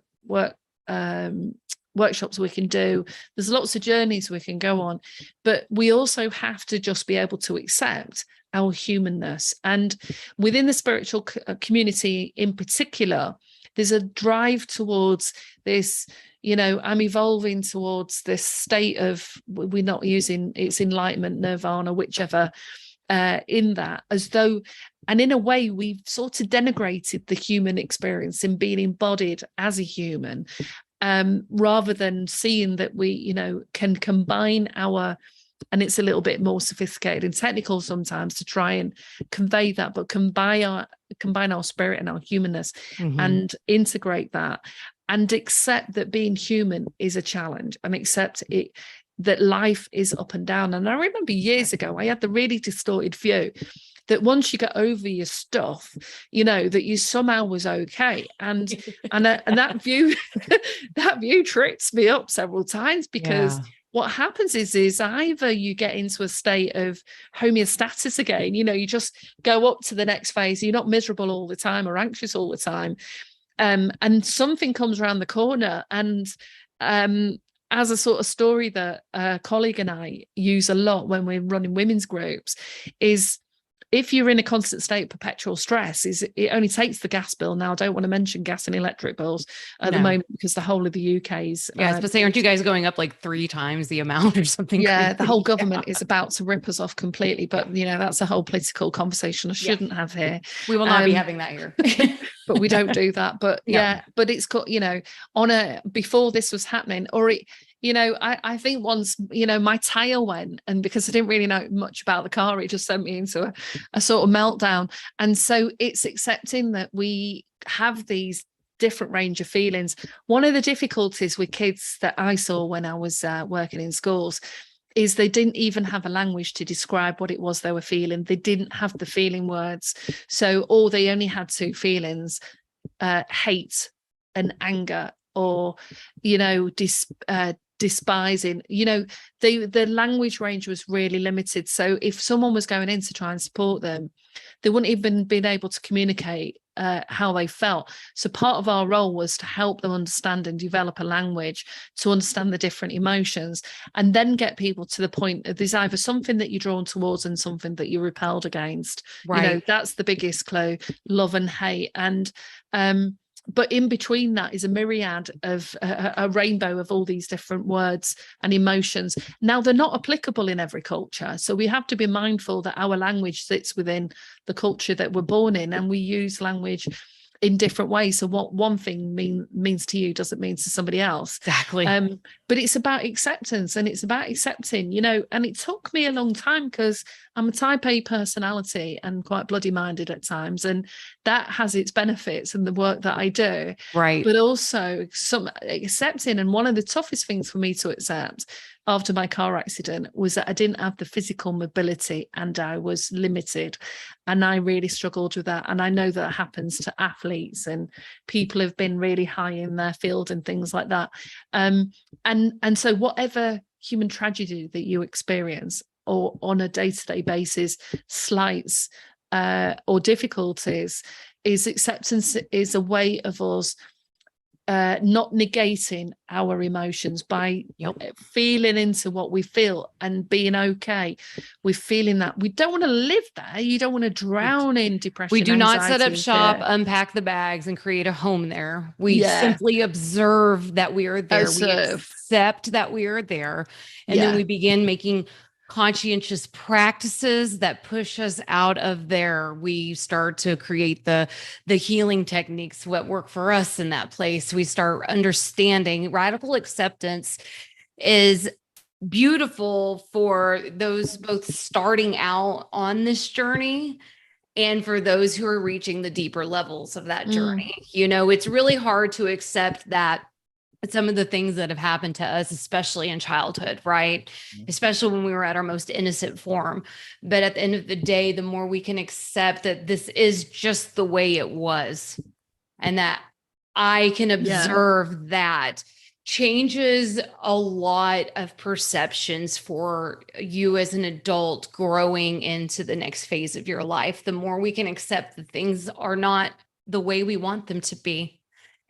workshops we can do. There's lots of journeys we can go on, but we also have to just be able to accept our humanness. And within the spiritual community in particular, there's a drive towards this, you know, I'm evolving towards this state of, we're not using, it's enlightenment, nirvana, whichever, in that, as though, and in a way, we've sort of denigrated the human experience in being embodied as a human, rather than seeing that we, you know, can combine our, and it's a little bit more sophisticated and technical sometimes to try and convey that, but combine our spirit and our humanness and integrate that, and accept that being human is a challenge, and accept it, that life is up and down. And I remember years ago, I had the really distorted view that once you get over your stuff, you know, that you somehow was okay. And that view, that view trips me up several times, because what happens is either you get into a state of homeostasis again, you know, you just go up to the next phase, you're not miserable all the time or anxious all the time. And something comes around the corner. And as a sort of story that a colleague and I use a lot when we're running women's groups is, if you're in a constant state of perpetual stress, is it only takes the gas bill. Now, I don't want to mention gas and electric bills at the moment, because the whole of the UK's. Yeah, I was saying, aren't you guys going up like 3 times the amount or something? Yeah, crazy? the whole government is about to rip us off completely. But, you know, that's a whole political conversation I shouldn't have here. We will not be having that here. But we don't do that. But but it's got, you know, before this was happening, or it, you know, I think once, you know, my tire went, and because I didn't really know much about the car, it just sent me into a sort of meltdown. And so it's accepting that we have these different range of feelings. One of the difficulties with kids that I saw when I was working in schools is they didn't even have a language to describe what it was they were feeling. They didn't have the feeling words. So, or they only had 2 feelings, hate and anger, or, you know, despising. You know, the language range was really limited. So if someone was going in to try and support them, they wouldn't even been able to communicate how they felt. So part of our role was to help them understand and develop a language to understand the different emotions, and then get people to the point that there's either something that you're drawn towards and something that you're repelled against. Right. You know, that's the biggest clue, love and hate. And but in between that is a myriad of a rainbow of all these different words and emotions. Now, they're not applicable in every culture. So we have to be mindful that our language sits within the culture that we're born in, and we use language in different ways. So what one thing means to you doesn't mean to somebody else. Exactly. But it's about acceptance, and it's about accepting, you know, and it took me a long time because I'm a type A personality and quite bloody minded at times. And that has its benefits in the work that I do. Right. But also some accepting. And one of the toughest things for me to accept after my car accident was that I didn't have the physical mobility and I was limited. And I really struggled with that. And I know that happens to athletes and people who've been really high in their field and things like that. And so whatever human tragedy that you experience, or on a day-to-day basis, slights or difficulties, is acceptance is a way of us not negating our emotions by feeling into what we feel and being okay with feeling that. We don't want to live there. You don't want to drown in depression. We do not set up anxiety, shop, fear. unpack the bags, and create a home there. We simply observe that we are there. We accept that we are there. And then we begin making conscientious practices that push us out of there. We start to create the healing techniques, what work for us in that place. We start understanding radical acceptance is beautiful for those both starting out on this journey and for those who are reaching the deeper levels of that journey. You know, it's really hard to accept that some of the things that have happened to us, especially in childhood, right? Especially when we were at our most innocent form. But at the end of the day, the more we can accept that this is just the way it was, and that I can observe that changes a lot of perceptions for you as an adult growing into the next phase of your life. The more we can accept that things are not the way we want them to be.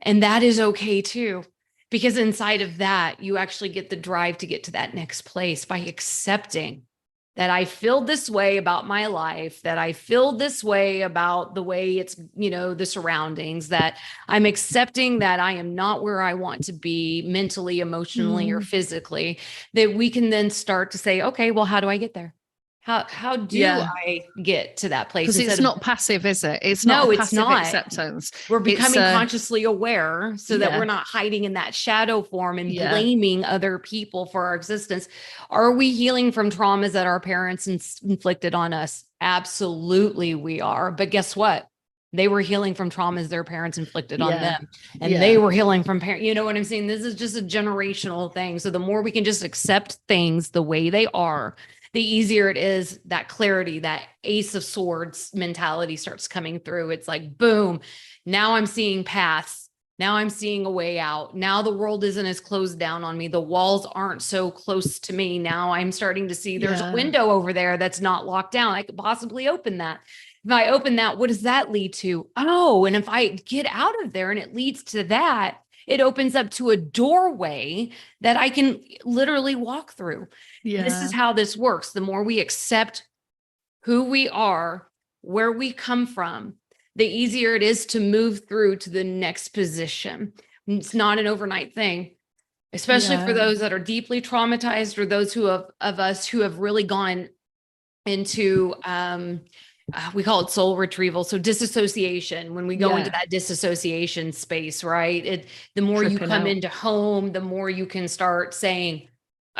And that is okay too, because inside of that, you actually get the drive to get to that next place by accepting that I feel this way about my life, that I feel this way about the way it's, the surroundings, that I'm accepting that I am not where I want to be mentally, emotionally, or physically, that we can then start to say, okay, well, how do I get there? How do I get to that place? Because it's not passive, is it? It's No, not it's passive not. acceptance. We're becoming consciously aware so that we're not hiding in that shadow form and blaming other people for our existence. Are we healing from traumas that our parents inflicted on us? Absolutely, we are. But guess what? They were healing from traumas their parents inflicted on them. And they were healing from parents. You know what I'm saying? This is just a generational thing. So the more we can just accept things the way they are, the easier it is, that clarity, that ace of swords mentality starts coming through. It's like, boom, now I'm seeing paths. Now I'm seeing a way out. Now the world isn't as closed down on me. The walls aren't so close to me. Now I'm starting to see there's a window over there that's not locked down. I could possibly open that. If I open that, what does that lead to? Oh, and if I get out of there and it leads to that, it opens up to a doorway that I can literally walk through. This is how this works. The more we accept who we are, where we come from, the easier it is to move through to the next position. It's not an overnight thing, especially for those that are deeply traumatized or those of us who have really gone into, we call it soul retrieval. So disassociation, when we go into that disassociation space, right? The more you come into home, the more you can start saying,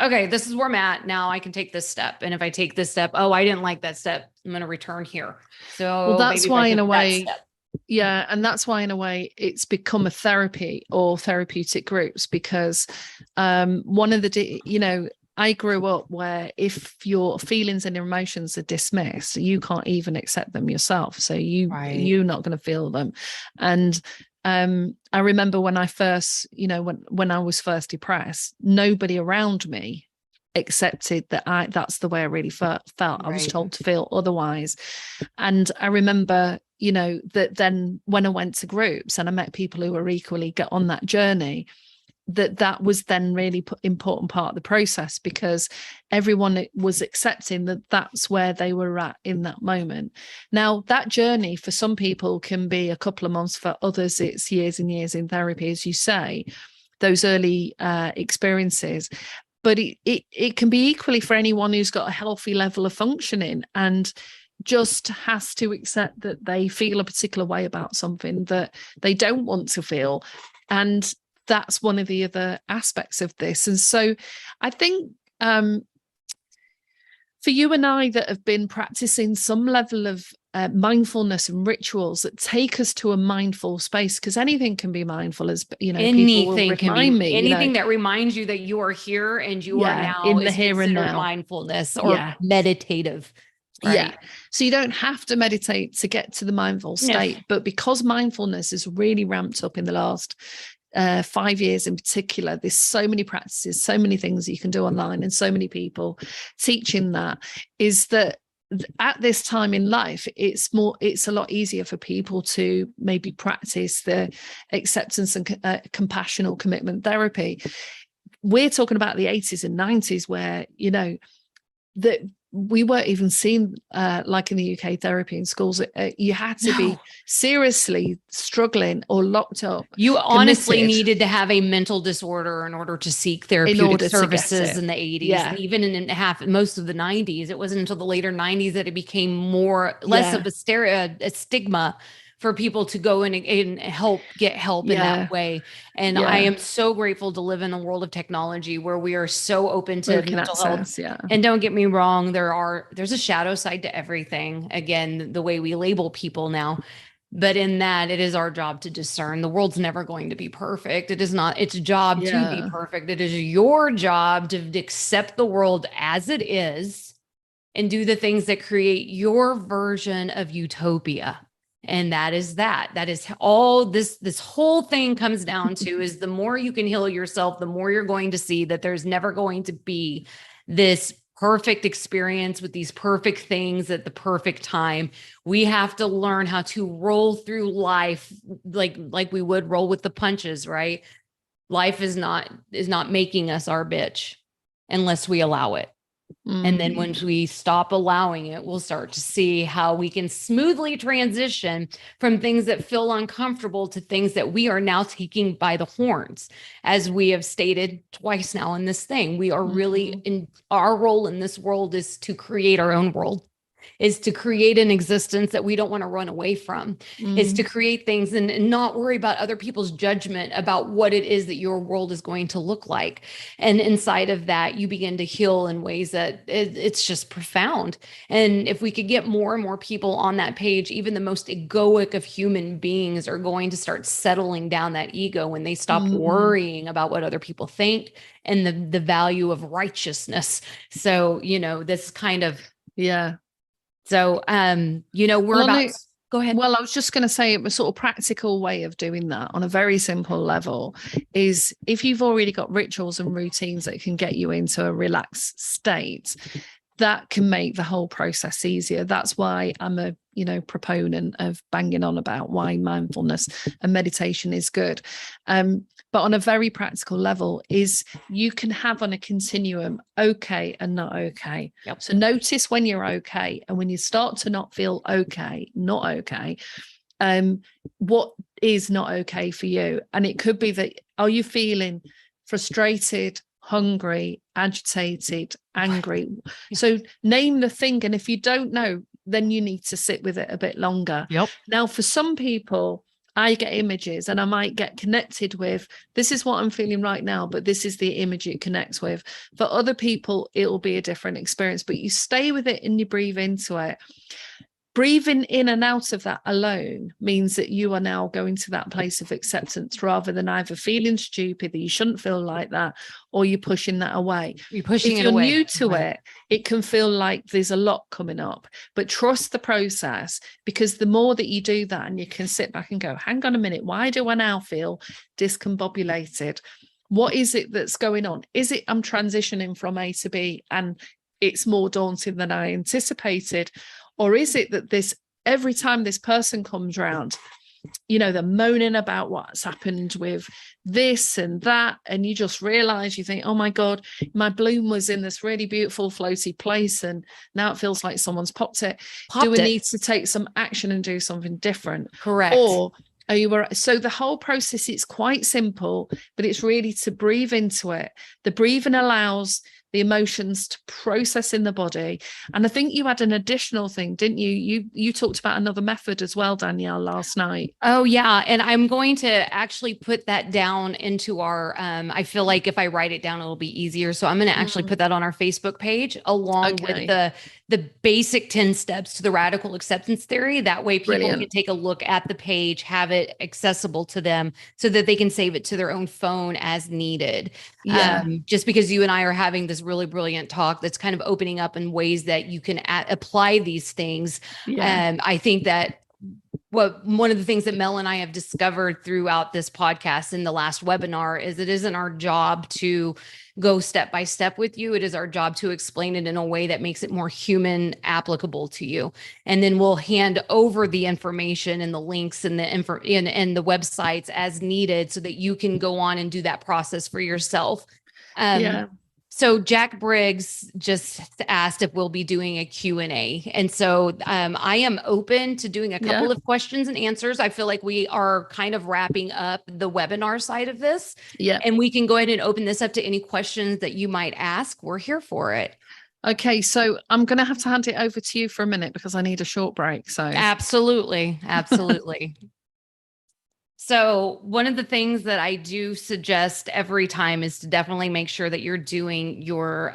okay, this is where I'm at. Now I can take this step. And if I take this step, oh, I didn't like that step, I'm going to return here. So that's why in a way, and that's why in a way it's become a therapy or therapeutic groups, because one of the, I grew up where if your feelings and emotions are dismissed, you can't even accept them yourself. So you're not going to feel them. And I remember when I first, when I was first depressed, nobody around me accepted that that's the way I really felt. I was told to feel otherwise. And I remember, that then when I went to groups and I met people who were equally get on that journey, that was then really important part of the process, because everyone was accepting that that's where they were at in that moment. Now, that journey for some people can be a couple of months, for others it's years and years in therapy, as you say, those early experiences. But it can be equally for anyone who's got a healthy level of functioning and just has to accept that they feel a particular way about something that they don't want to feel. And that's one of the other aspects of this. And so I think for you and I that have been practicing some level of mindfulness and rituals that take us to a mindful space, because anything can be mindful, as people will remind me, anything that reminds you that you are here and you are now in the here and now, mindfulness or meditative. Right? Yeah. So you don't have to meditate to get to the mindful state, but because mindfulness is really ramped up in the last 5 years in particular, there's so many practices, so many things you can do online, and so many people teaching that, is that at this time in life, it's a lot easier for people to maybe practice the acceptance and compassion or commitment therapy. We're talking about the 80s and 90s where, that we weren't even seen like in the UK therapy in schools. You had to be seriously struggling or locked up. You honestly needed to have a mental disorder in order to seek therapeutic services in the 80s. And even in most of the 90s. It wasn't until the later 90s that it became less of a stigma for people to go in and get help in that way. And I am so grateful to live in a world of technology where we are so open to mental health. And don't get me wrong, there's a shadow side to everything. Again, the way we label people now. But in that, it is our job to discern. The world's never going to be perfect. It is not its job to be perfect. It is your job to accept the world as it is and do the things that create your version of utopia. And that is all this whole thing comes down to is the more you can heal yourself, the more you're going to see that there's never going to be this perfect experience with these perfect things at the perfect time. We have to learn how to roll through life like we would roll with the punches, right? Life is not making us our bitch unless we allow it. And then when we stop allowing it, we'll start to see how we can smoothly transition from things that feel uncomfortable to things that we are now taking by the horns. As we have stated twice now in this thing, we are really in our role in this world is to create our own world, is to create an existence that we don't want to run away from, is to create things and not worry about other people's judgment about what it is that your world is going to look like. And inside of that, you begin to heal in ways that it's just profound. And if we could get more and more people on that page, even the most egoic of human beings are going to start settling down that ego when they stop worrying about what other people think and the value of righteousness. So, this kind of, yeah. So, go ahead. Well, I was just going to say a sort of practical way of doing that on a very simple level is if you've already got rituals and routines that can get you into a relaxed state, that can make the whole process easier. That's why I'm a proponent of banging on about why mindfulness and meditation is good. But on a very practical level is you can have on a continuum okay and not okay. Yep. So notice when you're okay, and when you start to not feel okay, not okay, what is not okay for you? And it could be that, are you feeling frustrated, hungry, agitated, angry? So name the thing. And if you don't know, then you need to sit with it a bit longer. Yep. Now, for some people, I get images and I might get connected with, this is what I'm feeling right now, but this is the image it connects with. For other people, it will be a different experience, but you stay with it and you breathe into it. Breathing in and out of that alone means that you are now going to that place of acceptance rather than either feeling stupid that you shouldn't feel like that or you're pushing that away. You're pushing it away. If you're new to it, it can feel like there's a lot coming up, but trust the process, because the more that you do that and you can sit back and go, hang on a minute, why do I now feel discombobulated? What is it that's going on? Is it I'm transitioning from A to B and it's more daunting than I anticipated? Or is it that every time this person comes around, they're moaning about what's happened with this and that, and you just realize, you think, oh my God, my bloom was in this really beautiful floaty place and now it feels like someone's popped it. Do we need to take some action and do something different? Correct. Or are you so the whole process is quite simple, but it's really to breathe into it. The breathing allows the emotions to process in the body. And I think you had an additional thing, didn't you? You talked about another method as well, Danielle, last night. Oh, yeah. And I'm going to actually put that down into our, I feel like if I write it down, it'll be easier. So I'm going to actually put that on our Facebook page along with the basic 10 steps to the radical acceptance theory. That way people can take a look at the page, have it accessible to them so that they can save it to their own phone as needed. Yeah. Just because you and I are having this really brilliant talk that's kind of opening up in ways that you can apply these things. Yeah. I think that one of the things that Mel and I have discovered throughout this podcast in the last webinar is it isn't our job to go step by step with you. It is our job to explain it in a way that makes it more human, applicable to you. And then we'll hand over the information and the links and and the websites as needed so that you can go on and do that process for yourself. So Jack Briggs just asked if we'll be doing a Q&A. And so I am open to doing a couple of questions and answers. I feel like we are kind of wrapping up the webinar side of this. Yeah. And we can go ahead and open this up to any questions that you might ask. We're here for it. Okay, so I'm going to have to hand it over to you for a minute because I need a short break. So absolutely. So one of the things that I do suggest every time is to definitely make sure that you're doing your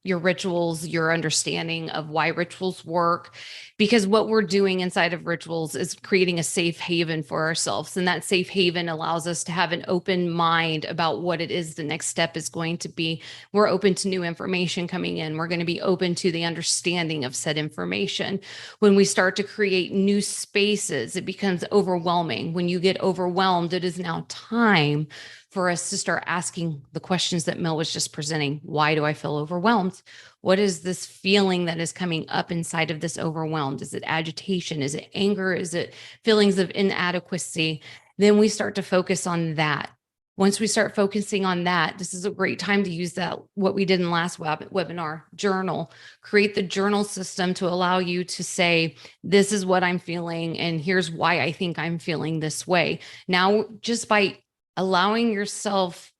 rituals, your understanding of why rituals work, because what we're doing inside of rituals is creating a safe haven for ourselves. And that safe haven allows us to have an open mind about what it is the next step is going to be. We're open to new information coming in. We're going to be open to the understanding of said information. When we start to create new spaces, it becomes overwhelming. When you get overwhelmed, it is now time for us to start asking the questions that Mel was just presenting. Why do I feel overwhelmed? What is this feeling that is coming up inside of this overwhelmed? Is it agitation? Is it anger? Is it feelings of inadequacy? Then we start to focus on that. Once we start focusing on that, this is a great time to use that, what we did in the last webinar, journal. Create the journal system to allow you to say, this is what I'm feeling, and here's why I think I'm feeling this way. Now, just by allowing yourself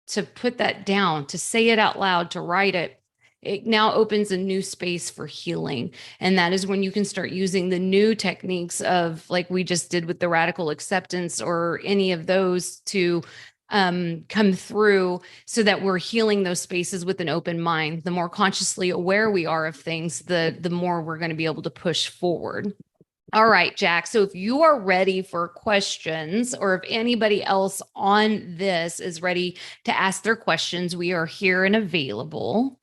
to put that down, to say it out loud, to write it, it now opens a new space for healing. And that is when you can start using the new techniques of, like we just did with the radical acceptance or any of those, to come through, so that we're healing those spaces with an open mind. The more consciously aware we are of things, the more we're going to be able to push forward. All right, Jack. So if you are ready for questions, or if anybody else on this is ready to ask their questions, we are here and available.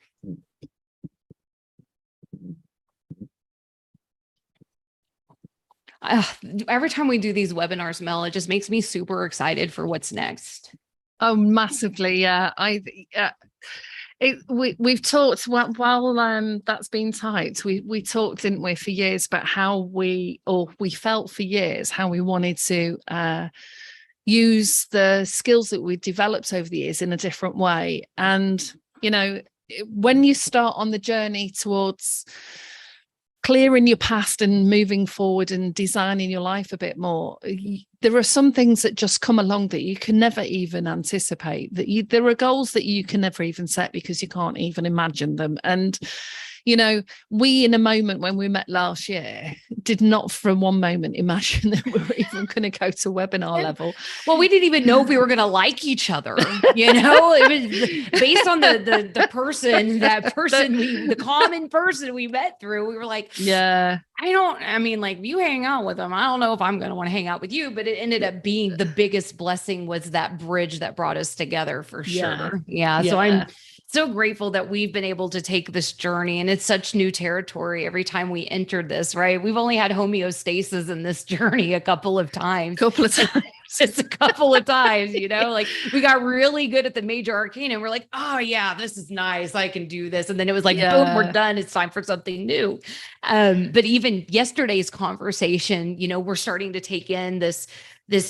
Every time we do these webinars, Mel, it just makes me super excited for what's next. Oh, massively. Yeah. We've talked while that's been typed. We talked, didn't we, for years about how we felt for years how we wanted to use the skills that we developed over the years in a different way. And, you know, when you start on the journey towards clearing your past and moving forward and designing your life a bit more, there are some things that just come along that you can never even anticipate, there are goals that you can never even set because you can't even imagine them. And you know, we, in a moment when we met last year, did not for one moment imagine that we were even going to go to webinar level. Well, we didn't even know if we were going to like each other. You know, it was based on the common person we met through. We were like, yeah, like, you hang out with them, I don't know if I'm going to want to hang out with you. But it ended up being the biggest blessing, was that bridge that brought us together, for sure. Yeah. So I'm so grateful that we've been able to take this journey, and it's such new territory every time we entered this, right? We've only had homeostasis in this journey a couple of times. Just a couple of times, you know, like we got really good at the major arcana and we're like, oh yeah, this is nice, I can do this. And then it was like, boom, we're done. It's time for something new. But even yesterday's conversation, you know, we're starting to take in this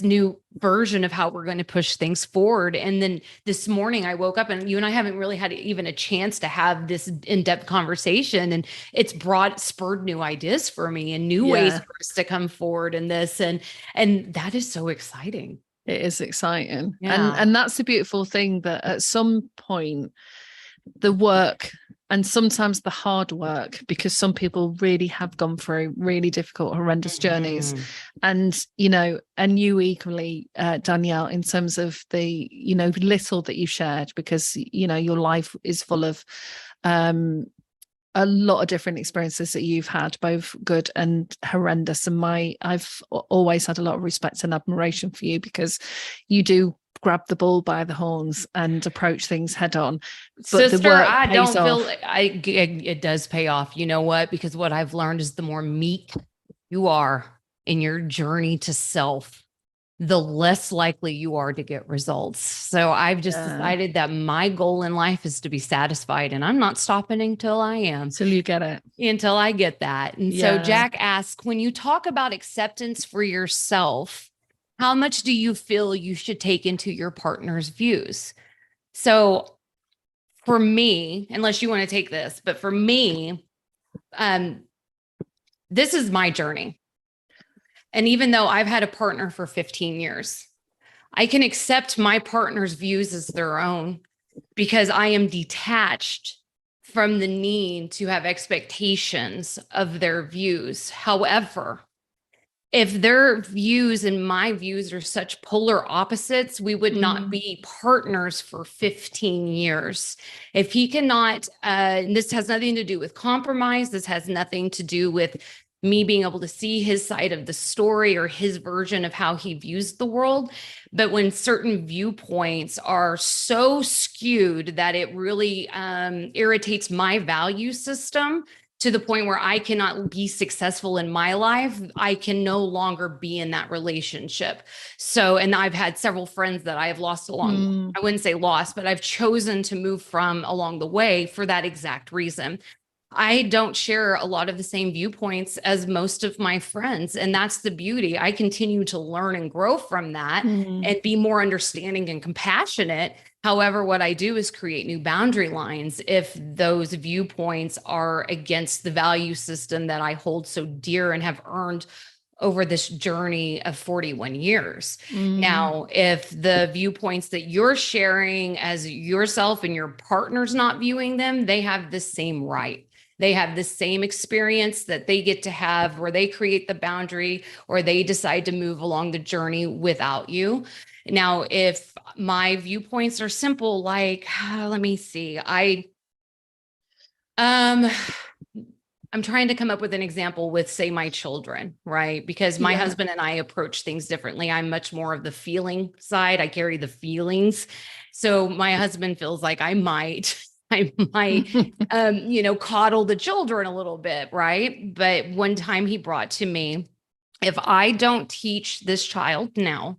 new version of how we're going to push things forward. And then this morning I woke up, and you and I haven't really had even a chance to have this in-depth conversation, and it's spurred new ideas for me and new ways for us to come forward in this. And that is so exciting. It is exciting. And that's the beautiful thing, that at some point the work, and sometimes the hard work, because some people really have gone through really difficult, horrendous journeys. And, you know, and you equally, Danielle, in terms of the, you know, little that you shared, because, you know, your life is full of a lot of different experiences that you've had, both good and horrendous. And I've always had a lot of respect and admiration for you, because you do grab the bull by the horns and approach things head on. But Sister, the work I pays don't feel off. it does pay off. You know what? Because what I've learned is the more meek you are in your journey to self, the less likely you are to get results. So I've just decided that my goal in life is to be satisfied, and I'm not stopping until I am. Until you get it. Until I get that. And so Jack asks, when you talk about acceptance for yourself, how much do you feel you should take into your partner's views? So for me, unless you want to take this, but for me, this is my journey. And even though I've had a partner for 15 years, I can accept my partner's views as their own, because I am detached from the need to have expectations of their views. However, if their views and my views are such polar opposites, we would not be partners for 15 years. If he cannot, and this has nothing to do with compromise, this has nothing to do with me being able to see his side of the story or his version of how he views the world. But when certain viewpoints are so skewed that it really irritates my value system, to the point where I cannot be successful in my life, I can no longer be in that relationship. So, and I've had several friends that I have lost along, I wouldn't say lost, but I've chosen to move from along the way for that exact reason. I don't share a lot of the same viewpoints as most of my friends. And that's the beauty. I continue to learn and grow from that and be more understanding and compassionate. However, what I do is create new boundary lines if those viewpoints are against the value system that I hold so dear and have earned over this journey of 41 years. Now, if the viewpoints that you're sharing as yourself and your partner's not viewing them, they have the same right. They have the same experience that they get to have where they create the boundary or they decide to move along the journey without you. Now, if my viewpoints are simple, like, let me see, I'm trying to come up with an example with, say, my children, right? Because my husband and I approach things differently. I'm much more of the feeling side. I carry the feelings. So my husband feels like I might coddle the children a little bit, right? But one time he brought to me, if I don't teach this child now,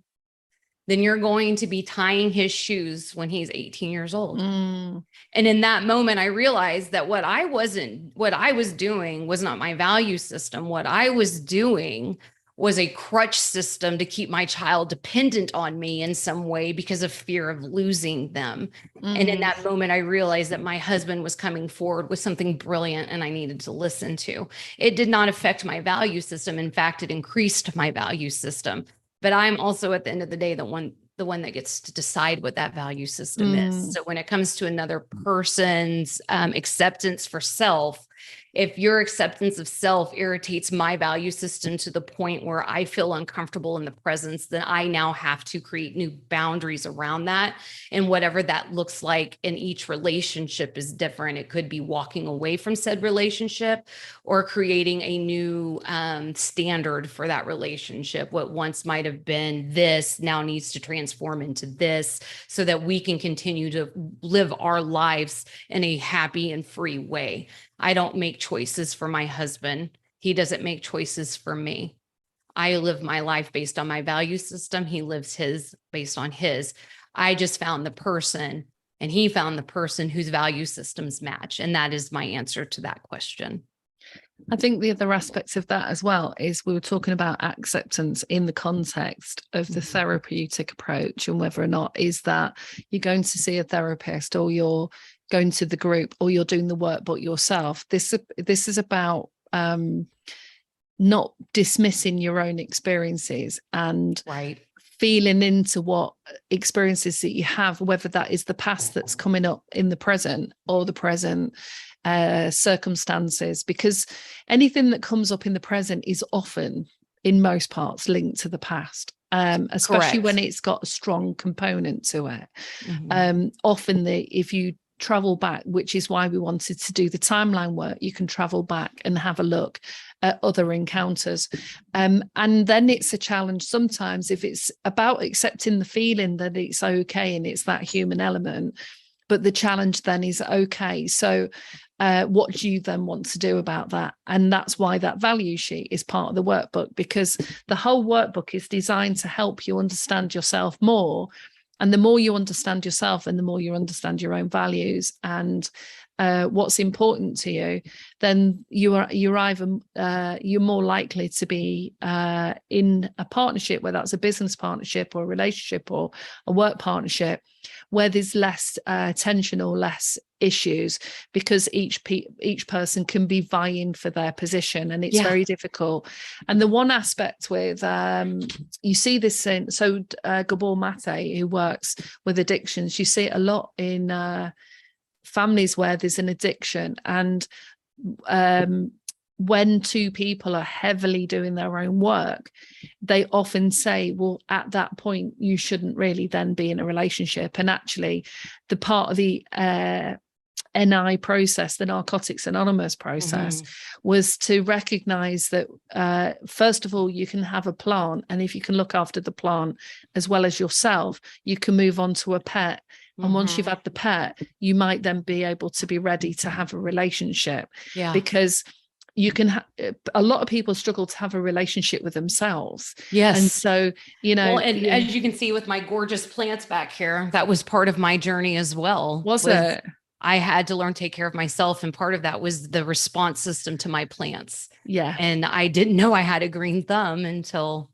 then you're going to be tying his shoes when he's 18 years old. And in that moment, I realized that what I was doing was not my value system. What I was doing was a crutch system to keep my child dependent on me in some way because of fear of losing them. And in that moment, I realized that my husband was coming forward with something brilliant and I needed to listen to. It did not affect my value system. In fact, it increased my value system. But I'm also, at the end of the day, the one that gets to decide what that value system is. So when it comes to another person's acceptance for self, if your acceptance of self irritates my value system to the point where I feel uncomfortable in the presence, then I now have to create new boundaries around that. And whatever that looks like in each relationship is different. It could be walking away from said relationship or creating a new standard for that relationship. What once might have been this now needs to transform into this so that we can continue to live our lives in a happy and free way. I don't make choices for my husband. He doesn't make choices for me. I live my life based on my value system. He lives his based on his. I just found the person and he found the person whose value systems match. And that is my answer to that question. I think the other aspects of that as well is we were talking about acceptance in the context of the therapeutic approach and whether or not is that you're going to see a therapist or you're going to the group or you're doing the work but yourself. This is about not dismissing your own experiences and feeling into what experiences that you have, whether that is the past that's coming up in the present or the present circumstances, because anything that comes up in the present is often, in most parts, linked to the past, especially when it's got a strong component to it. Often, if you travel back, which is why we wanted to do the timeline work, you can travel back and have a look at other encounters. And then it's a challenge sometimes if it's about accepting the feeling that it's okay and it's that human element. But the challenge then is, okay, so what do you then want to do about that? And that's why that value sheet is part of the workbook, because the whole workbook is designed to help you understand yourself more. And the more you understand yourself and the more you understand your own values and what's important to you, then you're more likely to be in a partnership, whether that's a business partnership or a relationship or a work partnership, where there's less tension or less issues, because each person can be vying for their position, and it's very difficult. And the one aspect with you see this in Gabor Mate, who works with addictions, you see it a lot in families where there's an addiction, and when two people are heavily doing their own work, they often say, well, at that point, you shouldn't really then be in a relationship. And actually, the part of the NI process, the Narcotics Anonymous process, was to recognize that, first of all, you can have a plant. And if you can look after the plant as well as yourself, you can move on to a pet. And once you've had the pet, you might then be able to be ready to have a relationship. Yeah. Because you can a lot of people struggle to have a relationship with themselves. Yes. And so, well, and as you can see with my gorgeous plants back here, that was part of my journey as well. Was it? I had to learn to take care of myself. And part of that was the response system to my plants. Yeah. And I didn't know I had a green thumb until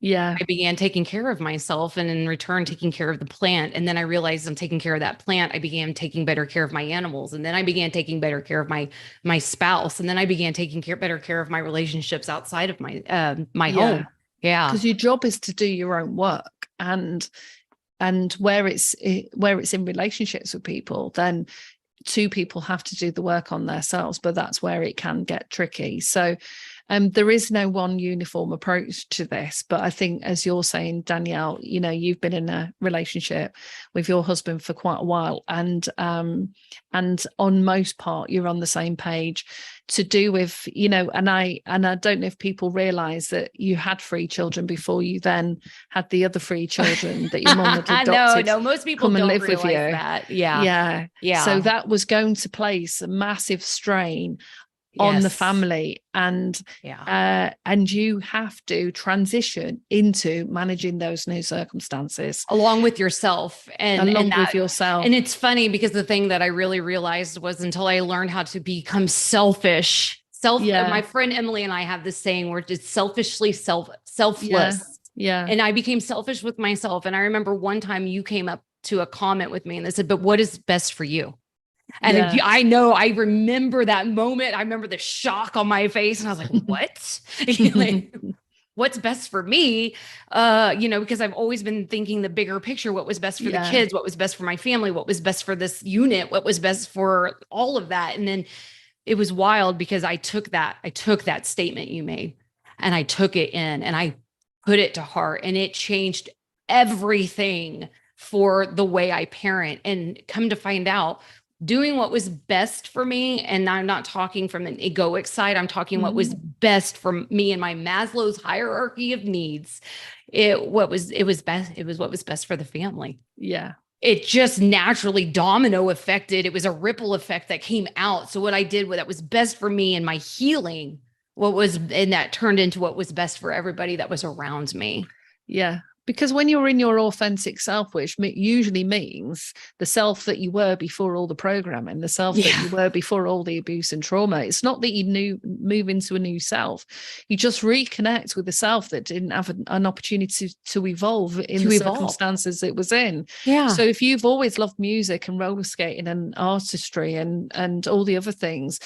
I began taking care of myself, and in return, taking care of the plant. And then I realized I'm taking care of that plant. I began taking better care of my animals. And then I began taking better care of my spouse. And then I began taking better care of my relationships outside of my home. Yeah. Because your job is to do your own work, and where it's in relationships with people, then two people have to do the work on themselves, but that's where it can get tricky. So there is no one uniform approach to this, but I think, as you're saying, Danielle, you've been in a relationship with your husband for quite a while, and on most part, you're on the same page. To do with, and I don't know if people realize that you had 3 children before you then had the other 3 children that your mom had adopted. No, most people don't live with you. That. Yeah. So that was going to place a massive strain on the family, and you have to transition into managing those new circumstances along with yourself, and with yourself. And it's funny because the thing that I really realized was, until I learned how to become selfish. My friend Emily and I have this saying where it's selfishly selfless. Yeah. And I became selfish with myself. And I remember one time you came up to a comment with me and they said, "But what is best for you?" And I remember that moment. I remember the shock on my face, and I was like, what? Like, what's best for me? Because I've always been thinking the bigger picture, what was best for the kids, what was best for my family, what was best for this unit, what was best for all of that. And then it was wild because I took that statement you made, and I took it in and I put it to heart, and it changed everything for the way I parent. And come to find out, doing what was best for me, and I'm not talking from an egoic side, I'm talking what was best for me and my Maslow's hierarchy of needs. It was what was best for the family. Yeah. It just naturally domino affected. It was a ripple effect that came out. So what I did, that was best for me and my healing, and that turned into what was best for everybody that was around me. Yeah. Because when you're in your authentic self, which usually means the self that you were before all the programming, the self that you were before all the abuse and trauma, it's not that you move into a new self. You just reconnect with the self that didn't have an opportunity to evolve in the circumstances it was in. Yeah. So if you've always loved music and roller skating and artistry and all the other things,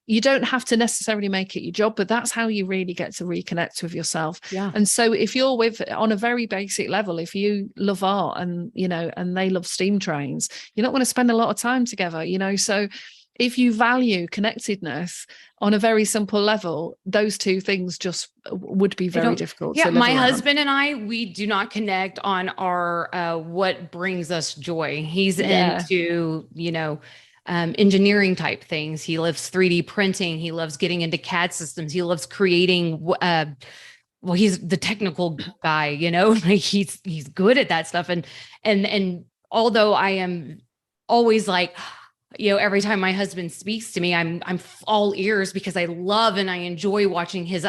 you don't have to necessarily make it your job, but that's how you really get to reconnect with yourself. Yeah. And so if you're on a very basic level, if you love art and they love steam trains, you're not going to spend a lot of time together, so if you value connectedness on a very simple level, those two things just would be very difficult. Yeah. My husband and I, we do not connect on our, what brings us joy. He's into, engineering type things. He loves 3D printing. He loves getting into CAD systems. He loves creating, he's the technical guy, like he's good at that stuff. And although I am always like, every time my husband speaks to me, I'm all ears, because I love and I enjoy watching his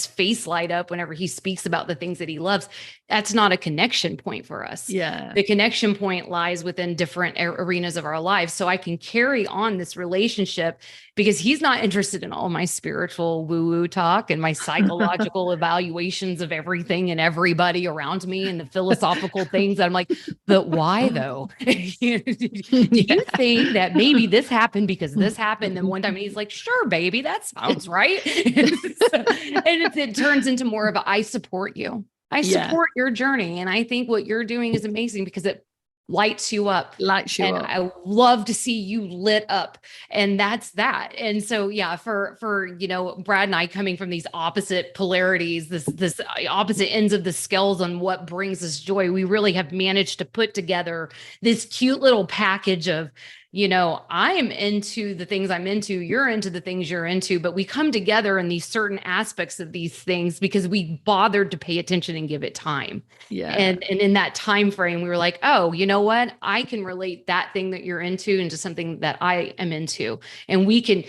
face light up whenever he speaks about the things that he loves. That's not a connection point for us. Yeah. The connection point lies within different arenas of our lives. So I can carry on this relationship because he's not interested in all my spiritual woo-woo talk and my psychological evaluations of everything and everybody around me and the philosophical things. I'm like, but why though? Do you think that maybe this happened because this happened? And one time he's like, sure, baby, that sounds right. And it turns into more of I support you. I support your journey. And I think what you're doing is amazing because it lights you up. Lights you And up. I love to see you lit up. And that's that. And so, yeah, for, you know, Brad and I coming from these opposite polarities, this opposite ends of the scales on what brings us joy, we really have managed to put together this cute little package of, you know, I am into the things I'm into, you're into the things you're into, but we come together in these certain aspects of these things because we bothered to pay attention and give it time. Yeah. And in that time frame, we were like, oh, you know what? I can relate that thing that you're into something that I am into. And we can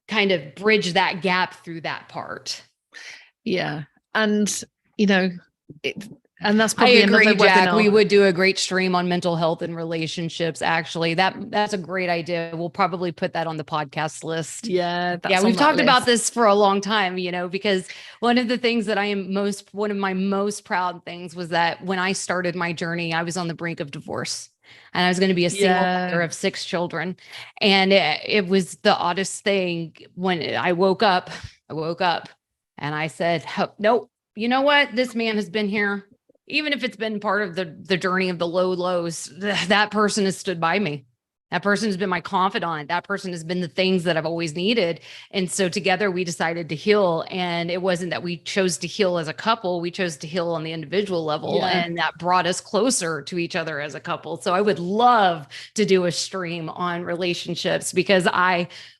kind of bridge that gap through that part. Yeah. And, you know, and that's probably I agree, another Jack. webinar. We would do a great stream on mental health and relationships. Actually, that's a great idea. We'll probably put that on the podcast list. Yeah. Yeah, we've talked about this for a long time, you know, because one of the things that one of my most proud things was that when I started my journey, I was on the brink of divorce. And I was going to be a single mother of 6 children. And it was the oddest thing when I woke up and I said, nope, you know what? This man has been here. Even if it's been part of the journey of the lows, that person has stood by me. That person has been my confidant. That person has been the things that I've always needed. And so together we decided to heal. And it wasn't that we chose to heal as a couple. We chose to heal on the individual level. Yeah. And that brought us closer to each other as a couple. So I would love to do a stream on relationships because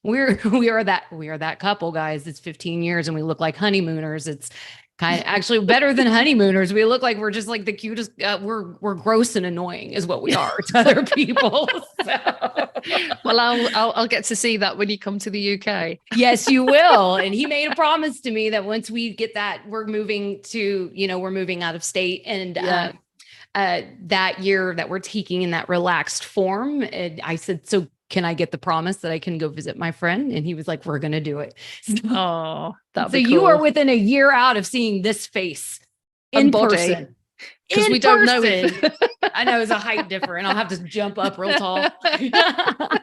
we are that couple, guys. It's 15 years and we look like honeymooners. It's kind of actually better than honeymooners. We look like we're just like the cutest. We're gross and annoying is what we are to other people. So. Well, I'll get to see that when you come to the UK. Yes, you will. And he made a promise to me that once we get that, we're moving out of state. And that year that we're taking in that relaxed form, and I said, so can I get the promise that I can go visit my friend? And he was like, we're going to do it. Oh, that'd so be cool. You are within a year out of seeing this face in person. Because we don't know if I know it's a height difference. I'll have to jump up real tall. But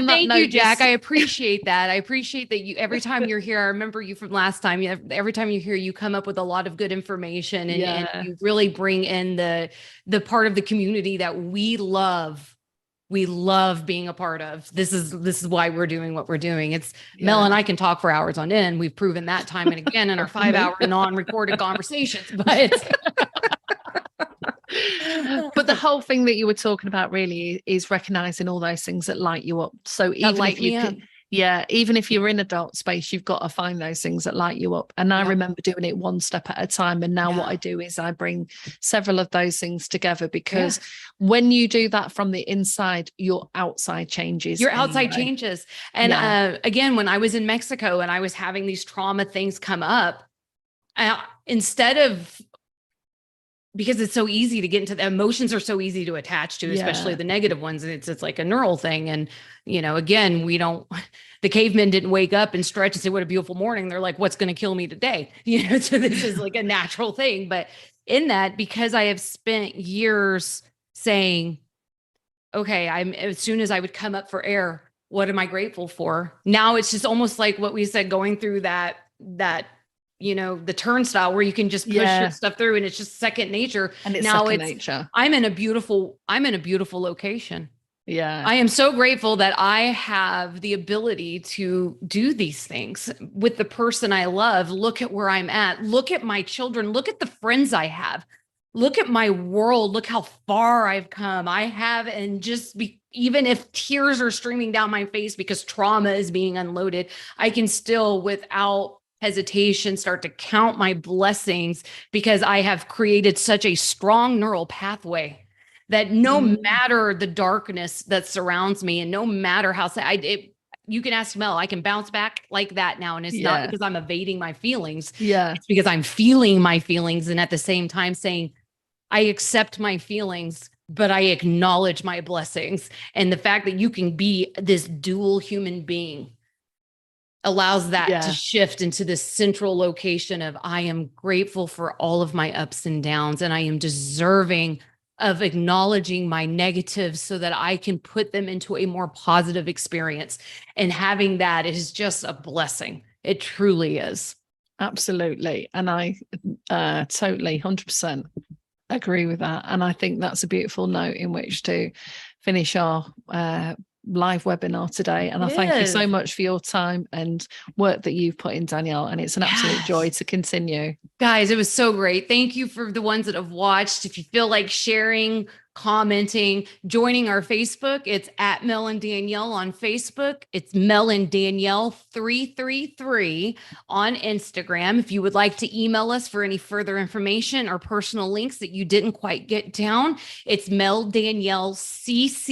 thank you, Jack. I appreciate that. I appreciate that you, every time you're here, I remember you from last time, every time you're here, you come up with a lot of good information and you really bring in the part of the community that we love. We love being a part of. This is why we're doing what we're doing. It's Mel and I can talk for hours on end. We've proven that time and again in our 5-hour non-recorded conversations, but the whole thing that you were talking about really is recognizing all those things that light you up. So even if you're in a dark space, you've got to find those things that light you up. And I remember doing it one step at a time. And now what I do is I bring several of those things together because when you do that from the inside, your outside changes. Your outside changes. And again, when I was in Mexico and I was having these trauma things come up, instead of, because it's so easy to get into the emotions are so easy to attach to, especially the negative ones. It's like a neural thing. And, you know, again, the cavemen didn't wake up and stretch and say, what a beautiful morning. They're like, what's going to kill me today? You know, so this is like a natural thing. But in that, because I have spent years saying, okay, as soon as I would come up for air, what am I grateful for? Now it's just almost like what we said, going through that, you know, the turnstile where you can just push your stuff through and it's just second nature. And it's now second nature. I'm in a beautiful location. Yeah. I am so grateful that I have the ability to do these things with the person I love. Look at where I'm at. Look at my children. Look at the friends I have. Look at my world. Look how far I've come. Even if tears are streaming down my face because trauma is being unloaded, I can still, without hesitation, start to count my blessings because I have created such a strong neural pathway that no matter the darkness that surrounds me and no matter how sad you can ask Mel, I can bounce back like that now. And it's not because I'm evading my feelings. Yeah. It's because I'm feeling my feelings. And at the same time saying, I accept my feelings, but I acknowledge my blessings. And the fact that you can be this dual human being allows that to shift into this central location of I am grateful for all of my ups and downs, and I am deserving of acknowledging my negatives so that I can put them into a more positive experience. And having that is just a blessing. It truly is. Absolutely. And I totally 100%. Agree with that. And I think that's a beautiful note in which to finish our live webinar today. And I thank you so much for your time and work that you've put in, Danielle. And it's an absolute joy to continue. Guys, it was so great. Thank you for the ones that have watched. If you feel like sharing, commenting, joining our Facebook, it's at Mel and Danielle on Facebook. It's Mel and Danielle 333 on Instagram. If you would like to email us for any further information or personal links that you didn't quite get down, it's Mel Danielle CC